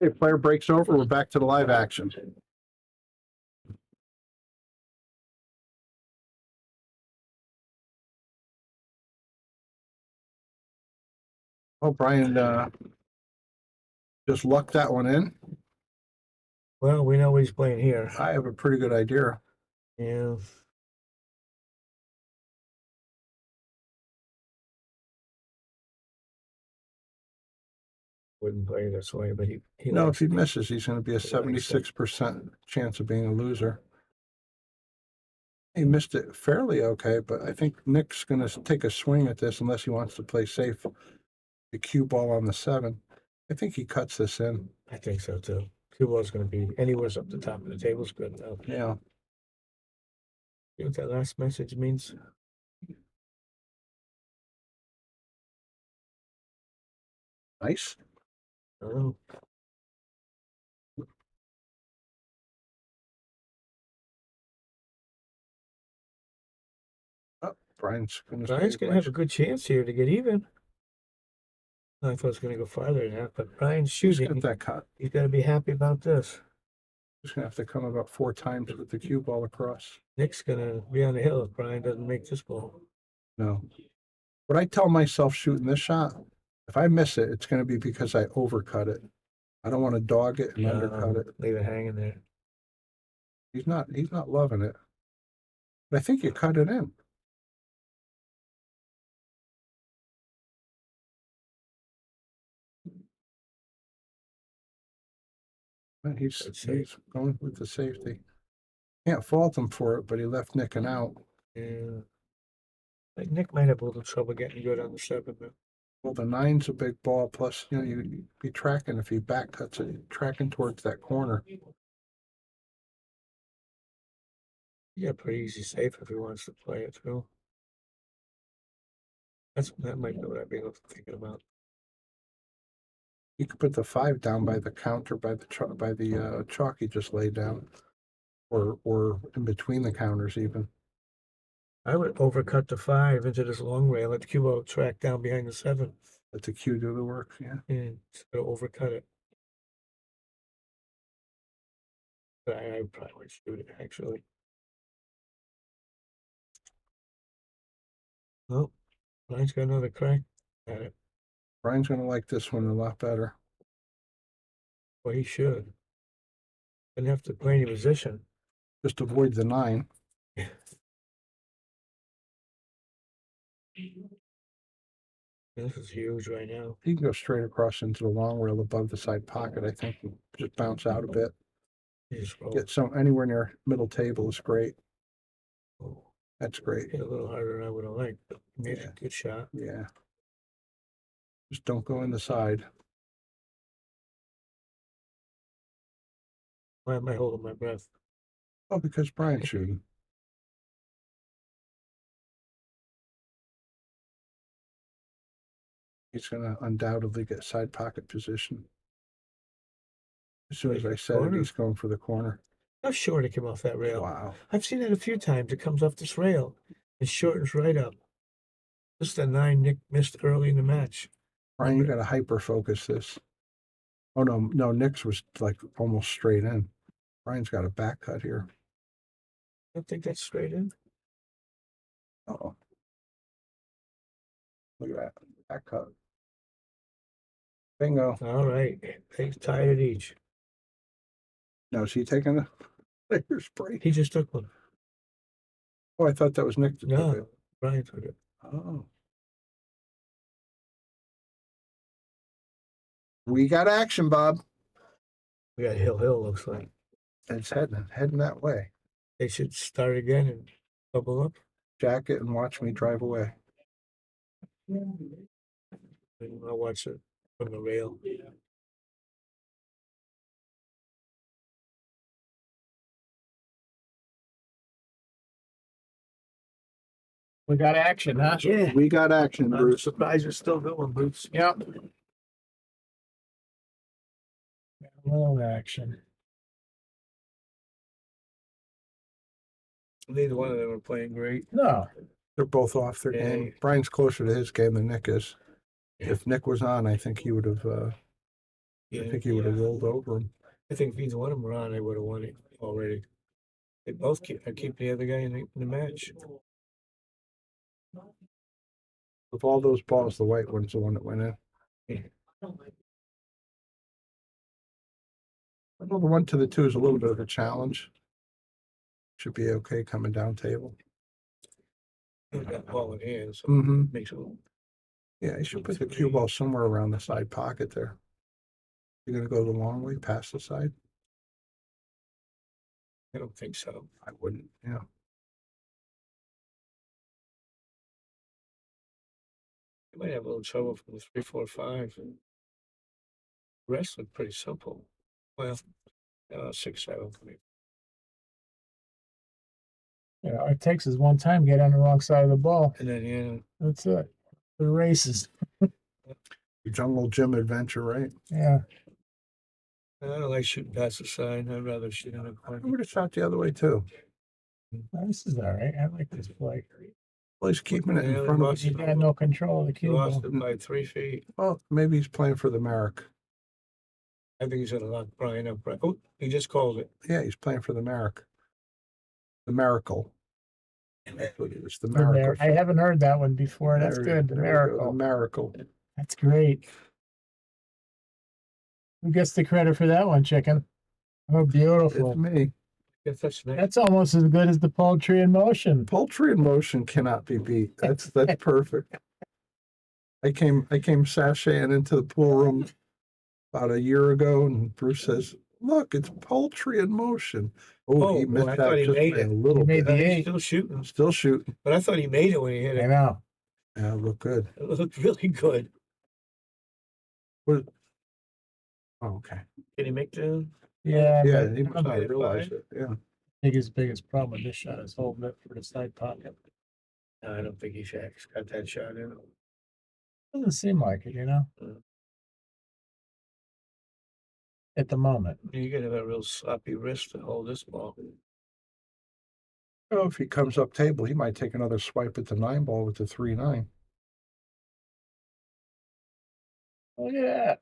Okay, player breaks over. We're back to the live action. Oh, Brian just lucked that one in. Well, we know what he's playing here. I have a pretty good idea. Yeah. Wouldn't play this way, but he No, likes if he it. misses, he's going to be a He likes it. 76% chance of being a loser. He missed it fairly okay, but I think Nick's going to take a swing at this unless he wants to play safe. The cue ball on the 7. I think he cuts this in. I think so too. Cue ball's going to be anywhere up the top of the table is good enough. Yeah. You know what that last message means? Nice. I don't know. Oh, Brian's going Brian's going to have a good chance here to get even. I thought it was gonna go farther than that, but Brian's She's shooting. got that cut. He's gotta be happy about this. He's gonna have to come about 4 times with the cue ball across. Nick's gonna be on the hill if Brian doesn't make this ball. No. What I tell myself shooting this shot, if I miss it, it's gonna be because I overcut it. I don't want to dog it and undercut it. Leave it hanging there. He's not loving it. But I think you cut it in. And he's going with the safety. Can't fault him for it, but he left nicking out. Yeah. Like Nick might have a little trouble getting good on the 7, though. Well, the 9's a big ball. Plus, you'd be tracking if he back cuts it, tracking towards that corner. Yeah, pretty easy safe if he wants to play it through. That might be what I'd be thinking about. You could put the 5 down by the counter by the chalk he just laid down, or in between the counters even. I would overcut the 5 into this long rail, let the cue ball track down behind the 7. Let the cue do the work. Yeah. And sort of overcut it. But I probably would shoot it actually. Oh, Brian's got another crack at it. Brian's gonna like this one a lot better. Well, he should. Didn't have to play any position. Just avoid the 9. This is huge right now. He can go straight across into the long rail above the side pocket, I think, and just bounce out a bit. Get some anywhere near middle table is great. That's great. Hit a little harder than I would have liked, but made a good shot. Yeah. Just don't go in the side. Why am I holding my breath? Oh, because Brian's shooting. He's going to undoubtedly get side pocket position. As soon as I said it, he's going for the corner. How short it came off that rail. Wow. I've seen it a few times. It comes off this rail. It shortens right up. Just a 9 Nick missed early in the match. Brian, you got to hyper focus this. Oh, no, Nick's was like almost straight in. Brian's got a back cut here. I don't think that's straight in. Uh-oh. Look at that. Back cut. Bingo. All right. They tied it each. Now, is he taking the player's break? He just took one. Oh, I thought that was Nick that took No, it. Brian took it. Oh. We got action, Bob. We got Hill, looks like. It's heading that way. They should start again and bubble up. Jack it and watch me drive away. And I'll watch it from the rail. We got action, huh? Yeah. We got action, I'm Bruce. surprised you're still going, Bruce. Yep. A little action. Neither one of them are playing great. No. They're both off their Yeah. game. Brian's closer to his game than Nick is. Yeah. If Nick was on, I think he would have. I think he would have rolled over him. I think if either one of them were on, they would have won it already. They both keep the other guy in the match. Of all those balls, the white one's the one that went in. Yeah. Well, the 1 to the 2 is a little bit of a challenge. Should be okay coming down table. He's got the ball in hand, so Mm-hmm. it makes it a little. Yeah, you should put the cue ball somewhere around the side pocket there. You're gonna go the long way past the side? I don't think so. I wouldn't. Yeah. You might have a little trouble from the 3, 4, 5. The rest look pretty simple. Well, 6, 7 for me. Yeah, all it takes is one time get on the wrong side of the ball. And then, yeah, That's it. The races. The jungle gym adventure, right? Yeah. I don't like shooting past the side. I'd rather shoot in the I corner. would have shot the other way too. This is all right. I like this play. Well, he's keeping it in Yeah, front of lost He us. had no control of the cue He ball. lost it by 3 feet. Well, maybe he's playing for the Marek. I think he's gonna lock Brian up. Oh, he just called it. Yeah, he's playing for the Marek. The Miracle. That's what it is, the The Miracle. I haven't heard that one before. That's There- good. The there we go, miracle. The Miracle. That's great. Who gets the credit for that one, chicken? Oh, It's beautiful. me. Yes, that's nice. That's almost as good as the poultry in motion. Poultry in motion cannot be beat. That's perfect. I came sashaying into the pool room about a year ago, and Bruce says, "Look, it's poultry in motion." Oh, he Oh, missed I that thought he just made by a it. little He made bit. the He's eight. still shooting, Still shooting. but I thought he made it when he hit I it. know. Yeah, look good. It looked really good. What? Oh, okay. Did he make the? Yeah, Yeah, but he must Sorry, not realize five. it. Yeah. I think his biggest problem with this shot is holding it for the side pocket. No, I don't think he got that shot in. Doesn't seem like it, you know? Mm. At the moment. You gotta have a real sloppy wrist to hold this ball. Oh, if he comes up table, he might take another swipe at the 9 ball with the 3-9. Look at that.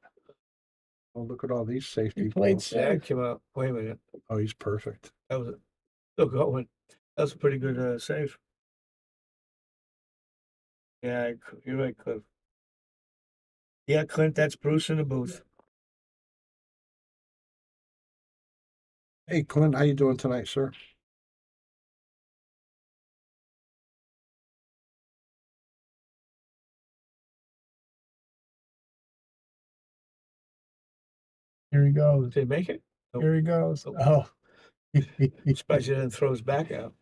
Oh, look at all these safety He played balls. Yeah, safe. came out. Wait a minute. Oh, he's perfect. That was still going. That was a pretty good save. Yeah, you're right, Cliff. Yeah, Clint, that's Bruce in the booth. Hey, Clint, how you doing tonight, sir? Here he goes. Did he make it? Here he goes. Oh. Oh. I'm surprised he didn't throw his back out.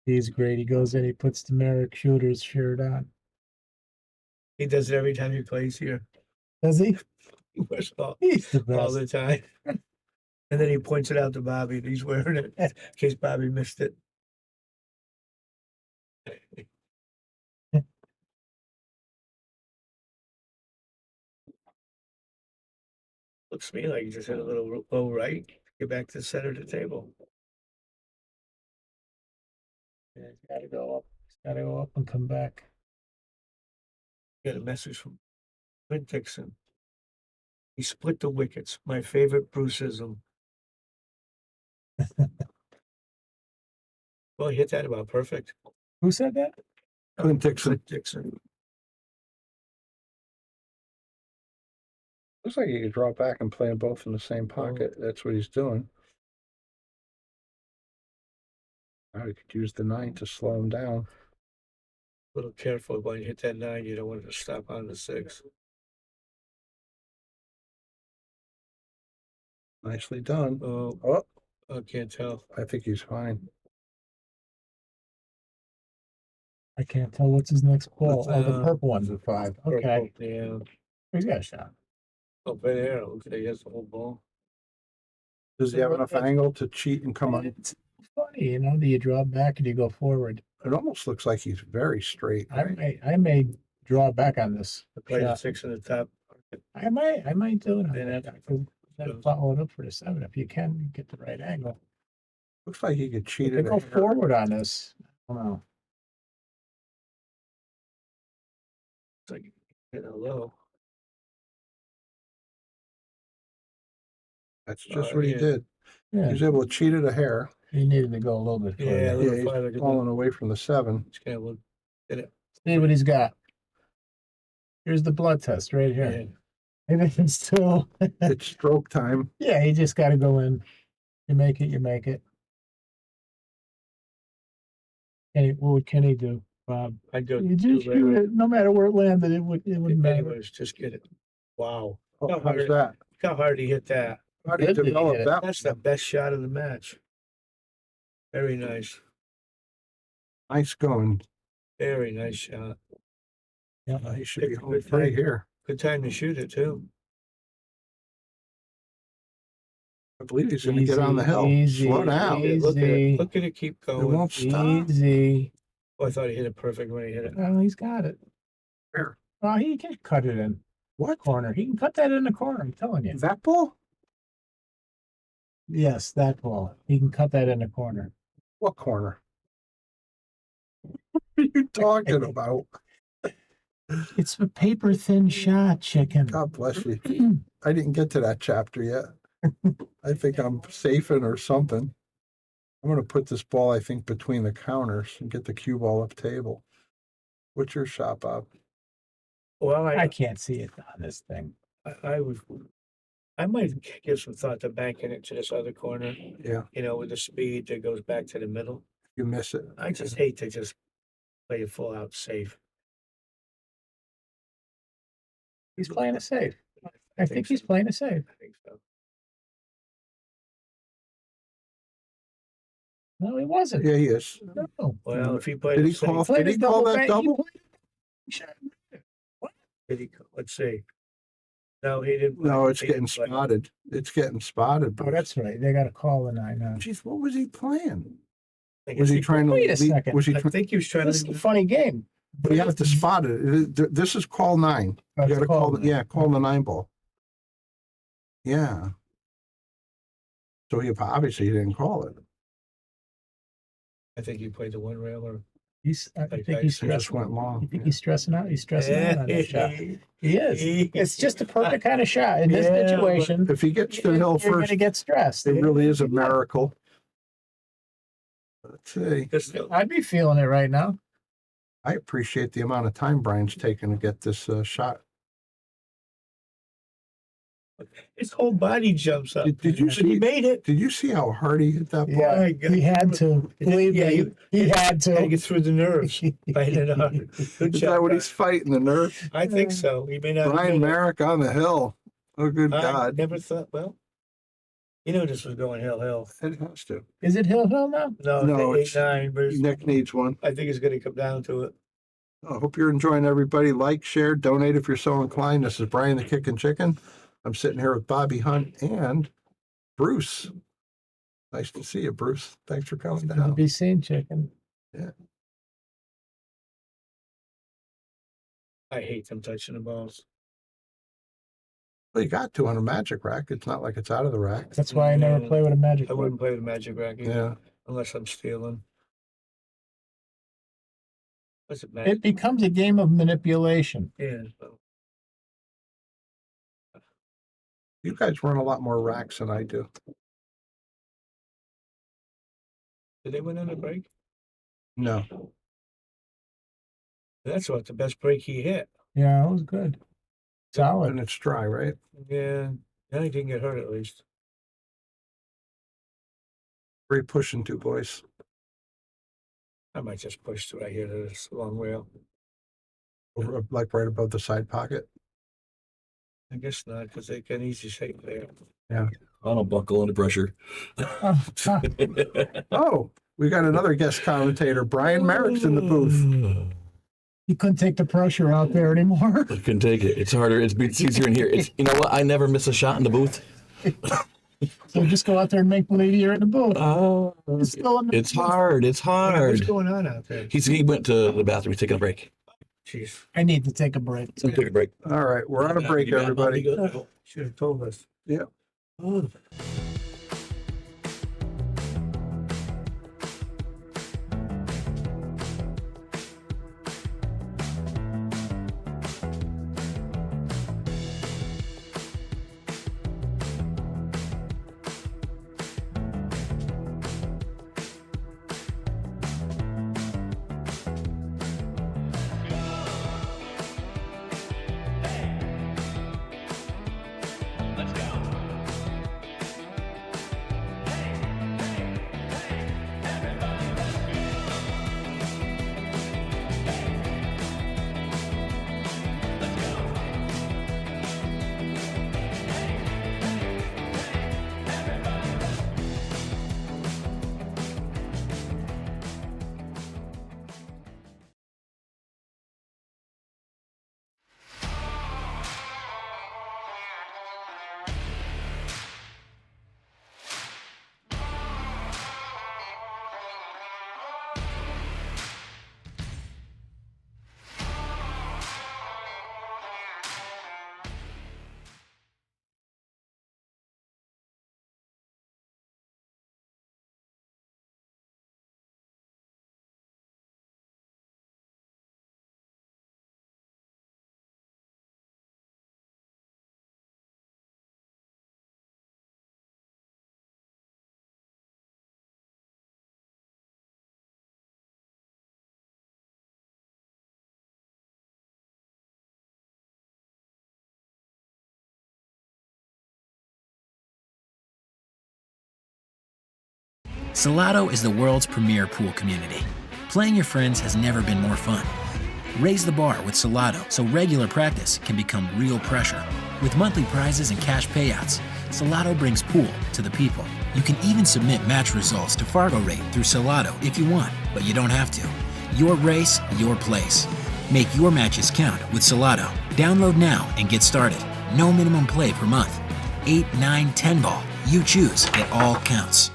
He's great. He goes in, he puts the Marek shooter's shirt on. He does it every time he plays here. Does he? He wears it He's the all best. the time. And then he points it out to Bobby and he's wearing it in case Bobby missed it. Looks to me like he just hit a little low right. Get back to the center of the table. Yeah, he's gotta go up. He's gotta go up and come back. Got a message from Clint Dixon. He split the wickets. My favorite Bruceism. Well, he hit that about perfect. Who said that? Clint Dixon. Clint Dixon. Looks like he could draw back and play them both in the same pocket. That's what he's doing. Now he could use the 9 to slow him down. A little careful when you hit that 9. You don't want it to stop on the 6. Nicely done. Oh, I can't tell. I think he's fine. I can't tell what's his next ball. Oh, the Uh, purple one's a 5. Okay. Purple, yeah. He's got a shot. Oh, right there. Looks like he has the whole ball. Does he have enough angle to cheat and come on? It's funny, you know, do you draw back or do you go forward? It almost looks like he's very straight. Right? I may draw back on this. Play the shot. 6 in the top. I might do it on Then that. after- Then follow it up for the 7 if you can you get the right angle. Looks like he could cheat They it. go forward on this. I don't know. It's like hit a low. That's just what he yeah. did. Yeah, He was able to cheat it a hair. he needed to go a little bit further. Yeah, a little Yeah, farther. he's falling away from the 7. Just kind of look at it. See what he's got. Here's the blood test right Yeah. here. And it's still, It's stroke time. yeah, you just got to go in. You make it, you make it. What would Kenny do, Bob? I'd go. You just to shoot it, no matter where it landed, it wouldn't matter. Anyways, just get it. Wow. Oh, How how's hard- that? Look how hard he hit that. How do you Good that he develop hit it. that? That's the best shot of the match. Very nice. Nice going. Very nice shot. Yeah, He should be Picked a home good free time. here. Good time to shoot it too. I believe he's going to get on the hill. Easy, Slow down. easy. Look at it. Look at it keep It going. won't stop. easy. Oh, I thought he hit it perfect when he hit it. Well, he's got it. Where? Well, he can cut it in What? corner. He can cut that in the corner. I'm telling you. That ball? Yes, that ball. He can cut that in the corner. What corner? you talking about? It's a paper thin shot, chicken. God bless you. I didn't get to that chapter yet. I think I'm safing or something. I'm going to put this ball, I think, between the counters and get the cue ball up table. What's your shot, Bob? Well, I can't see it on this thing. I might give some thought to banking it to this other corner, Yeah, with the speed that goes back to the middle. you miss it. I just hate to just play it full out safe. He's playing it safe. I think he's playing it safe. I think so. No, he wasn't. Yeah, he is. No. Well, if he played Did it he safe, call? Played Did a he call that bank- double? he played a shot. let's see. No, he didn't. play- No, it's he getting didn't play. spotted. It's getting spotted. Oh, that's right. They got to call the 9 now. Jeez, what was he playing? I Was guess he trying to? Wait a lead- second. Was he? I think he was trying This is to. a funny game. But you have to spot it. This is call 9. Oh, You it's got to call. called Yeah, call the 9 ball. Yeah. So he obviously he didn't call it. I think he played the one rail or. I think he's He just stressing. went long. You think he's stressing out? He's stressing out on that shot. He is. It's just a perfect kind of shot in this Yeah, situation. If he gets to the hill You're going first, to get stressed. it really is a miracle. Let's see. I'd be feeling it right now. I appreciate the amount of time Brian's taken to get this shot. His whole body jumps up. Did you And see? He made it. Did you see how hard he hit that ball? Yeah, my God. he had to. Believe Yeah, me, he had Had to to. get through the nerves. Fight it out. Good Is job, that what he's Brian. fighting, the nerve? I think so. He may not. Brian Marek on the hill. Oh, good I God. never thought. Well, you knew this was going hill. It has to. Is it Hill now? No, No, it's it's- 8-9, but Nick needs one. I think it's going to come down to it. I hope you're enjoying everybody. Like, share, donate if you're so inclined. This is Brian the Kickin' Chicken. I'm sitting here with Bobby Hunt and Bruce. Nice to see you, Bruce. Thanks for coming Good to down. be seen, chicken. I hate them touching the balls. Well, you got to on a magic rack. It's not like it's out of the rack. That's why I never play with a magic. I wouldn't play with magic rack either, Yeah. unless I'm stealing. What's it, magic? It becomes a game of manipulation. Yeah. Well, You guys run a lot more racks than I do. did they win on a break? No. That's what the best break he hit. Yeah, it was good. Solid. And it's dry, right? Yeah. Now he didn't get hurt at least. Where are you pushing to, boys? I might just push to right here to this long rail. Over, like right above the side pocket? I guess not, because they can easy shape there. Yeah. I don't buckle under pressure. Oh, we got another guest commentator. Brian Marek's in the booth. You couldn't take the pressure out there anymore. I can take it. It's harder. It's easier in here. It's, you know what? I never miss a shot in the booth. So just go out there and make believe you're in the booth. Oh, It's still in the it's booth. hard. It's What's hard. going on out there? He went to the bathroom. He's taking a break. Jeez. I need to take a break. So take a break. All right, we're on a break, You got it, everybody. you got it. Should have told us. Yeah. Salado is the world's premier pool community. Playing your friends has never been more fun. Raise the bar with Salado so regular practice can become real pressure. With monthly prizes and cash payouts, Salado brings pool to the people. You can even submit match results to Fargo Rate through Salado if you want, but you don't have to. Your race, your place. Make your matches count with Salado. Download now and get started. No minimum play per month. 8, 9, 10 ball. You choose. It all counts.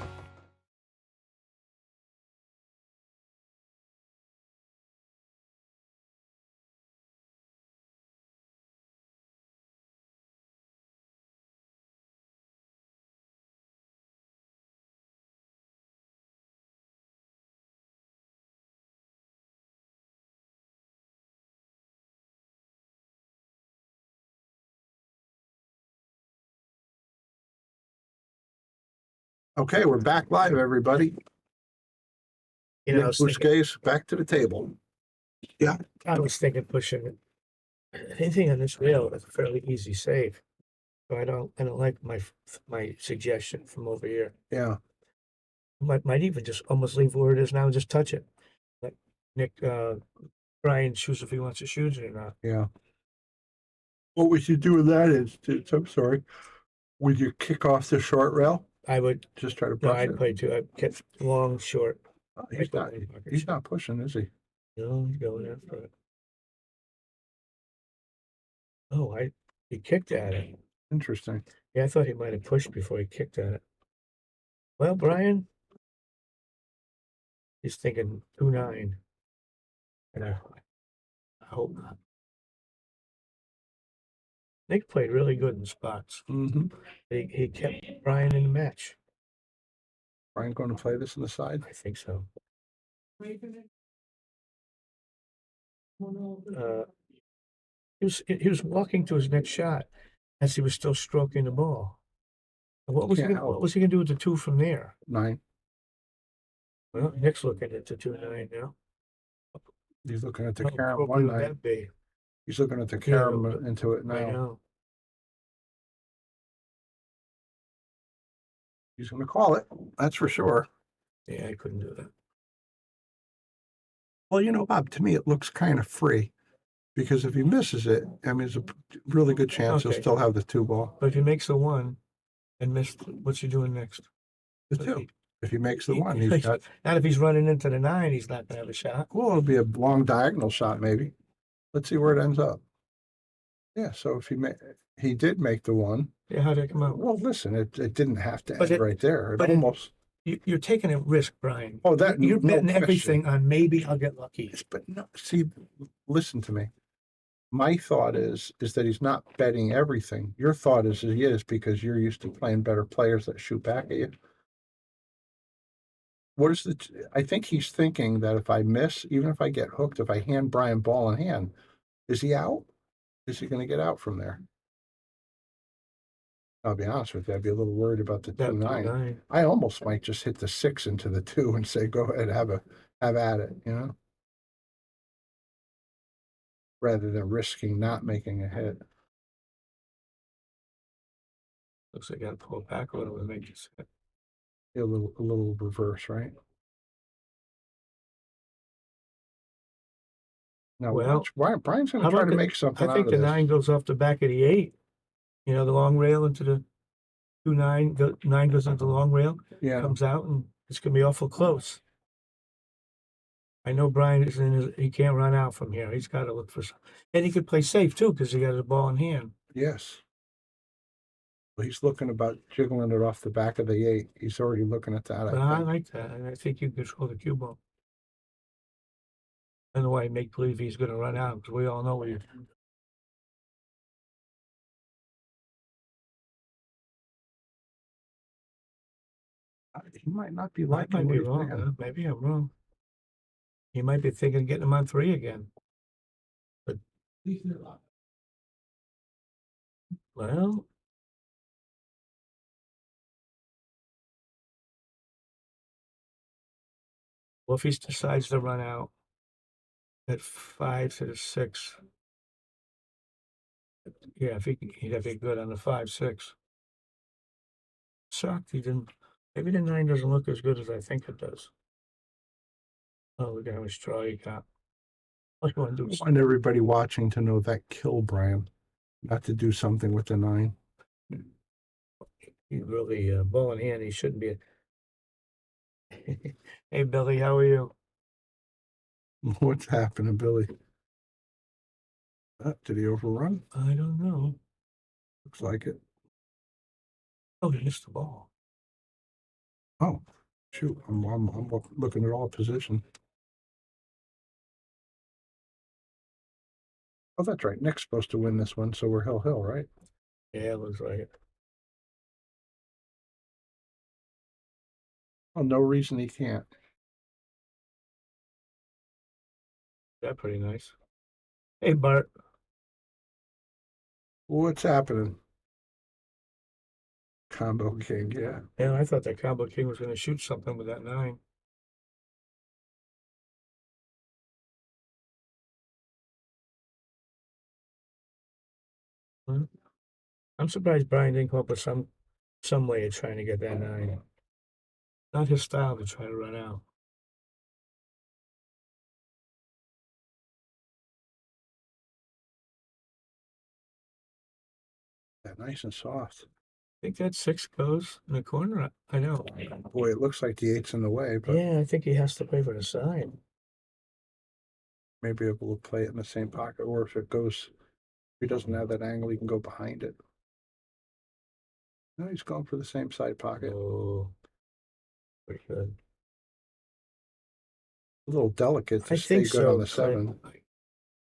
Okay, we're back live, everybody. You know, Nick Bousquet's back to the table. I was thinking pushing anything on this rail is a fairly easy save. So I don't like my suggestion from over here. Yeah. Might even just almost leave where it is now and just touch it. Let Nick, Brian choose if he wants to shoot it or not. Yeah. What we should do with that is, I'm sorry, would you kick off the short rail? I would, Just try to no, brush I'd it. play too. I'd get long, short. He's not pushing, is he? No, he's going in for it. Oh, he kicked at it. Interesting. Yeah, I thought he might have pushed before he kicked at it. Well, Brian, he's thinking 2-9. And I hope not. Nick played really good in spots. Mm-hmm. He kept Brian in the match. Brian going to play this on the side? I think so. He was walking to his next shot as he was still stroking the ball. What was he gonna do with the 2 from there? 9. Well, Nick's looking at the 2-9 now. He's looking at the How carom appropriate 1 would 9. that be? He's looking at the carom but- into it I now. know. He's going to call it. That's for sure. Yeah, I couldn't do that. Well, you know, Bob, to me, it looks kind of free because if he misses it, I mean, there's a really good chance he'll Okay. still have the 2 ball. But if he makes the 1 and missed, what's he doing next? The 2. If he makes the 1, he's got, Not if he's running into the 9, he's not gonna have a shot. well, it'll be a long diagonal shot, maybe. Let's see where it ends up. Yeah, so if he did make the 1. Yeah, how'd it come out? Well, listen, it didn't have to But end right there. It but almost. You're taking a risk, Brian. Oh, that You're no betting question. everything on maybe I'll get lucky. But no, see, listen to me. My thought is that he's not betting everything. Your thought is he is because you're used to playing better players that shoot back at you. I think he's thinking that if I miss, even if I get hooked, if I hand Brian ball in hand, is he out? Is he going to get out from there? I'll be honest with you, I'd be a little worried about the 2-9. 2-9. I almost might just hit the 6 into the 2 and say, go ahead, have at it, you know? Rather than risking not making a hit. Looks like I gotta pull it back a little to make it sit. A little reverse, right? Now, Well, Brian's going how to try about to make something I out think of the this. 9 goes off the back of the 8. You know, the long rail into the 2-9. The 9 goes into the long rail, Yeah, comes out, and it's gonna be awful close. I know Brian is he can't run out from here. He's got to look for some, and he could play safe too because he got the ball in hand. yes. Well, he's looking about jiggling it off the back of the 8. He's already looking at that, But I I think. like that, and I think you control the cue ball. I don't know why I make believe he's going to run out because we all know what he. He might not be I liking might what be he's wrong. thinking. Maybe I'm wrong. He might be thinking of getting him on 3 again. But well, if he decides to run out at 5 to the 6, yeah, if he'd have to be good on the 5-6. Sucked. He didn't. Maybe the 9 doesn't look as good as I think it does. Oh, look at how much straw you got. What you want to do? I want everybody watching to know that kill Brian, not to do something with the 9. He's really ball in hand. He shouldn't be. Hey, Billy, how are you? What's happening, Billy? Did he overrun? I don't know. Looks like it. Oh, he missed the ball. Oh, shoot! I'm looking at all position. Oh, that's right. Nick's supposed to win this one, so we're hill, right? Yeah, looks like it. Oh, no reason he can't. That's pretty nice. Hey, Bart. What's happening? Combo king, yeah. Yeah, I thought that Combo King was going to shoot something with that 9. Hmm. I'm surprised Brian didn't come up with some way of trying to get that 9. Not his style to try to run out. Yeah, nice and soft. I think that 6 goes in the corner. I know. Boy, it looks like the 8's in the way, but Yeah, I think he has to play for the side. maybe able to play it in the same pocket, or if it goes, if he doesn't have that angle, he can go behind it. No, he's going for the same side pocket. Oh, pretty good. A little delicate to I stay think good so, on the 7.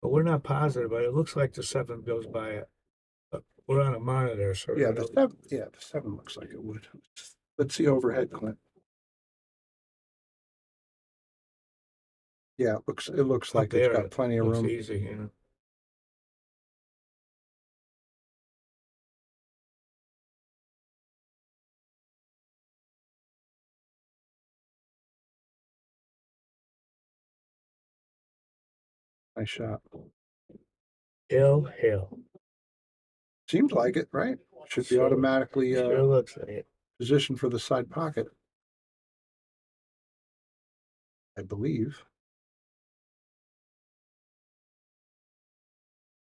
but we're not positive. But it looks like the 7 goes by it. But we're on a monitor, so Yeah, the 7. Yeah, the 7 looks like it would. Let's see overhead, Clint. Yeah, it looks like it's got plenty of looks room. easy, you know. Nice shot. Hill. Seems like it, right? Should be Sure. automatically Sure looks like it. positioned for the side pocket, I believe.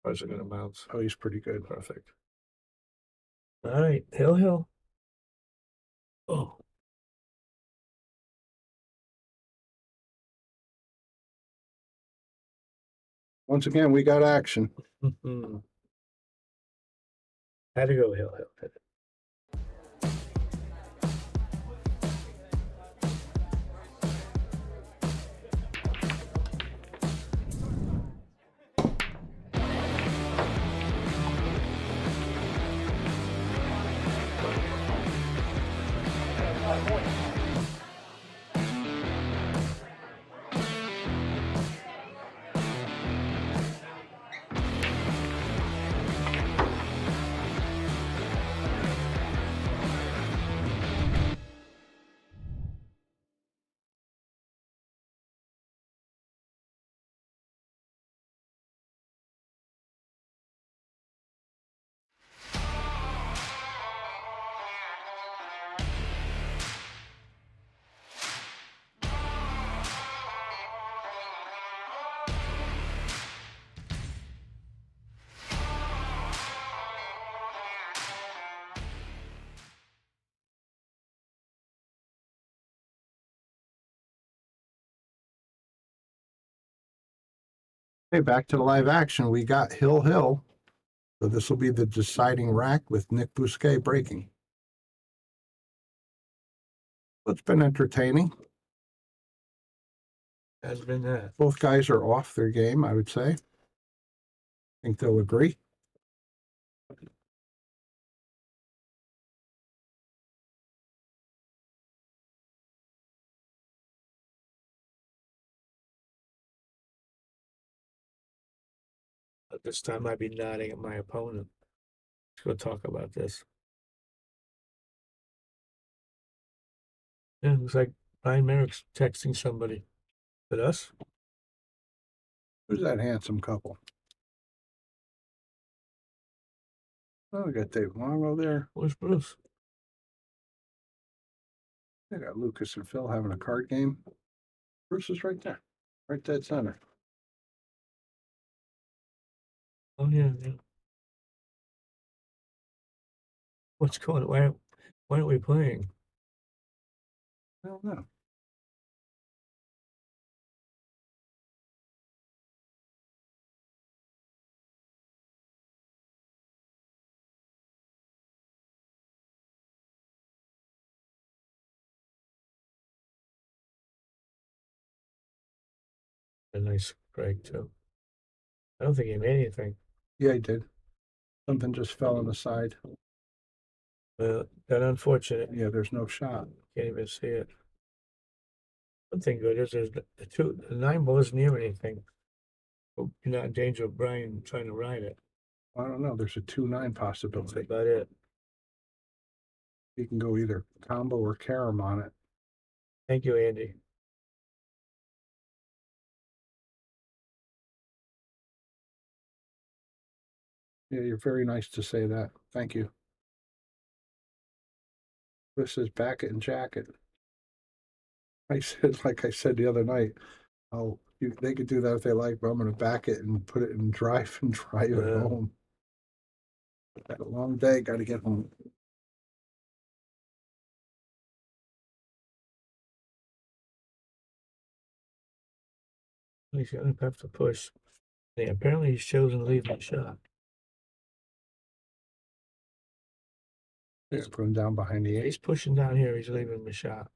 How's it going to bounce? Oh, he's pretty good. Perfect. All right, Hill. Oh, Once again, we got action. had to go Hill. Okay, back to the live action. We got Hill. So this will be the deciding rack with Nick Bousquet breaking. It's been entertaining. Has been that. Both guys are off their game, I would say. I think they'll agree. But this time I'd be nodding at my opponent. Let's go talk about this. Yeah, it looks like Brian Marek's texting somebody. But us? Who's that handsome couple? Oh, we got Dave Longo there. Where's Bruce? They got Lucas and Phil having a card game. Bruce is right there, right dead center. Oh, yeah, yeah. What's going on? Why aren't we playing? I don't know. A nice break, too. I don't think he made anything. Yeah, he did. Something just fell on the side. That unfortunate. Yeah, there's no shot. Can't even see it. One thing good is there's the 9 ball isn't near anything. You're not in danger of Brian trying to ride it. I don't know. There's a 2-9 That's possibility. about it. You can go either combo or carom on it. Thank you, Andy. Yeah, you're very nice to say that. Thank you. This is Backett and Jacket. I said, like I said the other night, they could do that if they like, but I'm going to back it and put it in drive and drive it Yeah. home. Had a long day, got to get home. He's gonna have to push. Yeah, apparently he's chosen to leave the shot. Yeah, put him down behind the He's eight. pushing down here. He's leaving the shot.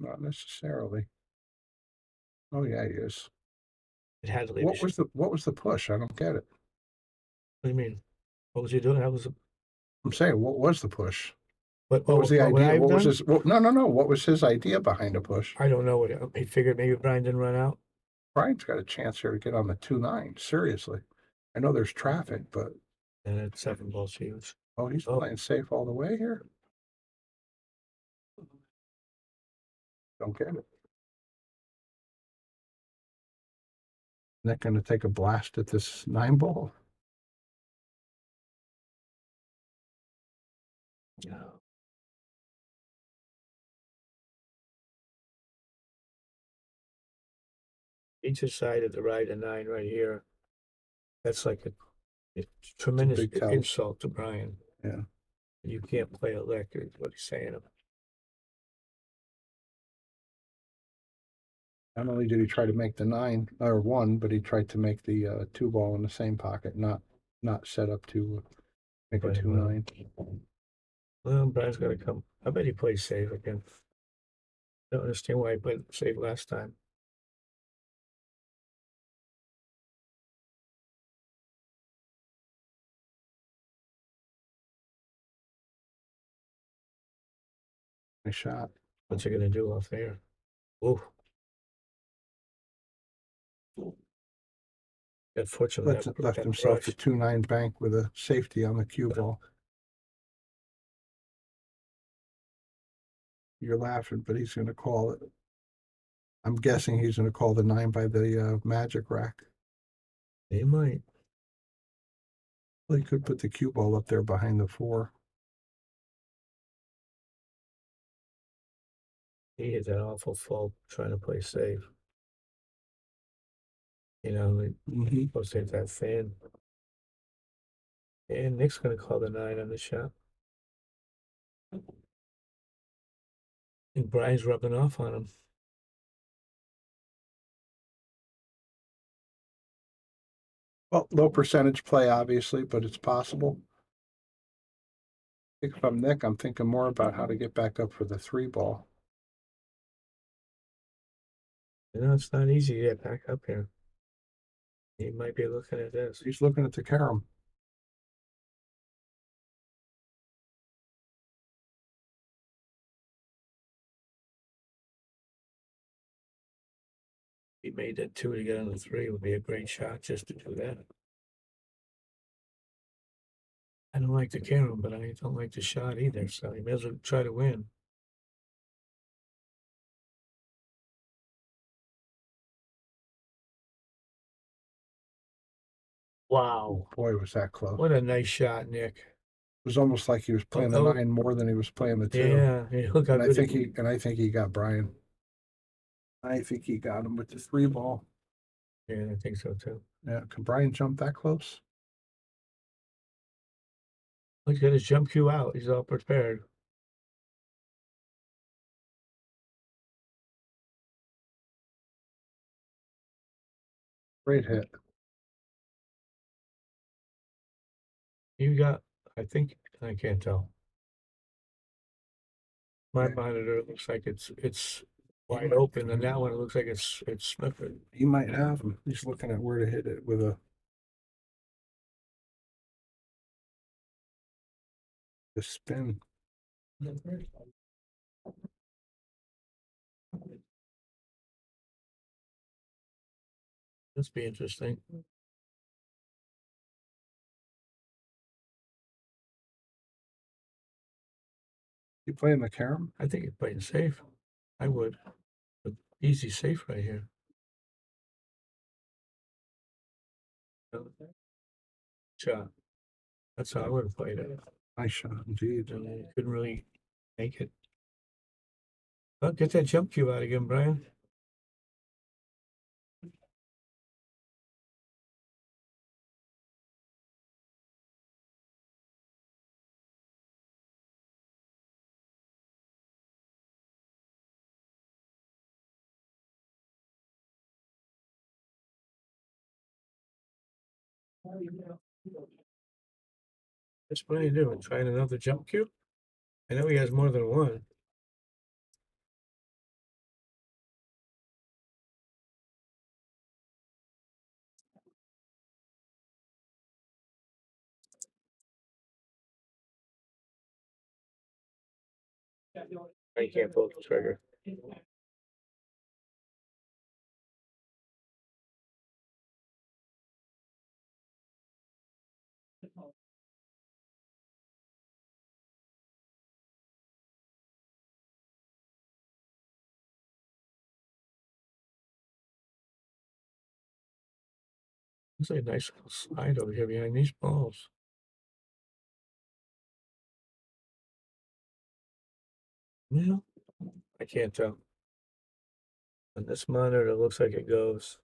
Not necessarily. Oh yeah, he is. It had to leave. What was the push? I don't get it. What do you mean? What was he doing? That was I'm saying, what was the push? what What was the would I idea? have What was done? his? No. What was his idea behind the push? I don't know what he figured. Maybe Brian didn't run out. Brian's got a chance here to get on the 2-9. Seriously, I know there's traffic, but And it's 7 balls huge. he's Oh. playing safe all the way here. Don't get it. Nick going to take a blast at this 9 ball. He decided to ride a 9 right here. That's like a tremendous big tell. insult to Brian. Yeah. You can't play a lick, is what he's saying. Not only did he try to make the 9 or 1, but he tried to make the 2 ball in the same pocket, not set up to make a Play 2-9. Well, Brian's got to come. I bet he plays safe again. I don't understand why he played safe last time. Nice shot. What's he gonna do off there? Ooh. Unfortunately, Left himself a 2-9 bank with a safety on the cue ball. You're laughing, but he's going to call it. I'm guessing he's going to call the 9 by the magic rack. He might. Well, he could put the cue ball up there behind the 4. He hit that awful fault trying to play safe. You know, supposed to hit that fan. And Nick's gonna call the 9 on the shot. And Brian's rubbing off on him. Well, low percentage play, obviously, but it's possible. I think if I'm Nick, I'm thinking more about how to get back up for the 3 ball. You know, it's not easy to get back up here. He might be looking at this. He's looking at the carom. He made that 2 to get on the 3. It would be a great shot just to do that. I don't like the carom, but I don't like the shot either. So he may as well try to win. Wow. Boy, was that close. What a nice shot, Nick. was almost like he was playing the Oh. 9 more than he was playing the 2. Yeah, look how And I good think he got Brian. I think he got him with the 3 ball. Yeah, I think so too. Yeah, can Brian jump that close? He's got his jump cue out. He's all prepared. Great hit. You got, I think, I can't tell. My Yeah. monitor looks like it's wide open, and that one it looks like it's sniffing. He might have him. He's looking at where to hit it with a spin. This be interesting. You playing the carom? I think you're playing safe. I would. But easy safe right here. Shot. That's how I would have played it. Nice shot, indeed. And you couldn't really make it. Well, get that jump cue out again, Brian. What's Brian doing? Trying another jump cue? I know he has more than one. I can't pull the trigger. It's a nice little slide over here behind these balls. Yeah, I can't tell. On this monitor, it looks like it goes.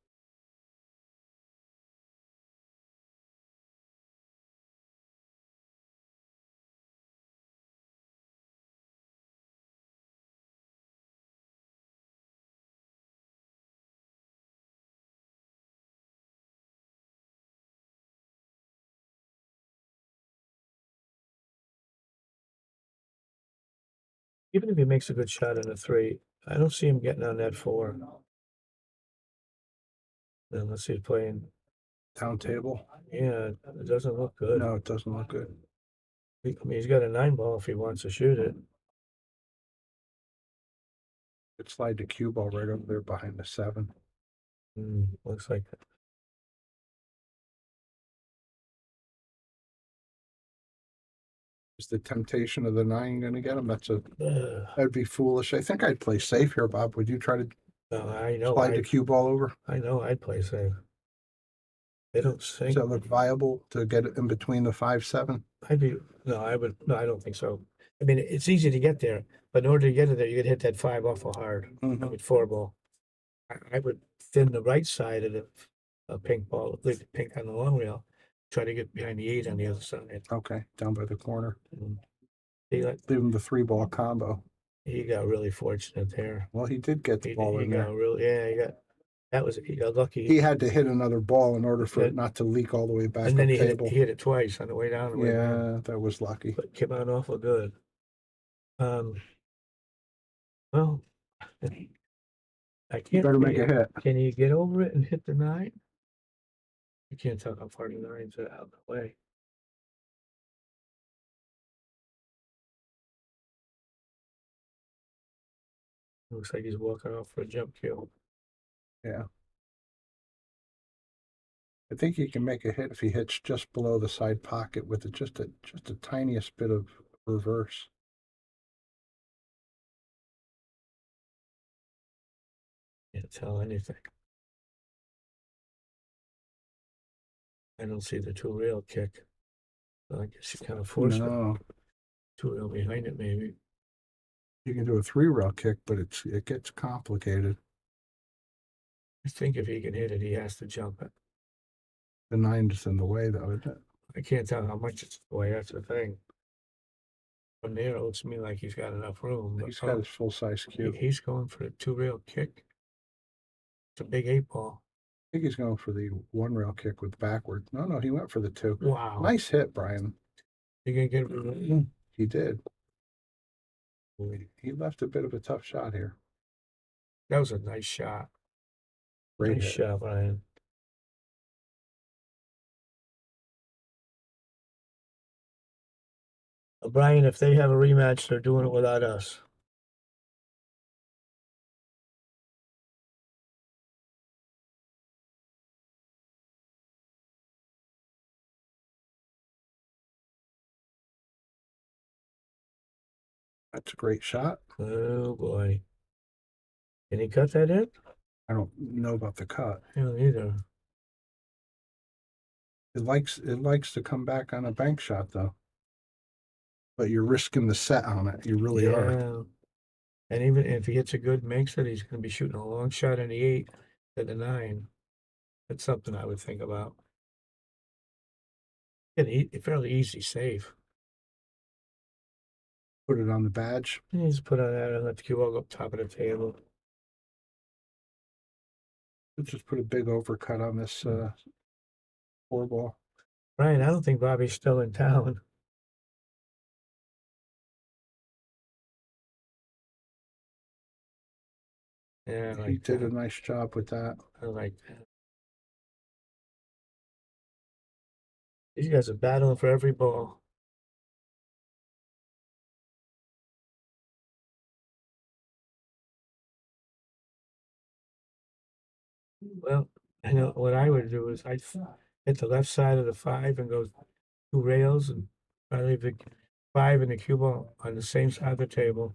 Even if he makes a good shot in a 3, I don't see him getting on that 4. Then let's see, playing. Down table. Yeah, it doesn't look good. No, it doesn't look good. I mean, he's got a 9 ball if he wants to shoot it. Could slide the cue ball right over there behind the 7. Looks like it. Is the temptation of the 9 going to get him? That'd be foolish. I think I'd play safe here, Bob. Would you try to I know. slide the cue ball over? I know. I'd play safe. They don't sing. Does that look viable to get it in between the 5-7? No, I don't think so. I mean, it's easy to get there, but in order to get it there, you could hit that 5 awful hard. Mhm. I mean, 4 ball. I would thin the right side of the pink ball, leave the pink on the long rail, try to get behind the 8 on the other side. Okay, down by the corner. He Leave him the 3-ball combo. got really fortunate there. Well, he did get the ball in there. He got lucky. He had to hit another ball in order for it not to leak all the way back And then up he table. hit it twice on the way down. And the way back. Yeah, that was lucky. But came out awful good. Well, I can't. Better make a hit. Can you get over it and hit the 9? I can't tell how far the 9's out of the way. Looks like he's walking off for a jump kill. Yeah. I think he can make a hit if he hits just below the side pocket with just a tiniest bit of reverse. Can't tell anything. I don't see the 2 rail kick. I guess you kind of force it. No, 2-rail behind it, maybe. you can do a 3-rail kick, but it gets complicated. I think if he can hit it, he has to jump it. The 9's in the way, though, isn't it? I can't tell how much it's the way. That's the thing. From there, it looks to me like he's got enough room. But, He's got his full-size cube. he's going for a 2-rail kick. It's a big 8-ball. I think he's going for the 1-rail kick with backward. No, he went for the 2. Wow. Nice hit, Brian. You gonna get it? He did. He left a bit of a tough shot here. That was a nice shot. Great Nice hit. shot, Brian. Brian, if they have a rematch, they're doing it without us. That's a great shot. Oh boy. Can he cut that in? I don't know about the cut. I don't either. It likes to come back on a bank shot, though. But you're risking the set on it. You really are. And even if he hits a good makes it, he's going to be shooting a long shot in the 8 to the 9. That's something I would think about. A fairly easy save. Put it on the badge. You just put on that and let the cue ball go up top of the table. Let's just put a big overcut on this 4-ball. Brian, I don't think Bobby's still in town. Yeah, He did a nice job with that. I like that. These guys are battling for every ball. Well, I know what I would do is I'd hit the left side of the 5 and go 2 rails, and I leave the 5 and the cue ball on the same side of the table.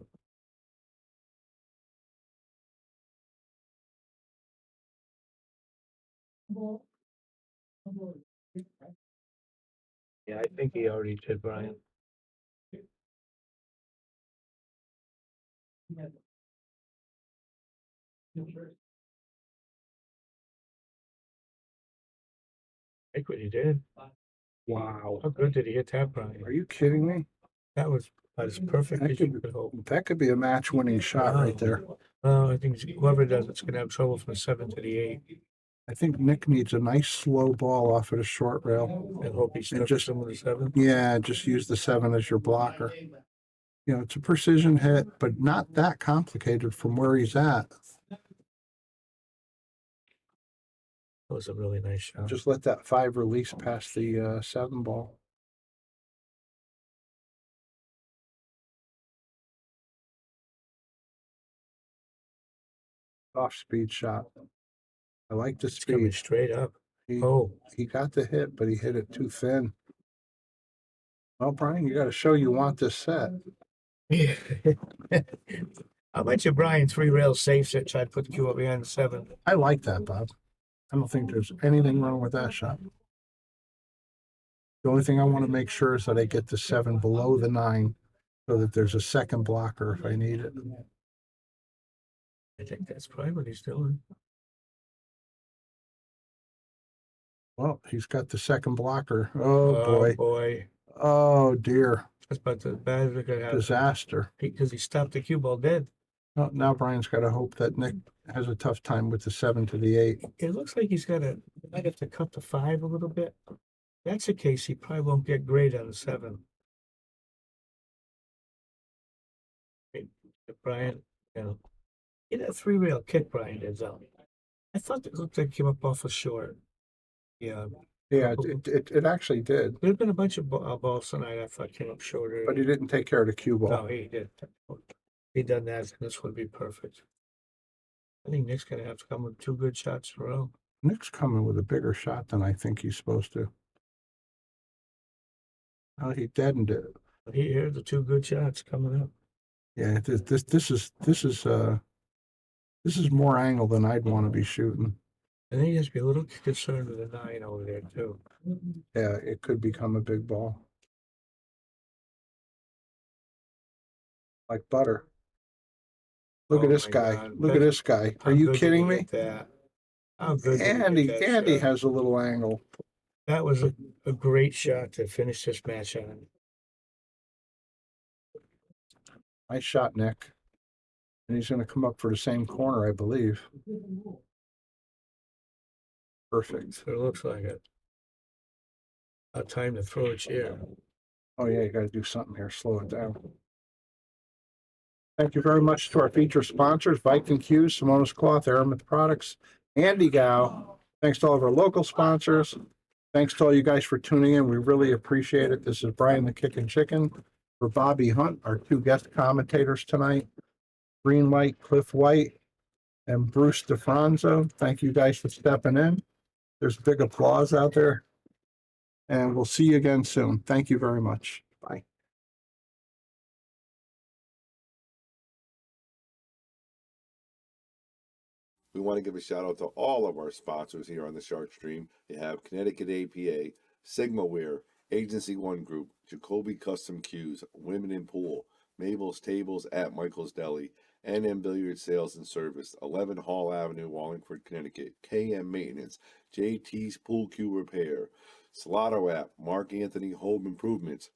Yeah, I think he already did, Brian. I think what he did. Wow. How good did he hit that, Brian? Are you kidding me? That was as perfect as you could hope. That could be a match-winning shot right there. Well, I think whoever does it's going to have trouble from the 7 to the 8. I think Nick needs a nice slow ball off of the short rail. And hope he stuck just- some with the 7. Yeah, just use the 7 as your blocker. You know, it's a precision hit, but not that complicated from where he's at. That was a really nice shot. Just let that 5 release past the 7 ball. Off-speed shot. I like the It's coming speed. straight up. He, Oh, he got the hit, but he hit it too thin. Well, Brian, you got to show you want this set. I'll bet you Brian 3 rails safe set. Try to put the cue up behind the 7. I like that, Bob. I don't think there's anything wrong with that shot. The only thing I want to make sure is that I get the 7 below the 9 so that there's a second blocker if I need it. I think that's probably what he's doing. Well, he's got the second blocker. Oh, boy. Boy. Oh, dear. That's about the bad we could have. Disaster. Because he stopped the cue ball dead. Well, now Brian's got to hope that Nick has a tough time with the 7 to the 8. It looks like he's might have to cut the 5 a little bit. If that's the case, he probably won't get great on the 7. Brian, you know, get that 3 rail kick Brian did though. I thought it looked like it came up off a short. Yeah. Yeah, it actually did. There's been a bunch of balls tonight I thought came up shorter. But he didn't take care of the cue ball. No, he did. He done that, and this would be perfect. I think Nick's gonna have to come with 2 good shots in a row. Nick's coming with a bigger shot than I think he's supposed to. Oh, he deadened it. Here's the 2 good shots coming up. Yeah, this is more angle than I'd want to be shooting. I think he has to be a little concerned with the 9 over there too. Yeah, it could become a big ball. like butter. Look at Oh this my guy. God. Look at this guy. Are How you good did kidding he me? get that? How good did he get that Andy shot? has a little angle. That was a great shot to finish this match on. Nice shot, Nick. And he's going to come up for the same corner, I believe. Perfect. So it looks like it. A time to throw a chair. Oh, yeah, you got to do something here. Slow it down. Thank you very much to our feature sponsors, Viking Hughes, Simonis Cloth, Aramith Products, Andy Gow. Thanks to all of our local sponsors. Thanks to all you guys for tuning in. We really appreciate it. This is Brian the Kickin' Chicken for Bobby Hunt, our two guest commentators tonight, Green Light, Cliff White, and Bruce DeFranzo. Thank you guys for stepping in. There's big applause out there. And we'll see you again soon. Thank you very much. Bye. We want to give a shout out to all of our sponsors here on the Shark Stream. You have Connecticut APA, SigmaWare, Agency One Group, Jacoby Custom Cues, Women in Pool, Mabel's Tables at Michael's Deli, NM Billiard Sales and Service, 11 Hall Avenue, Wallingford, Connecticut, KM Maintenance, JT's Pool Cue Repair, Salado App, Mark Anthony Home Improvements,